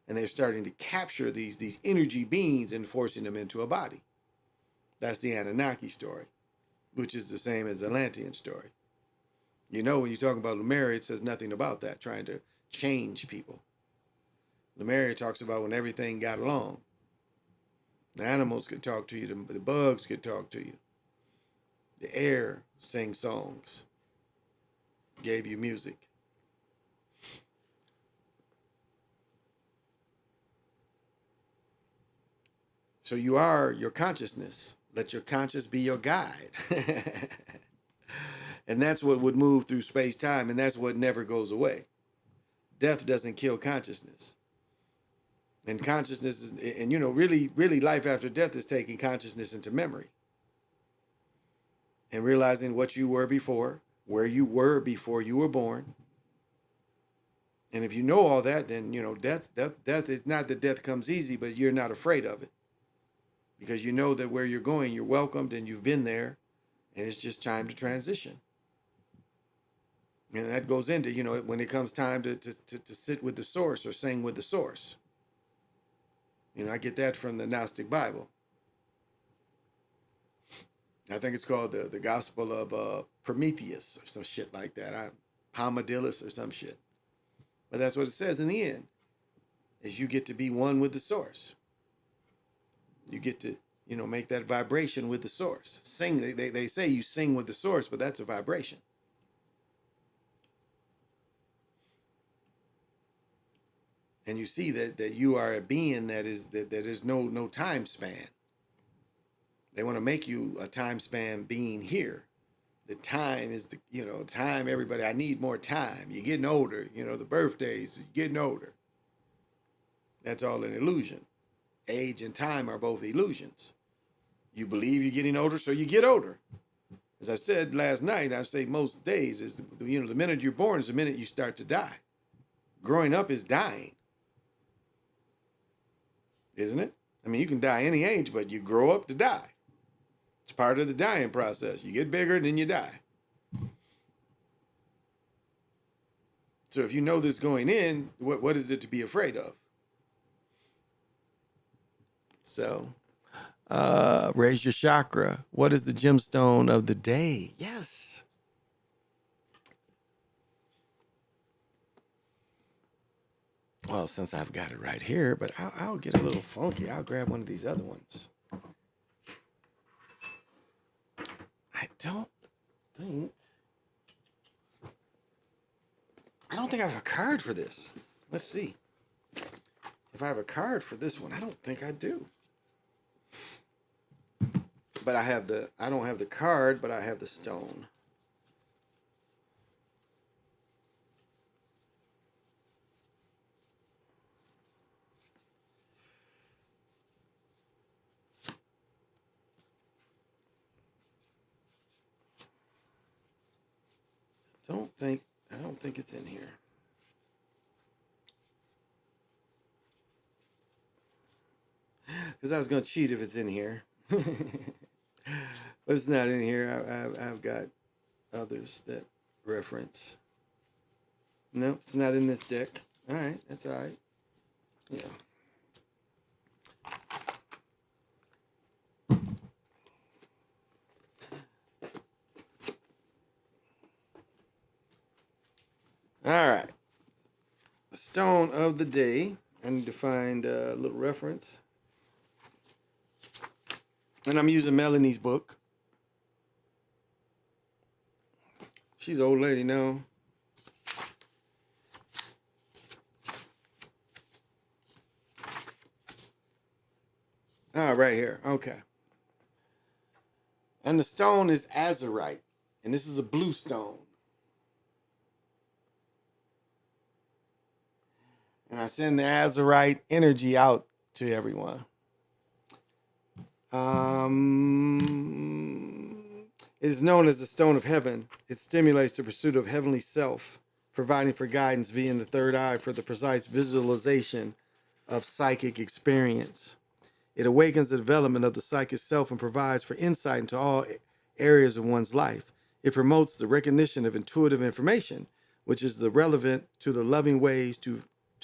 and they're starting to capture these energy beings and forcing them into a body. That's the Anunnaki story, which is the same as the Atlantean story. When you talk about Lemuria, it says nothing about that, trying to change people. Lemuria talks about when everything got along. The animals could talk to you, the bugs could talk to you. The air sang songs, gave you music. So you are your consciousness. Let your conscience be your guide. And that's what would move through space-time, and that's what never goes away. Death doesn't kill consciousness. And consciousness is, and really life after death is taking consciousness into memory. And realizing what you were before, where you were before you were born. And if you know all that, then death is not that death comes easy, but you're not afraid of it. Because you know that where you're going, you're welcomed and you've been there, and it's just time to transition. And that goes into, when it comes time to sit with the source or sing with the source. I get that from the Gnostic Bible. I think it's called the Gospel of Prometheus or some shit like that. Palmadilis or some shit. But that's what it says in the end, is you get to be one with the source. You get to, make that vibration with the source. Sing, they say you sing with the source, but that's a vibration. And you see that you are a being that is no time span. They want to make you a time span being here. The time is time, everybody, I need more time. You're getting older, the birthdays, you're getting older. That's all an illusion. Age and time are both illusions. You believe you're getting older, so you get older. As I said last night, I say most days is, the minute you're born is the minute you start to die. Growing up is dying. Isn't it? I mean, you can die any age, but you grow up to die. It's part of the dying process. You get bigger, then you die. So if you know this going in, what is it to be afraid of? So, raise your chakra. What is the gemstone of the day? Yes. Well, since I've got it right here, but I'll get a little funky. I'll grab one of these other ones. I don't think I have a card for this. Let's see. If I have a card for this one, I don't think I do. But I don't have the card, but I have the stone. I don't think it's in here. Because I was going to cheat if it's in here. But it's not in here. I've got others that reference. Nope, it's not in this deck. All right, that's all right. Yeah. All right. The stone of the day. I need to find a little reference. And I'm using Melanie's book. She's an old lady now. Right here. Okay. And the stone is azurite. And this is a blue stone. And I send the azurite energy out to everyone. It is known as the stone of heaven. It stimulates the pursuit of heavenly self, providing for guidance via the third eye for the precise visualization of psychic experience. It awakens the development of the psychic self and provides for insight into all areas of one's life. It promotes the recognition of intuitive information, which is the relevant to the loving ways to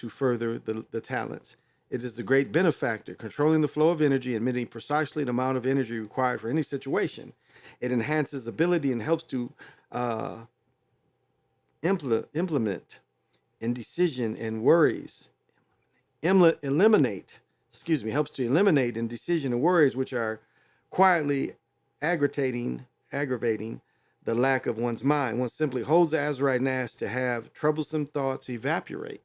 further the talents. It is the great benefactor, controlling the flow of energy and emitting precisely the amount of energy required for any situation. It enhances ability and helps to implement indecision and worries. Helps to eliminate indecision and worries which are quietly aggravating the lack of one's mind. One simply holds the azurite and asks to have troublesome thoughts evaporate.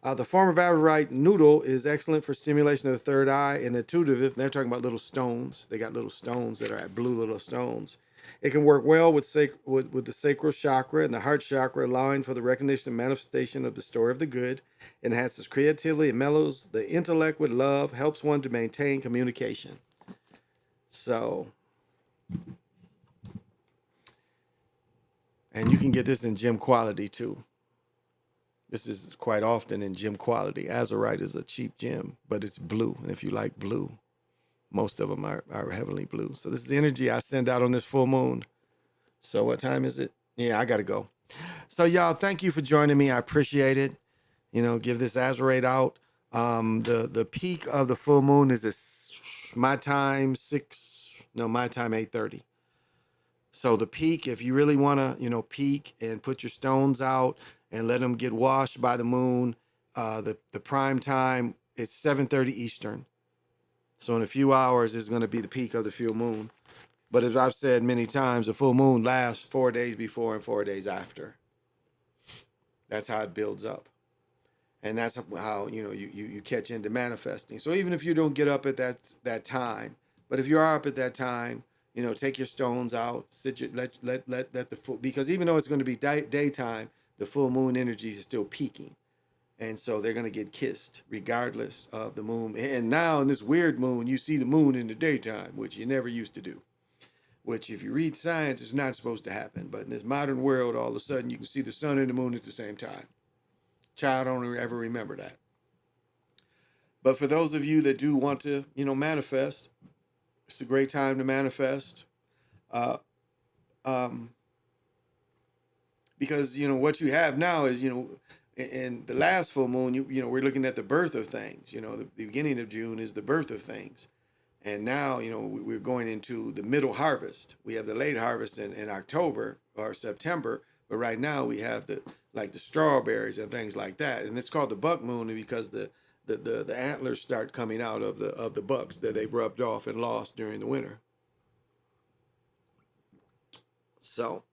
The form of azurite noodle is excellent for stimulation of the third eye and the intuitive. They're talking about little stones. They got little stones that are blue little stones. It can work well with the sacral chakra and the heart chakra, allowing for the recognition and manifestation of the story of the good, enhances creativity, and mellows the intellect with love, helps one to maintain communication. So, and you can get this in gem quality too. This is quite often in gem quality. Azurite is a cheap gem, but it's blue. And if you like blue, most of them are heavenly blue. So this is the energy I send out on this full moon. So what time is it? Yeah, I got to go. So y'all, thank you for joining me. I appreciate it. Give this azurite out. The peak of the full moon is my time 8:30. So the peak, if you really want to, peak and put your stones out and let them get washed by the moon, the prime time, it's 7:30 Eastern. So in a few hours is going to be the peak of the full moon. But as I've said many times, the full moon lasts 4 days before and 4 days after. That's how it builds up. And that's how, you catch into manifesting. So even if you don't get up at that time, but if you are up at that time, take your stones out, let the full, because even though it's going to be daytime, the full moon energy is still peaking. And so they're going to get kissed regardless of the moon. And now in this weird moon, you see the moon in the daytime, which you never used to do. Which if you read science, is not supposed to happen. But in this modern world, all of a sudden you can see the sun and the moon at the same time. Child don't ever remember that. But for those of you that do want to, manifest, it's a great time to manifest. Because, what you have now is, in the last full moon, we're looking at the birth of things. The beginning of June is the birth of things. And now, we're going into the middle harvest. We have the late harvest in October or September. But right now we have the strawberries and things like that. And it's called the buck moon because the antlers start coming out of the bucks that they rubbed off and lost during the winter. So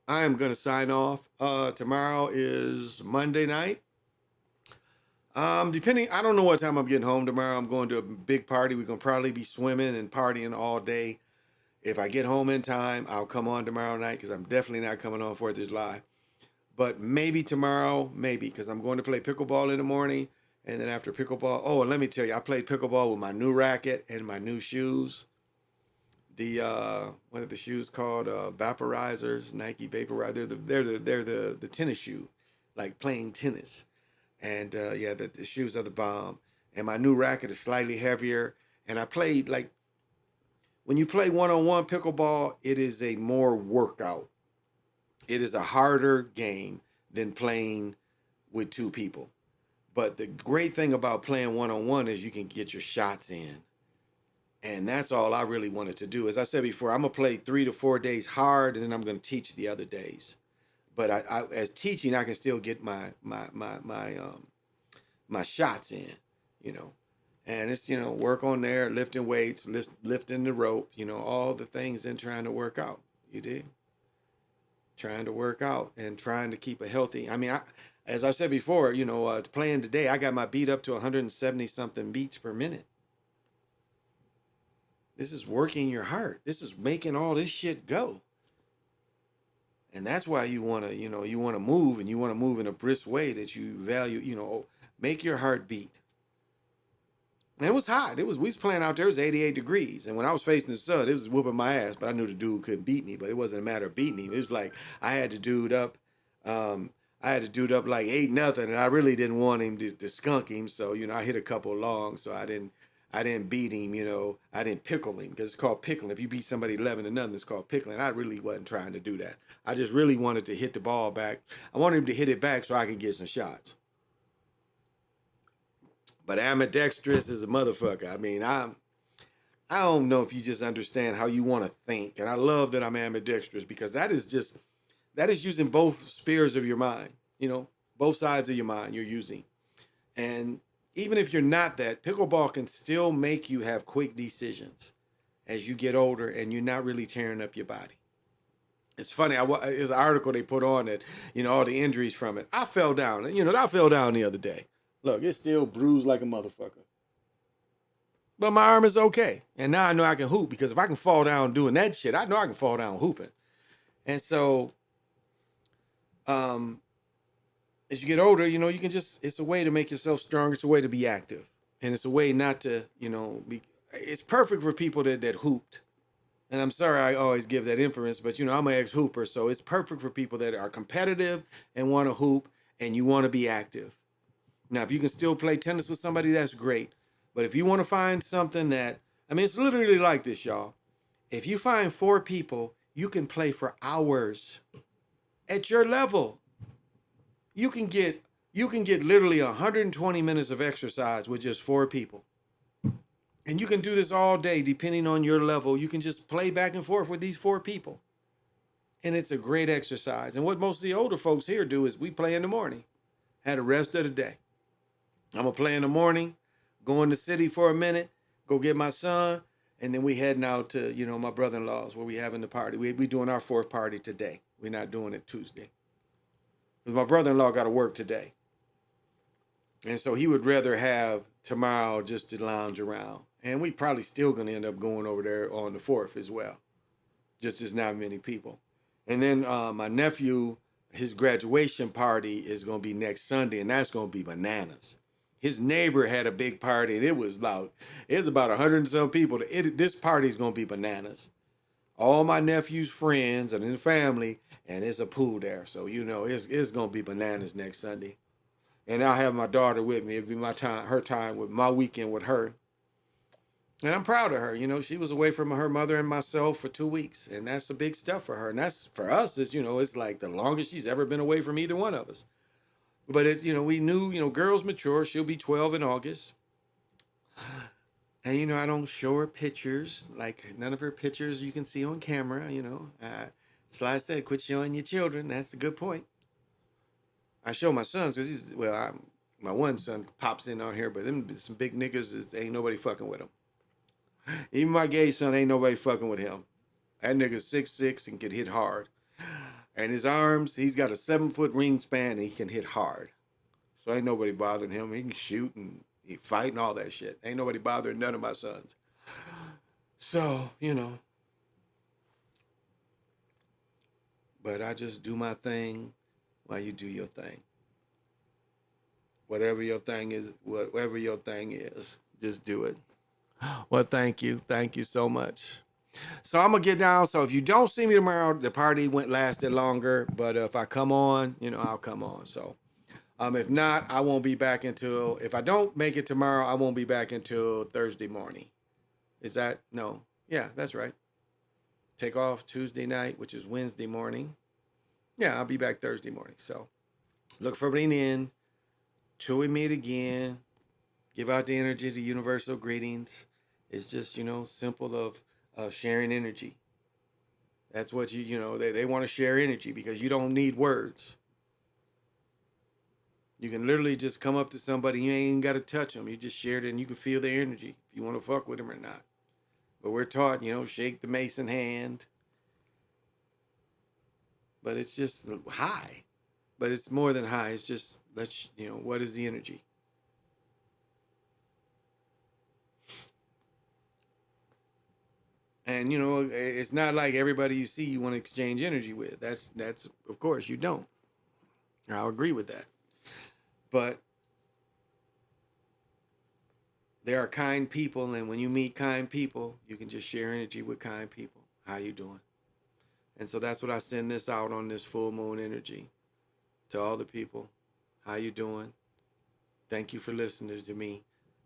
I am going to sign off. Tomorrow is Monday night. I don't know what time I'm getting home tomorrow. I'm going to a big party. We're going to probably be swimming and partying all day. If I get home in time, I'll come on tomorrow night because I'm definitely not coming on 4th of July. But maybe tomorrow, because I'm going to play pickleball in the morning. And then after pickleball, and let me tell you, I played pickleball with my new racket and my new shoes. What are the shoes called? Vaporizers, Nike Vaporizer. They're the tennis shoe, like playing tennis. And the shoes are the bomb. And my new racket is slightly heavier. And I played when you play one-on-one pickleball, it is a more workout. It is a harder game than playing with two people. But the great thing about playing one-on-one is you can get your shots in. And that's all I really wanted to do. As I said before, I'm going to play 3 to 4 days hard, and then I'm going to teach the other days. But I as teaching, I can still get my shots in, And it's, work on there, lifting weights, lifting the rope, all the things in trying to work out. You dig? trying to work out and trying to keep a healthy. I mean, as I said before, playing today, I got my beat up to 170 something beats per minute. This is working your heart. This is making all this shit go. And that's why you want to, you want to move, and you want to move in a brisk way that you value, make your heart beat. And it was hot. We was playing out there. It was 88 degrees. And when I was facing the sun, it was whooping my ass. But I knew the dude couldn't beat me. But it wasn't a matter of beating him. It was like I had the dude up. I had the dude up like 8-0, and I really didn't want him to skunk him. So I hit a couple long. So I didn't beat him. I didn't pickle him, because it's called pickling. If you beat somebody 11-0, it's called pickling. I really wasn't trying to do that. I just really wanted to hit the ball back. I wanted him to hit it back so I could get some shots. But ambidextrous is a motherfucker. I mean, I don't know if you just understand how you want to think. And I love that I'm ambidextrous, because that is using both spheres of your mind, both sides of your mind you're using. And even if you're not that, pickleball can still make you have quick decisions as you get older and you're not really tearing up your body. It's funny, there's an article they put on that, all the injuries from it. I fell down, I fell down the other day. Look, it's still bruised like a motherfucker. But my arm is okay. And now I know I can hoop, because if I can fall down doing that shit, I know I can fall down hooping. And so, as you get older, you can it's a way to make yourself stronger. It's a way to be active. And it's a way not to, it's perfect for people that hooped. And I'm sorry I always give that inference, but I'm an ex-hooper. So it's perfect for people that are competitive and want to hoop, and you want to be active. Now, if you can still play tennis with somebody, that's great. But if you want to find something it's literally like this, y'all. If you find 4 people, you can play for hours at your level. You can get literally 120 minutes of exercise with just 4 people. And you can do this all day, depending on your level. You can just play back and forth with these 4 people. And it's a great exercise. And what most of the older folks here do is we play in the morning, had the rest of the day. I'm going to play in the morning, go in the city for a minute, go get my son, and then we heading out to, my brother-in-law's, where we having the party. We doing our 4th party today. We're not doing it Tuesday. Because my brother-in-law got to work today. And so he would rather have tomorrow just to lounge around. And we probably still going to end up going over there on the 4th as well. Just as not many people. And then my nephew, his graduation party is going to be next Sunday, and that's going to be bananas. His neighbor had a big party, and it was about 100 and some people. This party is going to be bananas. All my nephew's friends and his family, and it's a pool there. So, it's going to be bananas next Sunday. And I'll have my daughter with me. It'll be her time with my weekend with her. And I'm proud of her. She was away from her mother and myself for 2 weeks, and that's a big step for her. And that's, for us, it's like the longest she's ever been away from either one of us. But it's, we knew, girls mature. She'll be 12 in August. And, I don't show her pictures, like none of her pictures you can see on camera, Sly said, quit showing your children. That's a good point. I show my sons because my one son pops in on here, but them some big niggas, ain't nobody fucking with him. Even my gay son, ain't nobody fucking with him. That nigga's 6'6" and can hit hard. And his arms, he's got a 7-foot wingspan, and he can hit hard. So ain't nobody bothering him. He can shoot and he fight and all that shit. Ain't nobody bothering none of my sons. So, But I just do my thing while you do your thing. Whatever your thing is, just do it. Well, thank you. Thank you so much. So I'm going to get down. So if you don't see me tomorrow, the party lasted longer. But if I come on, I'll come on. So if not, I won't be back until, if I don't make it tomorrow, I won't be back until Thursday morning. Is that, no? Yeah, that's right. Take off Tuesday night, which is Wednesday morning. Yeah, I'll be back Thursday morning. So look for me in. Till we meet again. Give out the energy, the universal greetings. It's just, simple of sharing energy. That's what they want to share energy because you don't need words. You can literally just come up to somebody. You ain't even got to touch them. You just share it and you can feel their energy if you want to fuck with them or not. But we're taught, shake the Mason hand. but it's just high. But it's more than high. It's just, what is the energy? And, it's not like everybody you see you want to exchange energy with. That's of course, you don't. I'll agree with that. But there are kind people, and when you meet kind people, you can just share energy with kind people. How you doing? And so that's what I send this out on this full moon energy to all the people. How you doing? Thank you for listening to me.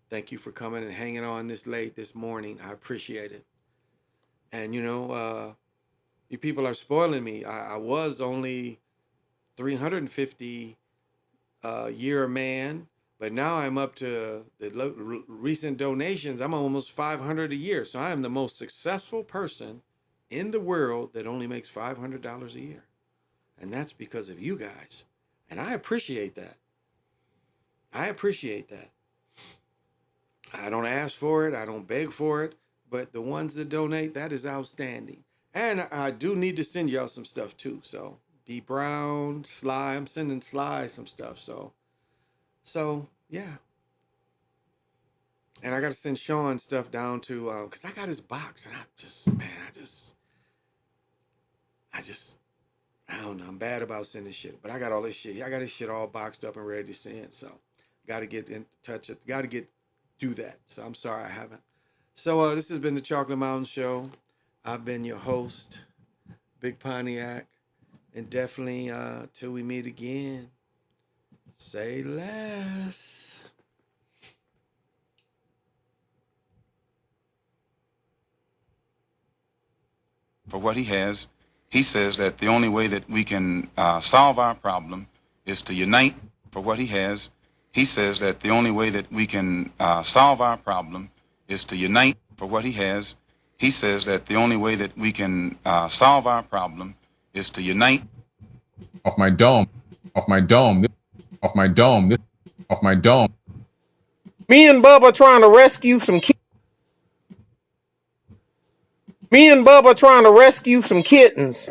Thank you for coming and hanging on this late this morning. I appreciate it. And, you people are spoiling me. I was only 350 year man, but now I'm up to the recent donations. I'm almost 500 a year. So I am the most successful person in the world that only makes $500 a year. And that's because of you guys. And I appreciate that. I appreciate that. I don't ask for it. I don't beg for it. But the ones that donate, that is outstanding. And I do need to send y'all some stuff too. So B Brown, Sly, I'm sending Sly some stuff. So yeah. And I got to send Sean stuff down to, because I got his box. And I don't know. I'm bad about sending shit. But I got all this shit. I got his shit all boxed up and ready to send. So got to get in touch. Got to do that. So I'm sorry I haven't. So this has been the Chocolate Mountain Show. I've been your host, Big Pontiac. And definitely till we meet again, say less. For what he has, he says that the only way that we can solve our problem is to unite. For what he has, he says that the only way that we can solve our problem is to unite. For what he has, he says that the only way that we can solve our problem is to unite. Off my dome, off my dome, off my dome, off my dome. Me and Bubba trying to rescue some kittens. Me and Bubba trying to rescue some kittens.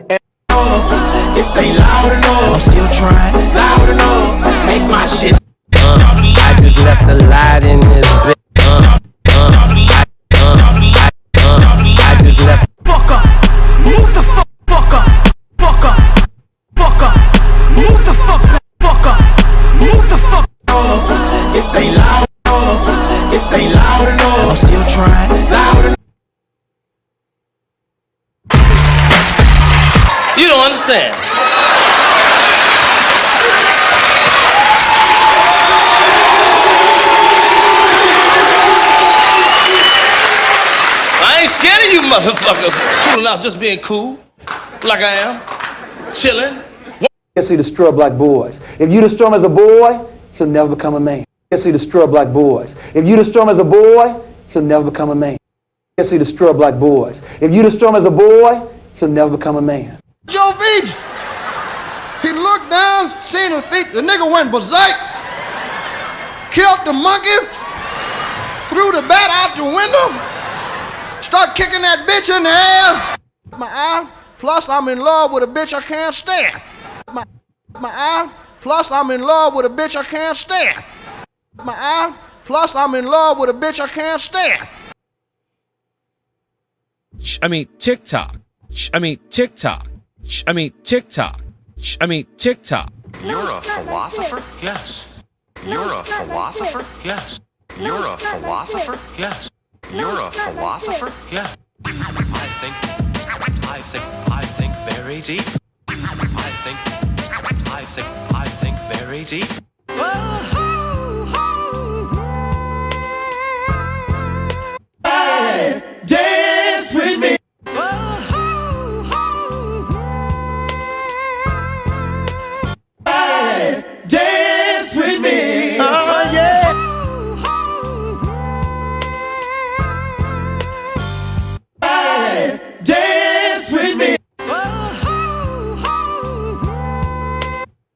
This ain't loud enough. I'm still trying. Loud enough. Make my shit. I just left a light in this bitch. I just left. Fuck up. Move the fuck up. Fuck up. Fuck up. Move the fuck up. Move the fuck up. This ain't loud enough. This ain't loud enough. I'm still trying. Loud enough. You don't understand. I ain't scared of you motherfuckers. Cooling out, just being cool, like I am, chilling. Yes, he destroy black boys. If you destroy him as a boy, he'll never become a man. Yes, he destroy black boys. If you destroy him as a boy, he'll never become a man. Yes, he destroy black boys. If you destroy him as a boy, he'll never become a man. Joe feet. He looked down, seen his feet. The nigga went berserk, killed the monkey, threw the bat out the window, start kicking that bitch in the air. My eye, plus I'm in love with a bitch I can't stand. My eye, plus I'm in love with a bitch I can't stand. My eye, plus I'm in love with a bitch I can't stand. I mean TikTok. I mean TikTok. I mean TikTok. I mean TikTok. You're a philosopher? Yes. You're a philosopher? Yes. You're a philosopher? Yes. You're a philosopher? Yes. I think very deep.